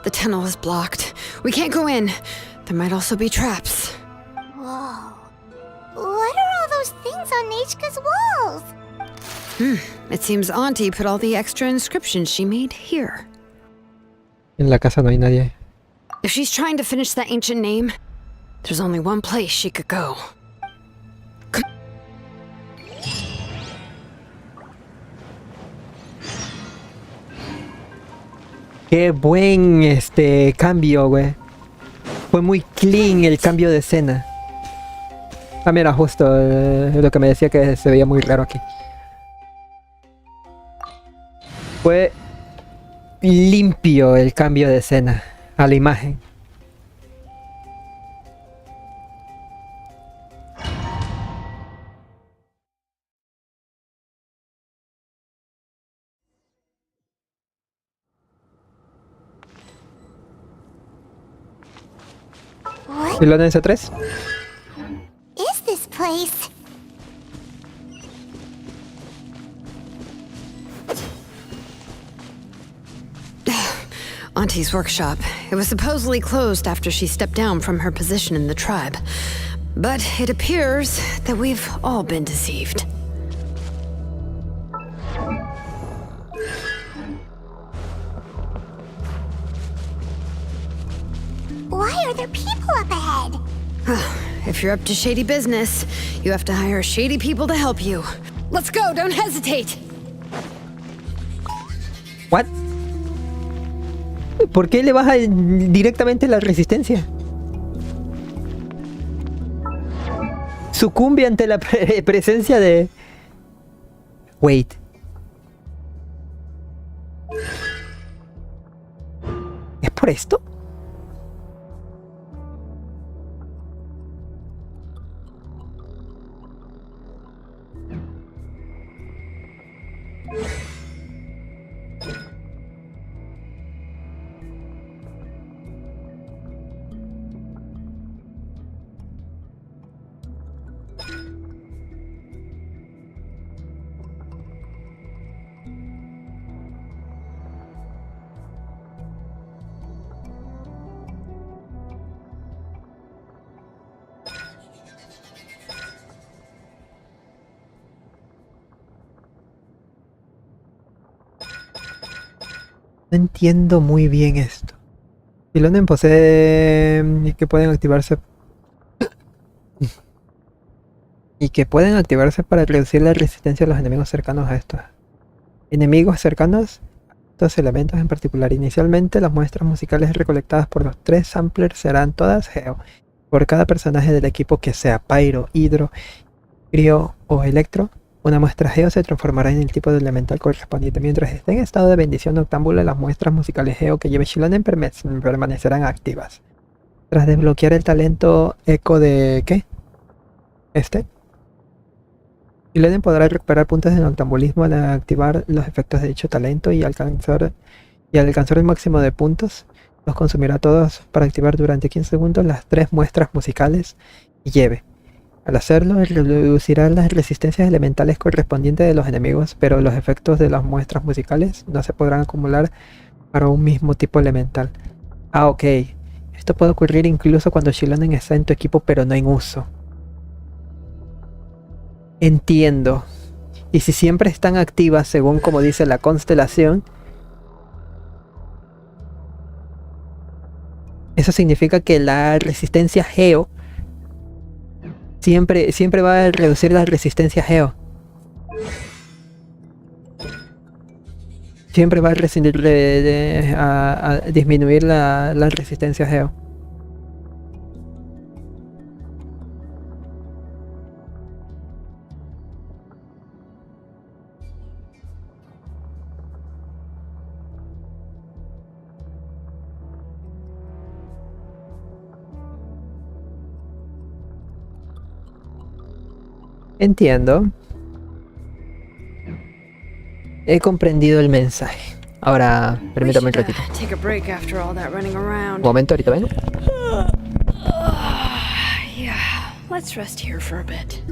The tunnel is blocked. We can't go in. There might also be traps. Whoa. What are all those things on Nechka's walls? It seems Auntie put all the extra inscriptions she made here. En la casa no hay nadie. If she's trying to finish that ancient name, there's only one place she could go. Qué buen cambio, güey. Fue muy clean el cambio de escena. Ah, mira, justo lo que me decía que se veía muy raro aquí. Fue limpio el cambio de escena a la imagen. ¿Xilonen C3? Is this place? Auntie's workshop. It was supposedly closed after she stepped down from her position in the tribe. But it appears that we've all been deceived. Why are there people up ahead? If you're up to shady business, you have to hire shady people to help you. Let's go, don't hesitate! What? ¿Por qué le baja directamente la resistencia? Sucumbe ante la presencia de... Wait. ¿Es por esto? No entiendo muy bien esto. Xilonen posee y que pueden activarse para reducir la resistencia de los enemigos cercanos a estos. Enemigos cercanos a estos elementos en particular. Inicialmente las muestras musicales recolectadas por los 3 samplers serán todas Geo. Por cada personaje del equipo que sea Pyro, Hidro, Crio o Electro, una muestra Geo se transformará en el tipo de elemental correspondiente. Mientras esté en estado de bendición noctámbula, las muestras musicales Geo que lleve Xilonen permanecerán activas. Tras desbloquear el talento eco de... ¿qué? Xilonen podrá recuperar puntos de noctambulismo al activar los efectos de dicho talento y alcanzar el máximo de puntos. Los consumirá todos para activar durante 15 segundos las 3 muestras musicales y lleve. Al hacerlo, reducirá las resistencias elementales correspondientes de los enemigos, pero los efectos de las muestras musicales no se podrán acumular para un mismo tipo elemental. Ah, ok. Esto puede ocurrir incluso cuando Xilonen está en tu equipo pero no en uso. Entiendo. Y si siempre están activas según como dice la constelación, eso significa que la resistencia Geo siempre va a reducir la resistencia Geo. Siempre va a disminuir la resistencia Geo. Entiendo. He comprendido el mensaje. Ahora, permítame un ratito. Take a break after all that running around. Un momento, ahorita vengo. Yeah, let's rest here for a bit.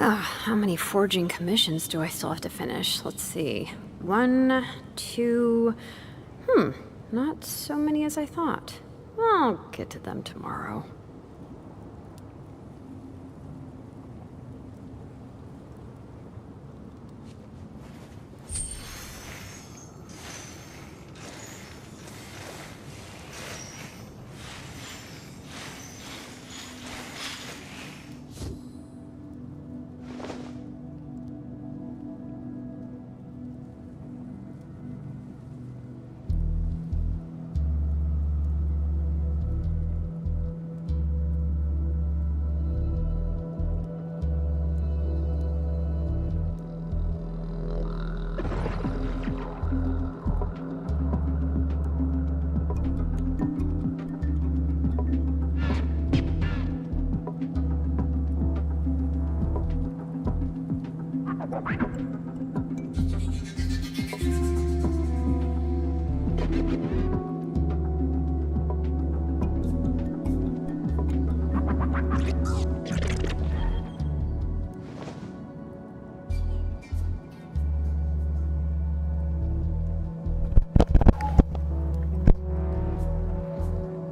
How many forging commissions do I still have to finish? Let's see. 1, 2... not so many as I thought. I'll get to them tomorrow.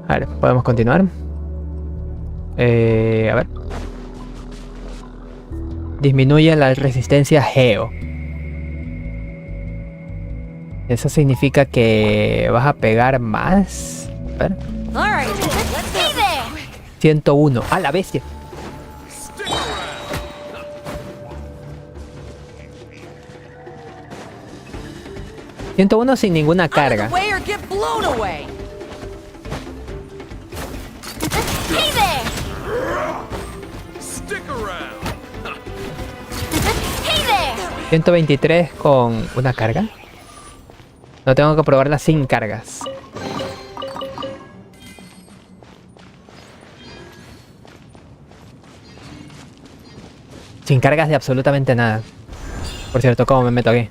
A ver, podemos continuar. A ver. Disminuye la resistencia geo. Eso significa que vas a pegar más. A ver. 101. ¡A la bestia! ...101 sin ninguna carga. Hey there! 123 con una carga. No tengo que probarla sin cargas. Sin cargas de absolutamente nada. Por cierto, ¿cómo me meto aquí?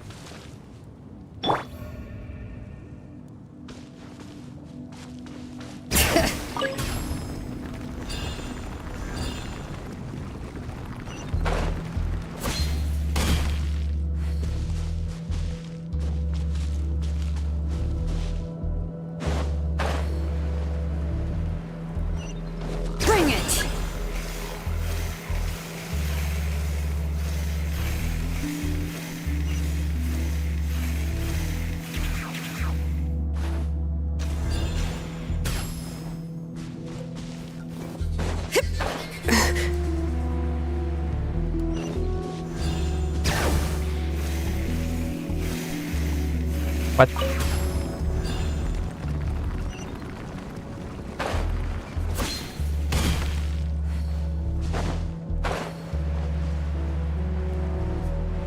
What?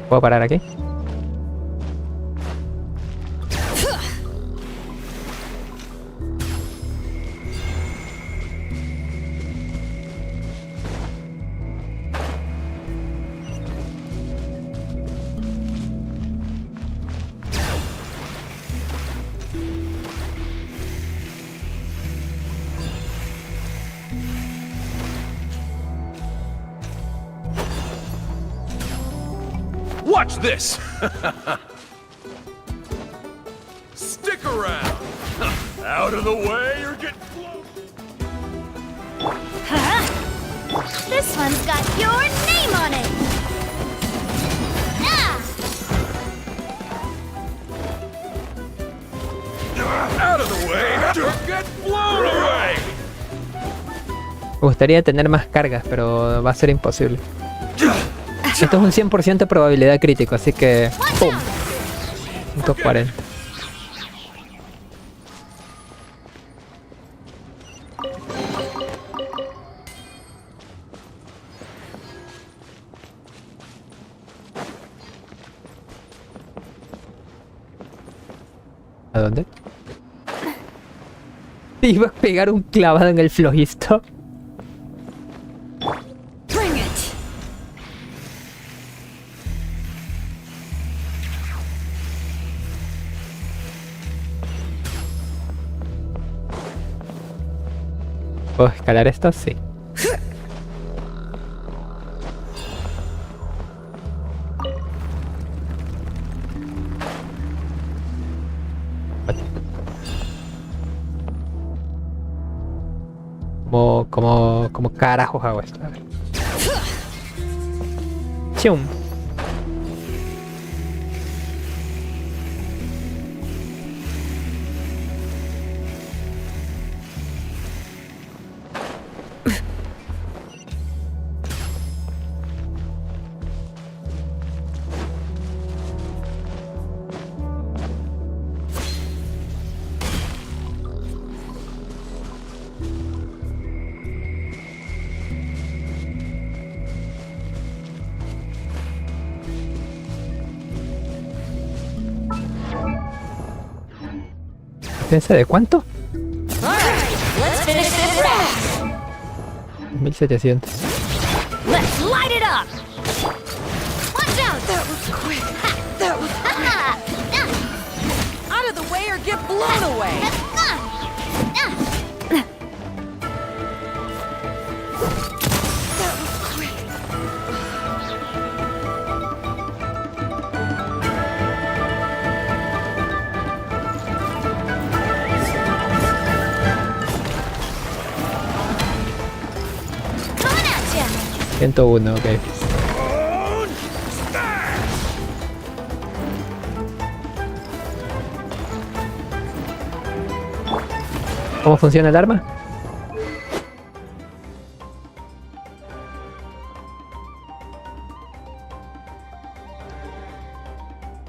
¿Puedo parar aquí? Watch this! Stick around! Out of the way or get blown! This one's got your name on it! Ah! Out of the way or get blown away! Me gustaría tener más cargas, pero va a ser imposible. Esto es un 100% de probabilidad crítico, así que... ¡pum! 140. ¿A dónde? Iba a pegar un clavado en el flojisto. Bring it! ¿Puedo escalar esto? Sí. ¿Cómo carajos hago esto? A ver. ¡Chum! ¿Defensa de cuánto? 1700. Let's light it up! Watch out! That was quick. That was quick. Out of the way or get blown away! That was quick. Coming at ya! 101, ok. ¿Cómo funciona el arma?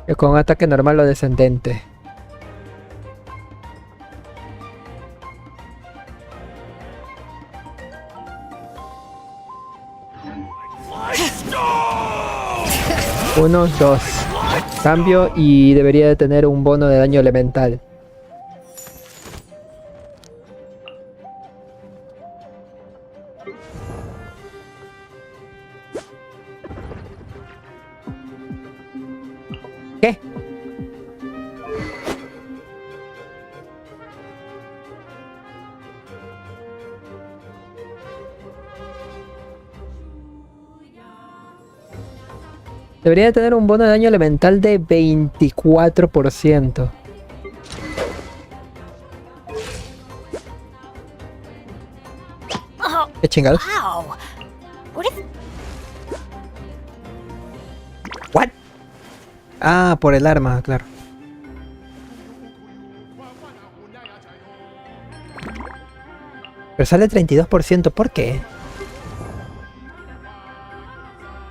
Es con un ataque normal o descendente. Uno, dos. Cambio y debería de tener un bono de daño elemental. ¿Qué? Debería de tener un bono de daño elemental de 24%. ¿Qué chingados? Wow! What if... ¿What? Ah, por el arma, claro. Pero sale 32%, ¿por qué?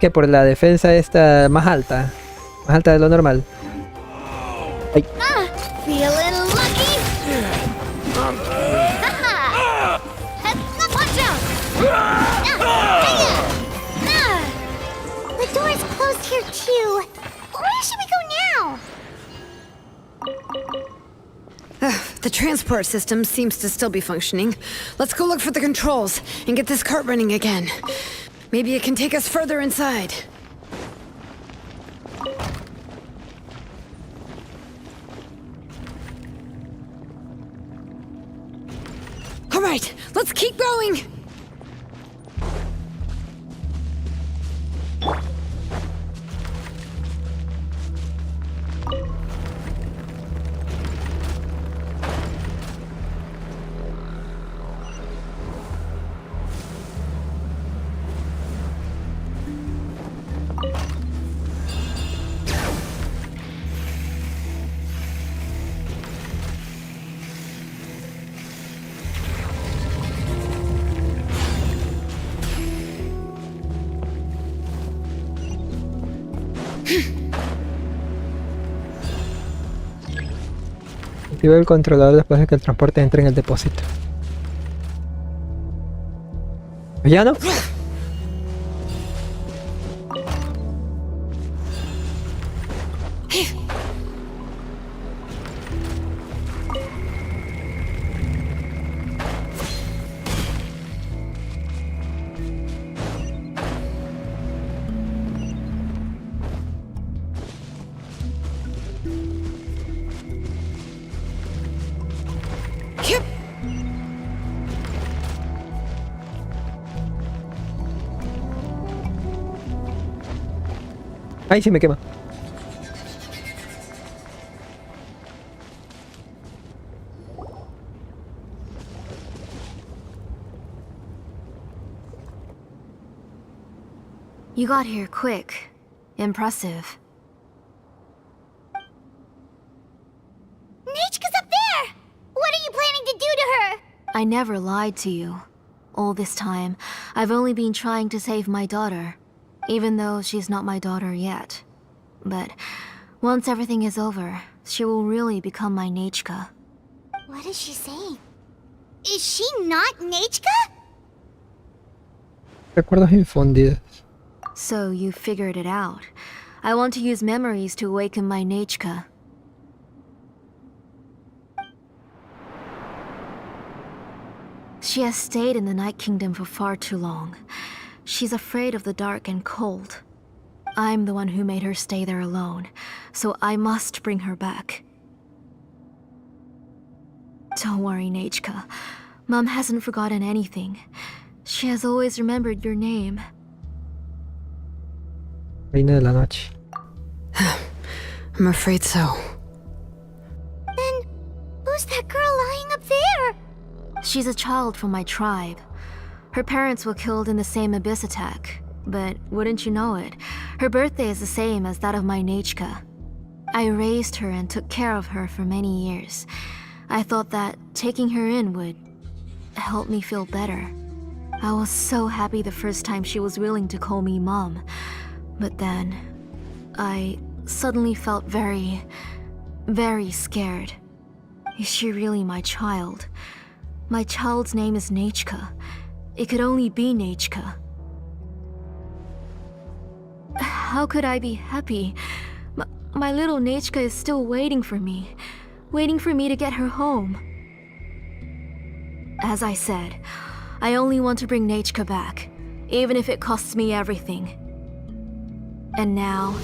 ¿Qué? Por la defensa esta más alta de lo normal. Ay. Feeling lucky? Haha! Watch out! The door's closed here too. Where should we go now? The transport system seems to still be functioning. Let's go look for the controls and get this cart running again. Maybe it can take us further inside. All right, let's keep going. Activa el controlador después de que el transporte entre en el depósito. ¿Ya no? Ay, sí me quema. You got here quick. Impressive. Nechka's up there! What are you planning to do to her? I never lied to you. All this time, I've only been trying to save my daughter, even though she's not my daughter yet. But once everything is over, she will really become my Nechka. What is she saying? Is she not Nechka? Recuerdos infundidos. So you figured it out. I want to use memories to awaken my Nechka. She has stayed in the Night Kingdom for far too long. She's afraid of the dark and cold. I'm the one who made her stay there alone, so I must bring her back. Don't worry, Nechka. Mom hasn't forgotten anything. She has always remembered your name. Reina de la noche. I'm afraid so. Then, who's that girl lying up there? She's a child from my tribe. Her parents were killed in the same abyss attack. But wouldn't you know it, her birthday is the same as that of my Nechka. I raised her and took care of her for many years. I thought that taking her in would help me feel better. I was so happy the first time she was willing to call me Mom. But then, I suddenly felt very, very scared. Is she really my child? My child's name is Nechka. It could only be Nechka. How could I be happy? My little Nechka is still waiting for me to get her home. As I said, I only want to bring Nechka back, even if it costs me everything. And now,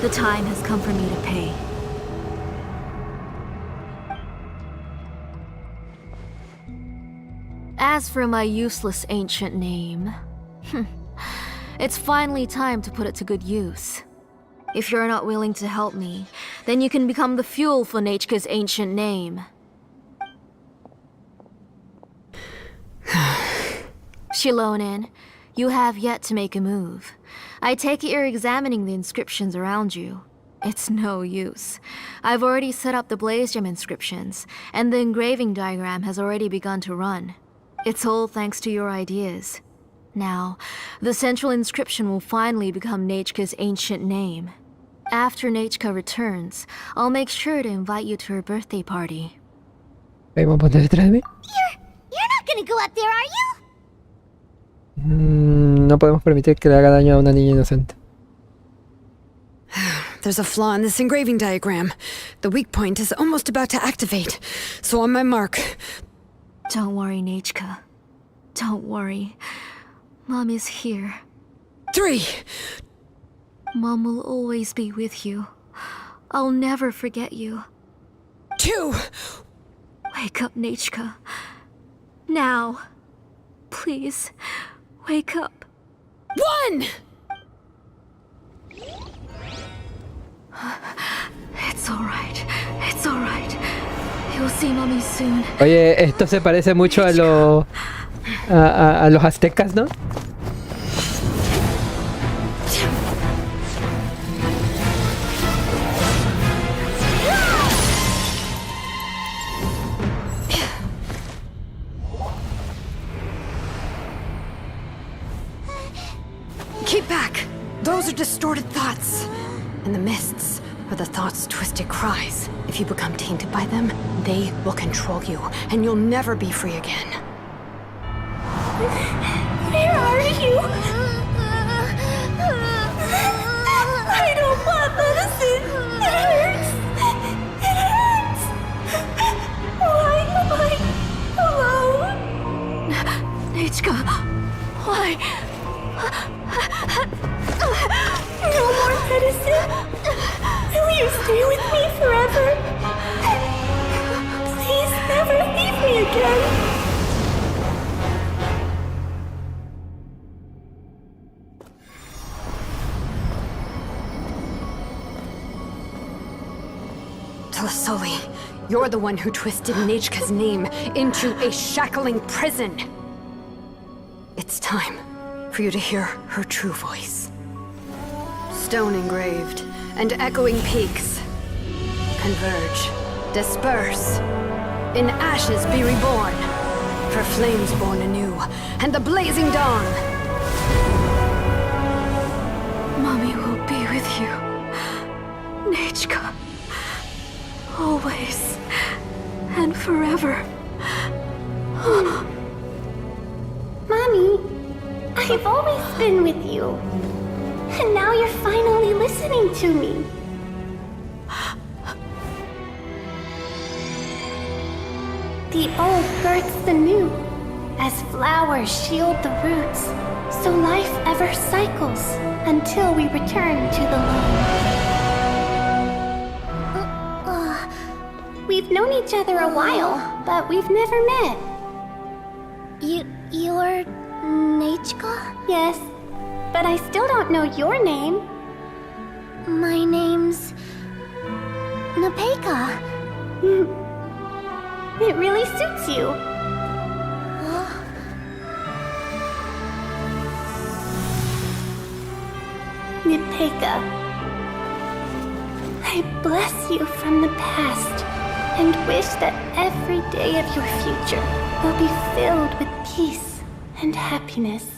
the time has come for me to pay. As for my useless ancient name, it's finally time to put it to good use. If you're not willing to help me, then you can become the fuel for Nechka's ancient name. Xilonen, you have yet to make a move. I take it you're examining the inscriptions around you. It's no use. I've already set up the blaze gem inscriptions, and the engraving diagram has already begun to run. It's all thanks to your ideas. Now, the central inscription will finally become Nechka's ancient name. After Nechka returns, I'll make sure to invite you to her birthday party. ¿Vamos a poner detrás de mí? You're not gonna go up there, are you? No podemos permitir que le haga daño a una niña inocente. There's a flaw in this engraving diagram. The weak point is almost about to activate. So on my mark. Don't worry, Nechka. Don't worry. Mom is here. 3. Mom will always be with you. I'll never forget you. 2. Wake up, Nechka. Now. Please, wake up. 1! It's alright. It's alright. You'll see Mommy soon. Oye, esto se parece mucho a los aztecas, ¿no? Keep back. Those are distorted thoughts. and the mists are the thoughts' twisted cries. If you become tainted by them, they will control you, and you'll never be free again. Where are you? I don't want medicine. It hurts. It hurts. Why am I alone? Nichka, why? No more medicine. Will you stay with me forever? Please never leave me again. Tlasoli, you're the one who twisted Nechka's name into a shackling prison. It's time for you to hear her true voice. Stone engraved and echoing peaks converge, disperse, in ashes be reborn, for flames born anew, and the blazing dawn. Mommy will be with you, Nechka, always and forever. Mommy, I've always been with you. And now you're finally listening to me. The old births the new, as flowers shield the roots, so life ever cycles until we return to the loam. We've known each other a while, but we've never met. You're Nechka? Yes, but I still don't know your name. My name's Nepeka. It really suits you. Nepeka, I bless you from the past and wish that every day of your future will be filled with peace and happiness.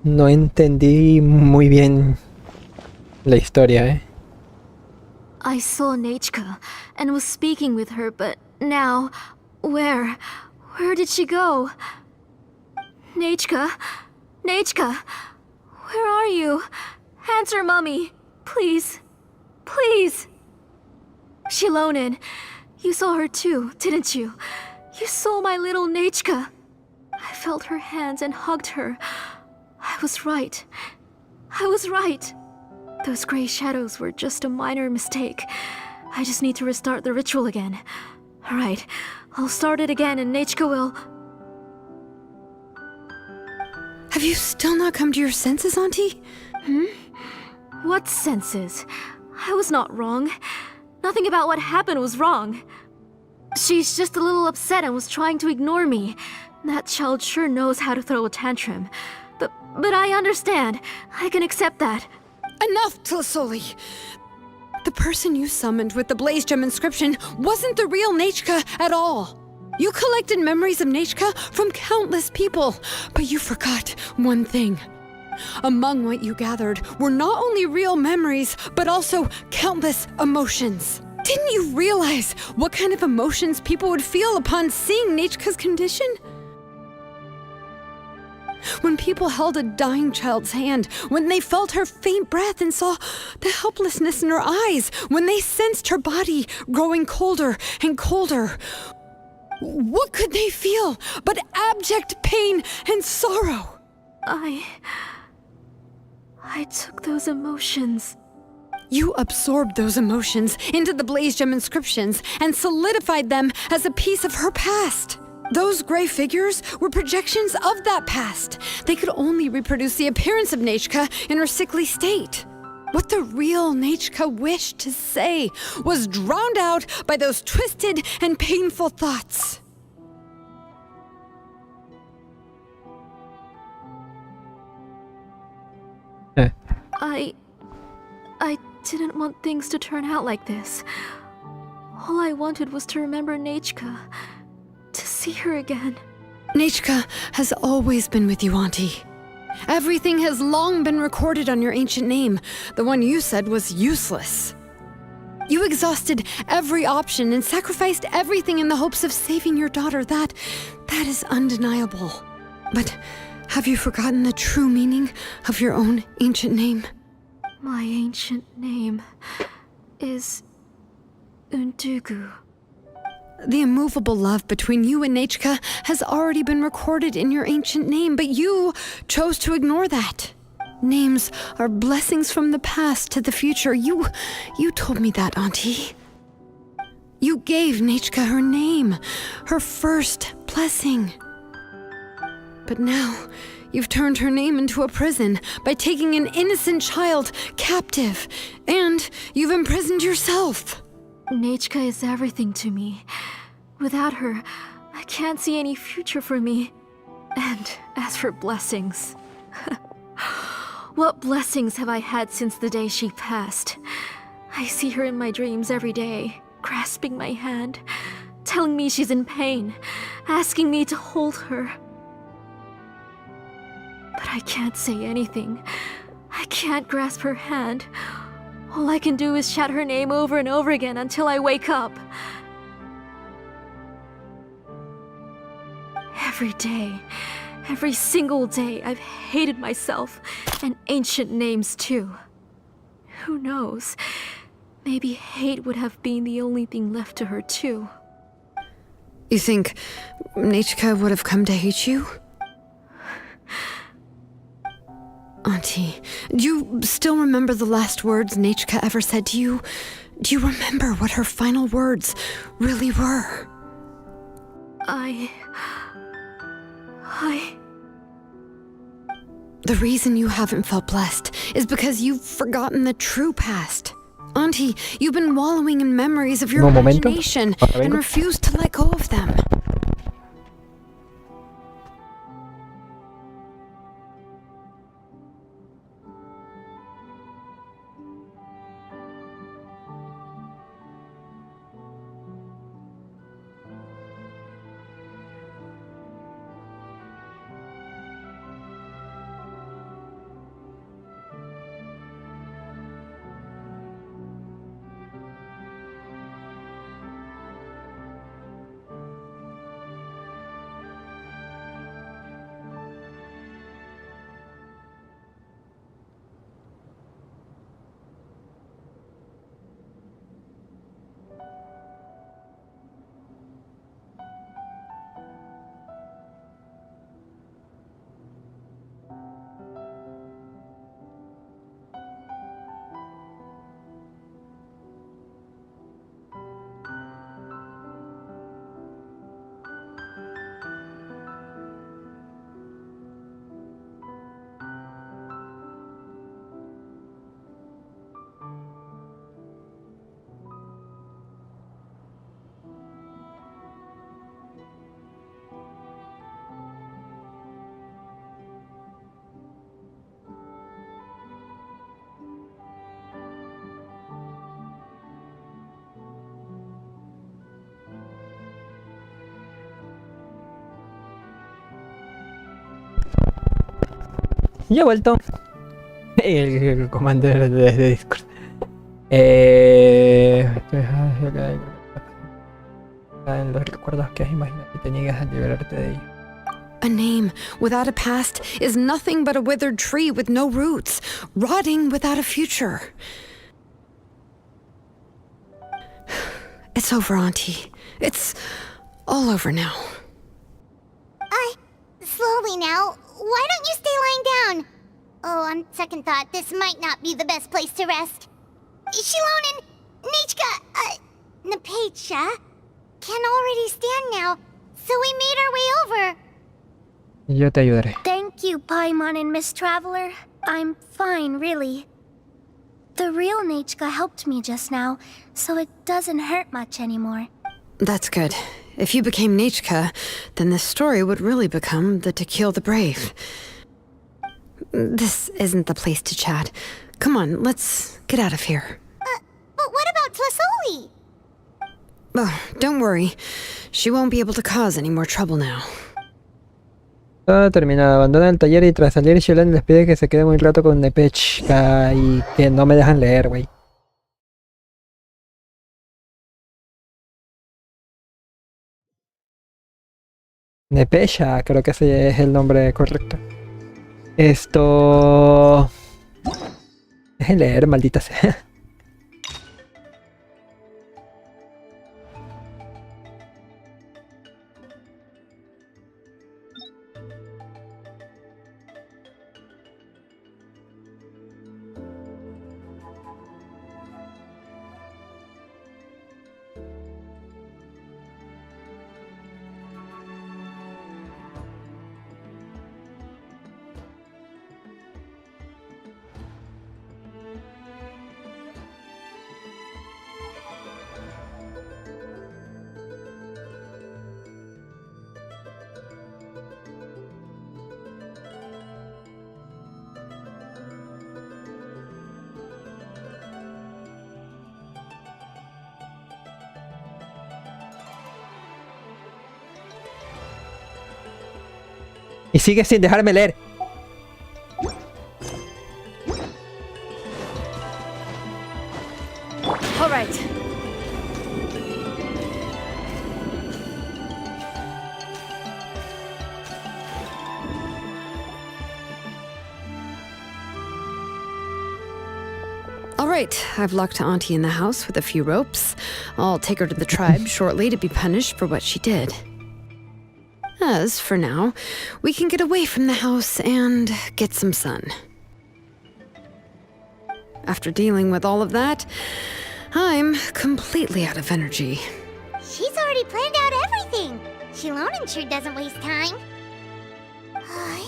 No entendí muy bien la historia, ¿eh? I saw Nechka and was speaking with her, but now, where did she go? Nechka? Nechka? Where are you? Answer, Mommy! Please. Please! Xilonen, you saw her too, didn't you? You saw my little Nechka. I felt her hands and hugged her. I was right. I was right. Those gray shadows were just a minor mistake. I just need to restart the ritual again. Alright, I'll start it again and Nechka will... Have you still not come to your senses, Auntie? What senses? I was not wrong. Nothing about what happened was wrong. She's just a little upset and was trying to ignore me. That child sure knows how to throw a tantrum. But I understand. I can accept that. Enough, Tlasoli! The person you summoned with the Blaze Gem inscription wasn't the real Nechka at all. You collected memories of Nechka from countless people, but you forgot one thing. Among what you gathered were not only real memories, but also countless emotions. Didn't you realize what kind of emotions people would feel upon seeing Nechka's condition? When people held a dying child's hand, when they felt her faint breath and saw the helplessness in her eyes, when they sensed her body growing colder and colder, what could they feel but abject pain and sorrow? I took those emotions. You absorbed those emotions into the Blaze Gem inscriptions and solidified them as a piece of her past. Those gray figures were projections of that past. They could only reproduce the appearance of Nechka in her sickly state. What the real Nechka wished to say was drowned out by those twisted and painful thoughts. I didn't want things to turn out like this. All I wanted was to remember Nechka, to see her again. Nechka has always been with you, Auntie. Everything has long been recorded on your ancient name. The one you said was useless. You exhausted every option and sacrificed everything in the hopes of saving your daughter. That is undeniable. But have you forgotten the true meaning of your own ancient name? My ancient name is Undugu. The immovable love between you and Nechka has already been recorded in your ancient name, but you chose to ignore that. Names are blessings from the past to the future. You told me that, Auntie. You gave Nechka her name, her first blessing. But now, you've turned her name into a prison by taking an innocent child captive, and you've imprisoned yourself. Nechka is everything to me. Without her, I can't see any future for me. And as for blessings... What blessings have I had since the day she passed? I see her in my dreams every day, grasping my hand, telling me she's in pain, asking me to hold her. But I can't say anything. I can't grasp her hand. All I can do is shout her name over and over again until I wake up. Every day, every single day, I've hated myself, and ancient names too. Who knows? Maybe hate would have been the only thing left to her too. You think Nechka would have come to hate you? Auntie, do you still remember the last words Nechka ever said to you? Do you remember what her final words really were? The reason you haven't felt blessed is because you've forgotten the true past. Auntie, you've been wallowing in memories of your imagination and refused to let go of them. Ya he vuelto. El comando de Discord. En los recuerdos que has imaginado y te niegas a liberarte de ellos. A name without a past is nothing but a withered tree with no roots, rotting without a future. It's over, Auntie. It's all over now. Slowly now. Why don't you stay lying down? Oh, on second thought, this might not be the best place to rest. Xilonen, Nechka, Napecha can already stand now, so we made our way over. Yo te ayudaré. Thank you, Paimon and Miss Traveler. I'm fine, really. The real Nechka helped me just now, so it doesn't hurt much anymore. That's good. If you became Nechka, then this story would really become the To Kill the Brave. This isn't the place to chat. Come on, let's get out of here. But what about Tlasoli? Oh, don't worry. She won't be able to cause any more trouble now. Todo terminado. Abandona el taller y tras salir Xilonen les pide que se quede un rato con Nepechka y que no me dejan leer, güey. Nepesha, creo que ese es el nombre correcto. Esto... Dejen leer, maldita sea. Y sigue sin dejarme leer. All right. All right, I've locked Auntie in the house with a few ropes. I'll take her to the tribe shortly to be punished for what she did. As for now, we can get away from the house and get some sun. After dealing with all of that, I'm completely out of energy. She's already planned out everything. Xilonen sure doesn't waste time.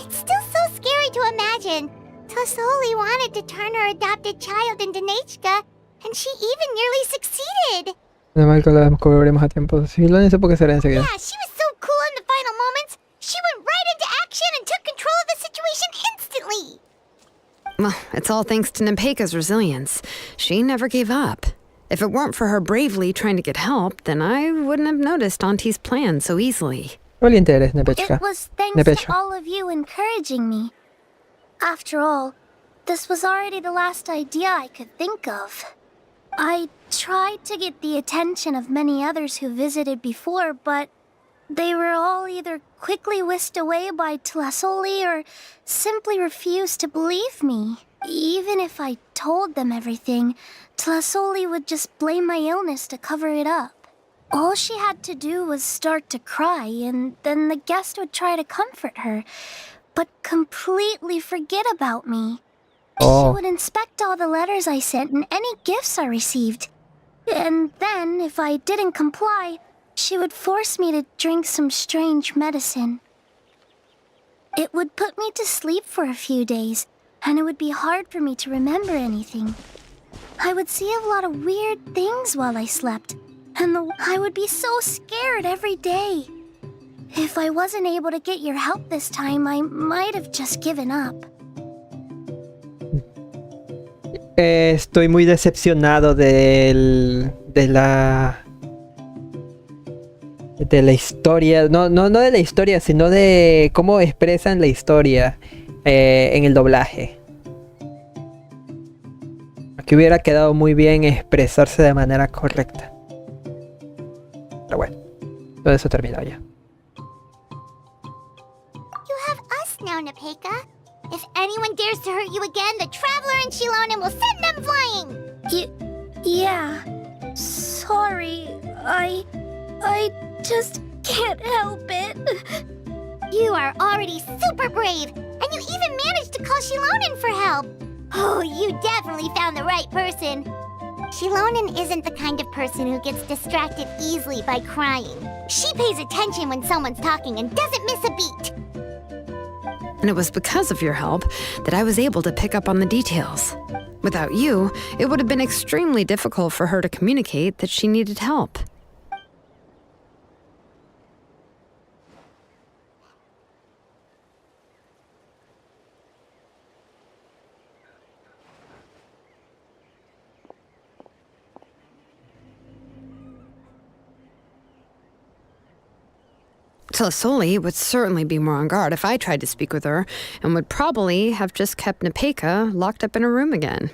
It's still so scary to imagine. Tlasoli wanted to turn her adopted child into Nechka, and she even nearly succeeded. No mal que lo descubriremos a tiempo. Xilonen supo que será enseguida. Yeah, she was so cool in the final moments. She went right into action and took control of the situation instantly. Well, it's all thanks to Nepeka's resilience. She never gave up. If it weren't for her bravely trying to get help, then I wouldn't have noticed Auntie's plan so easily. Valiente eres, Nepechka. It was thanks to all of you encouraging me. After all, this was already the last idea I could think of. I tried to get the attention of many others who visited before, but they were all either quickly whisked away by Tlasoli or simply refused to believe me. Even if I told them everything, Tlasoli would just blame my illness to cover it up. All she had to do was start to cry, and then the guest would try to comfort her, but completely forget about me. She would inspect all the letters I sent and any gifts I received. And then, if I didn't comply, she would force me to drink some strange medicine. It would put me to sleep for a few days, and it would be hard for me to remember anything. I would see a lot of weird things while I slept, and I would be so scared every day. If I wasn't able to get your help this time, I might have just given up. Estoy muy decepcionado de la historia, no de la historia, sino de cómo expresan la historia en el doblaje. Aquí hubiera quedado muy bien expresarse de manera correcta. Pero bueno, todo eso terminado ya. You have us now, Nepeka. If anyone dares to hurt you again, the Traveler and Xilonen will send them flying! Yeah. Sorry, I just can't help it. You are already super brave, and you even managed to call Xilonen for help. Oh, you definitely found the right person. Xilonen isn't the kind of person who gets distracted easily by crying. She pays attention when someone's talking and doesn't miss a beat. And it was because of your help that I was able to pick up on the details. Without you, it would have been extremely difficult for her to communicate that she needed help. Tlasoli would certainly be more on guard if I tried to speak with her, and would probably have just kept Nepeka locked up in her room again.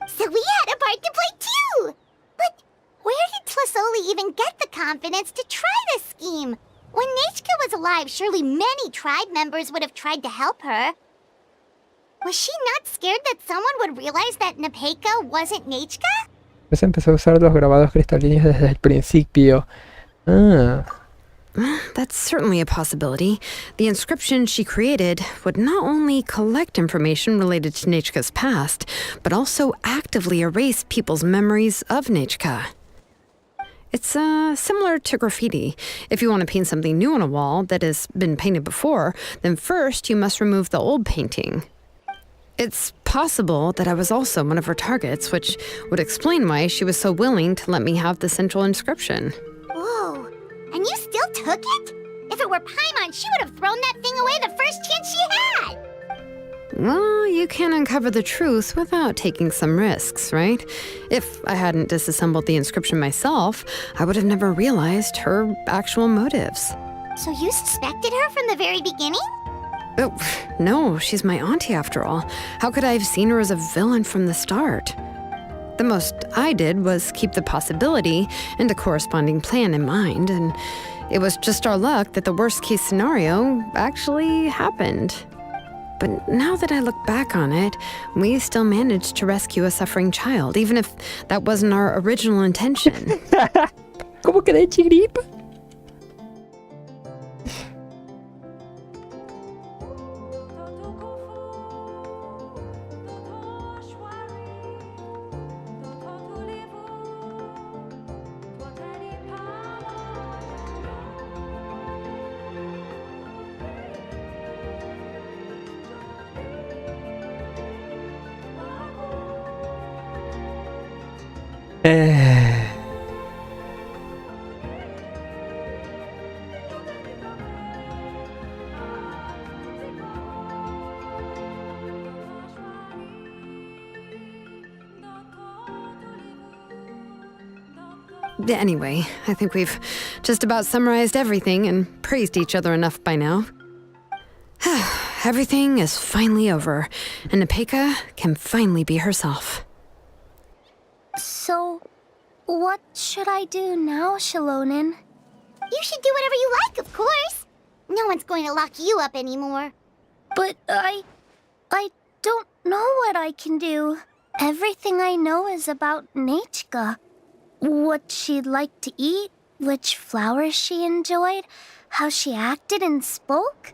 So we had a part to play too! But where did Tlasoli even get the confidence to try this scheme? When Nechka was alive, surely many tribe members would have tried to help her. Was she not scared that someone would realize that Nepeka wasn't Nechka? Pues empezó a usar los grabados cristalinos desde el principio. Ah. That's certainly a possibility. The inscription she created would not only collect information related to Nechka's past, but also actively erase people's memories of Nechka. It's similar to graffiti. If you want to paint something new on a wall that has been painted before, then first you must remove the old painting. It's possible that I was also one of her targets, which would explain why she was so willing to let me have the central inscription. Whoa, and you still took it? If it were Paimon, she would have thrown that thing away the first chance she had! Well, you can't uncover the truth without taking some risks, right? If I hadn't disassembled the inscription myself, I would have never realized her actual motives. So you suspected her from the very beginning? Oh, no, she's my auntie after all. How could I have seen her as a villain from the start? The most I did was keep the possibility and a corresponding plan in mind, and it was just our luck that the worst-case scenario actually happened. But now that I look back on it, we still managed to rescue a suffering child, even if that wasn't our original intention. ¿Cómo quedé, Chigripa? Anyway, I think we've just about summarized everything and praised each other enough by now. Everything is finally over, and Nepeka can finally be herself. So, what should I do now, Xilonen? You should do whatever you like, of course. No one's going to lock you up anymore. But I don't know what I can do. Everything I know is about Nechka. What she'd like to eat, which flowers she enjoyed, how she acted and spoke.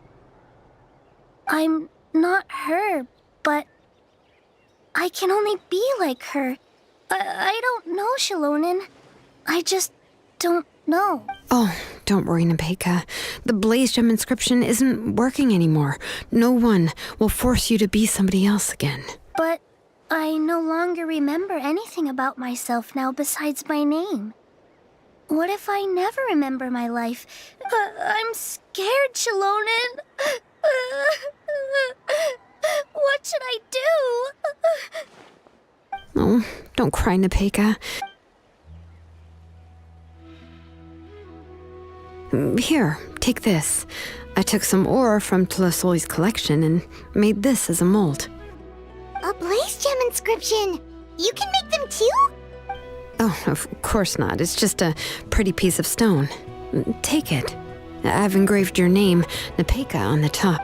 I'm not her, but I can only be like her. I don't know, Xilonen. I just don't know. Oh, don't worry, Nepeka. The Blaze Gem inscription isn't working anymore. No one will force you to be somebody else again. But I no longer remember anything about myself now besides my name. What if I never remember my life? I'm scared, Xilonen. What should I do? Oh, don't cry, Nepeka. Here, take this. I took some ore from Tlasoli's collection and made this as a mold. A Blaze Gem inscription! You can make them too? Oh, of course not. It's just a pretty piece of stone. Take it. I've engraved your name, Nepeka, on the top.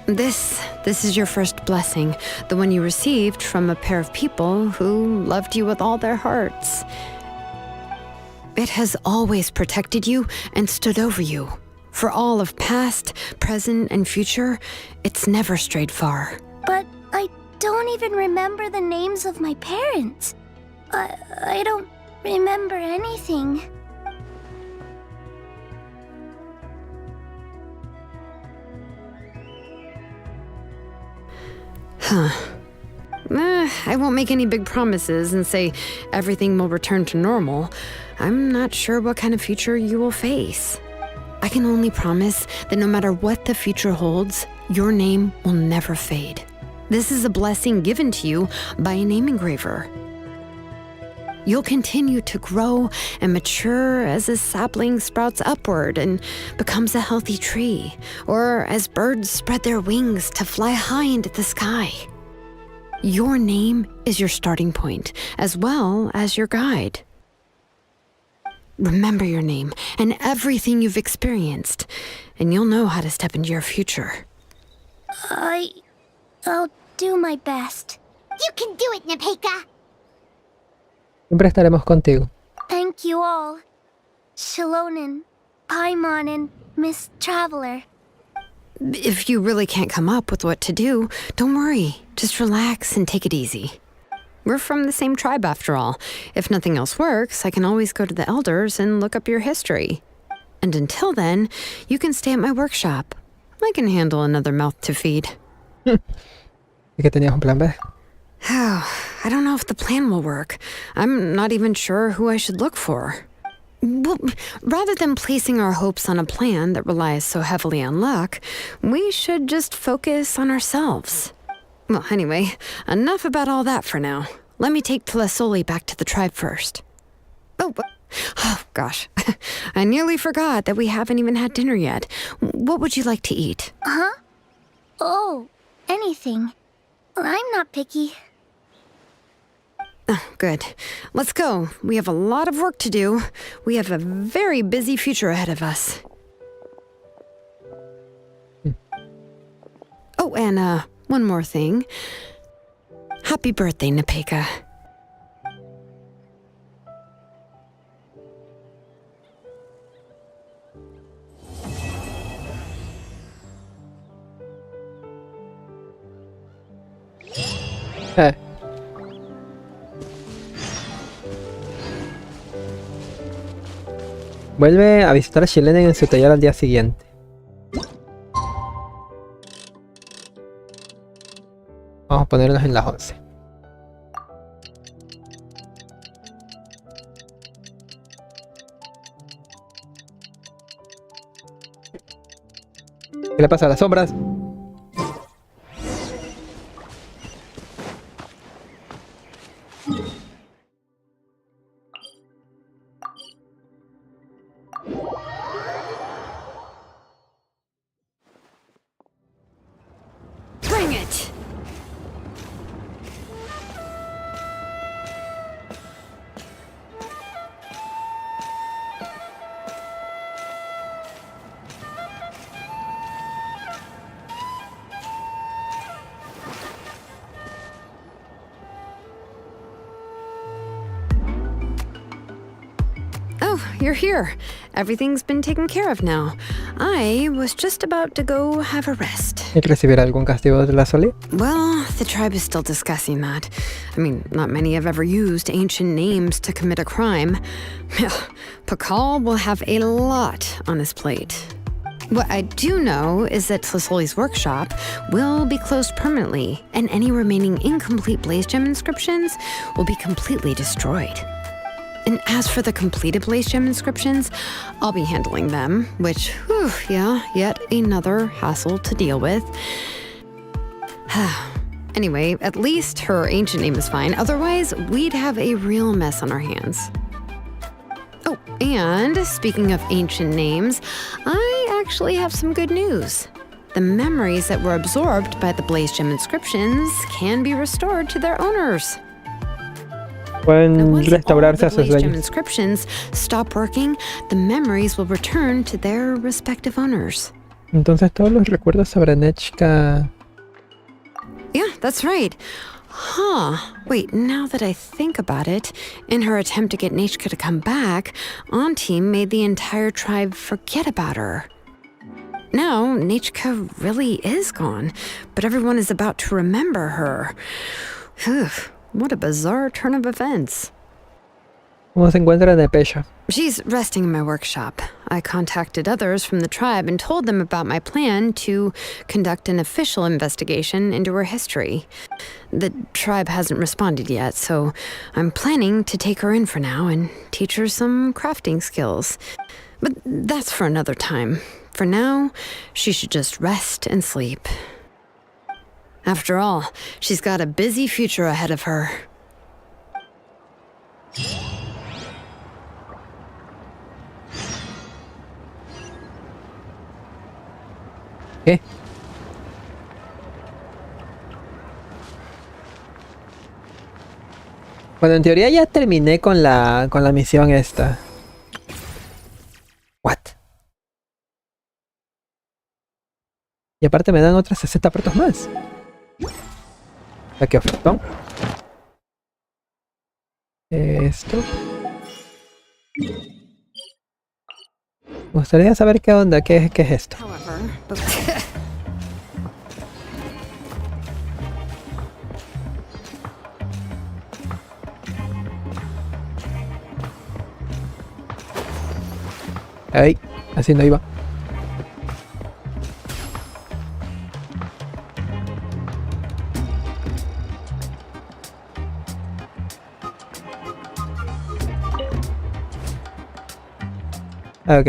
This is your first blessing, the one you received from a pair of people who loved you with all their hearts. It has always protected you and stood over you. For all of past, present, and future, it's never strayed far. But I don't even remember the names of my parents. I don't remember anything. Huh. I won't make any big promises and say everything will return to normal. I'm not sure what kind of future you will face. I can only promise that no matter what the future holds, your name will never fade. This is a blessing given to you by a name engraver. You'll continue to grow and mature as a sapling sprouts upward and becomes a healthy tree, or as birds spread their wings to fly high into the sky. Your name is your starting point, as well as your guide. Remember your name and everything you've experienced, and you'll know how to step into your future. I'll do my best. You can do it, Nepeka! Siempre estaremos contigo. Thank you all. Xilonen, Paimon, and Miss Traveler. If you really can't come up with what to do, don't worry. Just relax and take it easy. We're from the same tribe after all. If nothing else works, I can always go to the elders and look up your history. And until then, you can stay at my workshop. I can handle another mouth to feed. ¿Y que tenías un plan B? Oh, I don't know if the plan will work. I'm not even sure who I should look for. Well, rather than placing our hopes on a plan that relies so heavily on luck, we should just focus on ourselves. Well, anyway, enough about all that for now. Let me take Tlasoli back to the tribe first. Oh, gosh. I nearly forgot that we haven't even had dinner yet. What would you like to eat? Huh? Oh, anything. I'm not picky. Oh, good. Let's go. We have a lot of work to do. We have a very busy future ahead of us. Oh, and one more thing. Happy birthday, Nepeka. Vuelve a visitar a Xilonen en su taller al día siguiente. Vamos a ponernos en las 11. ¿Qué le pasa a las sombras? You're here. Everything's been taken care of now. I was just about to go have a rest. ¿Y recibir algún castigo de Tlasoli? Well, the tribe is still discussing that. I mean, not many have ever used ancient names to commit a crime. Pakal will have a lot on his plate. What I do know is that Tlasoli's workshop will be closed permanently, and any remaining incomplete Blaze Gem inscriptions will be completely destroyed. And as for the completed Blaze Gem inscriptions, I'll be handling them, which, yet another hassle to deal with. Anyway, at least her ancient name is fine. Otherwise, we'd have a real mess on our hands. Oh, and speaking of ancient names, I actually have some good news. The memories that were absorbed by the Blaze Gem inscriptions can be restored to their owners. Pueden restaurarse a sus dueños. Inscriptions stop working, the memories will return to their respective owners. Entonces todos los recuerdos sobre Nechka. Yeah, that's right. Wait, now that I think about it, in her attempt to get Nechka to come back, Auntie made the entire tribe forget about her. Now, Nechka really is gone, but everyone is about to remember her. What a bizarre turn of events. ¿Cómo se encuentra Nepeka? She's resting in my workshop. I contacted others from the tribe and told them about my plan to conduct an official investigation into her history. The tribe hasn't responded yet, so I'm planning to take her in for now and teach her some crafting skills. But that's for another time. For now, she should just rest and sleep. After all, she's got a busy future ahead of her. ¿Qué? Bueno, en teoría ya terminé con la misión esta. What? Y aparte me dan otras 60 protos más. ¿Qué ofertó? Esto. Me gustaría saber qué onda, qué es esto. Ay, así no iba. Ok.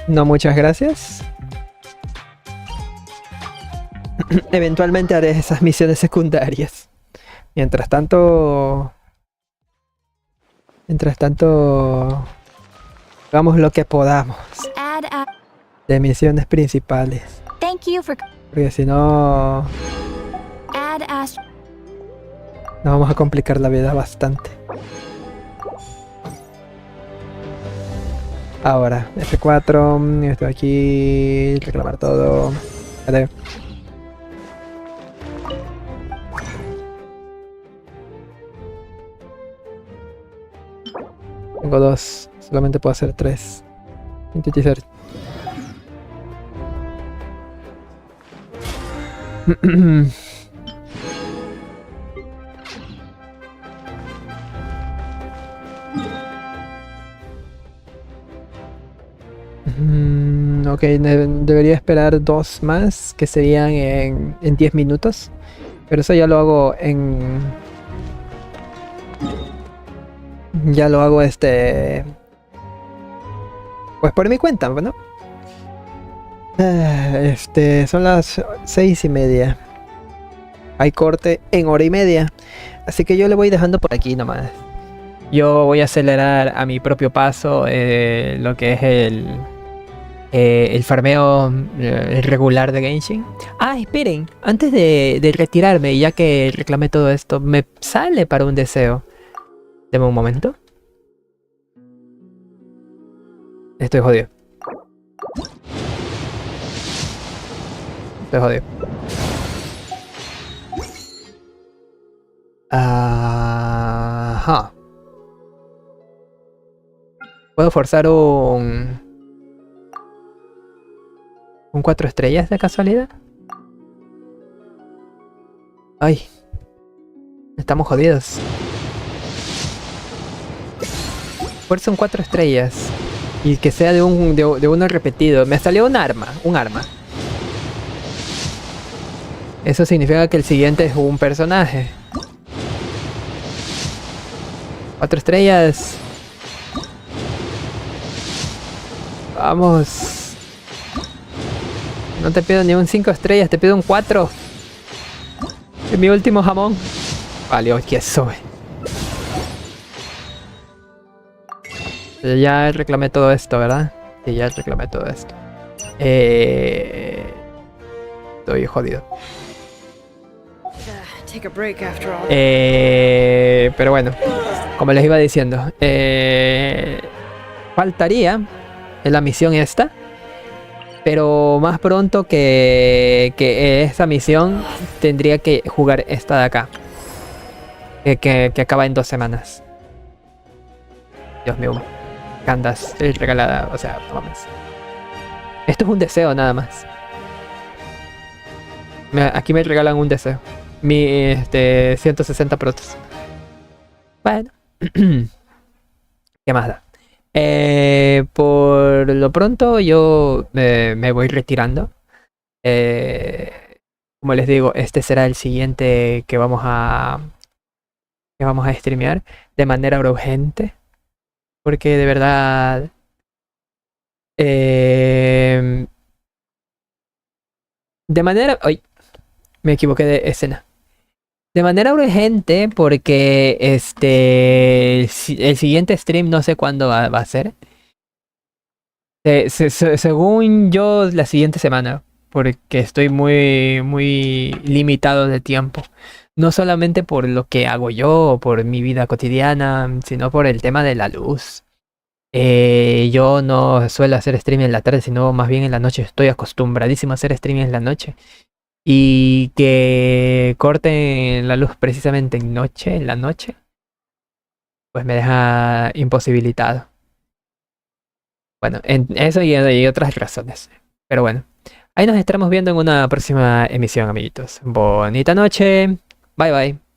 No, muchas gracias. Eventualmente haré esas misiones secundarias. Mientras tanto, hagamos lo que podamos de misiones principales. Thank you for Porque si no, add as nos vamos a complicar la vida bastante. Ahora, F4, esto de aquí, reclamar todo. Vale. Tengo 2, solamente puedo hacer 3. Sintetizar. Ok, debería esperar 2 más, que serían en 10 minutos. Pero eso ya lo hago ya lo hago pues por mi cuenta, ¿no? Son las 6:30. Hay corte en 1:30. Así que yo le voy dejando por aquí nomás. Yo voy a acelerar a mi propio paso lo que es el farmeo regular de Genshin. Ah, esperen, antes de retirarme, ya que reclamé todo esto, me sale para un deseo. Deme un momento. Estoy jodido. Estoy jodido. Ajá. ¿Puedo forzar un 4 estrellas de casualidad? Ay. Estamos jodidos. Fuerza un 4 estrellas. Y que sea de uno repetido. Me salió un arma. Eso significa que el siguiente es un personaje. 4 estrellas. Vamos. No te pido ni un 5 estrellas, te pido un 4. Es mi último jamón. Vale, hoy que soy. Ya reclamé todo esto, ¿verdad? Sí, ya reclamé todo esto. Estoy jodido. Pero bueno, como les iba diciendo, faltaría en la misión esta. Pero más pronto que esa misión tendría que jugar esta de acá. Que acaba en 2 semanas. Dios mío. Candas regalada, o sea, no mames. Esto es un deseo nada más. Aquí me regalan un deseo. Mi 160 protos. Bueno. ¿Qué más da? Por lo pronto yo me voy retirando. Como les digo, este será el siguiente que vamos a que vamos a streamear de manera urgente. Porque de verdad... de manera... ¡Ay! Me equivoqué de escena. De manera urgente porque el siguiente stream no sé cuándo va a ser. Según yo, la siguiente semana. Porque estoy muy limitado de tiempo. No solamente por lo que hago yo, o por mi vida cotidiana, sino por el tema de la luz. Yo no suelo hacer streaming en la tarde, sino más bien en la noche. Estoy acostumbradísimo a hacer streaming en la noche. Y que corten la luz precisamente en la noche, pues me deja imposibilitado. Bueno, en eso y otras razones. Pero bueno, ahí nos estaremos viendo en una próxima emisión, amiguitos. Bonita noche. Bye bye.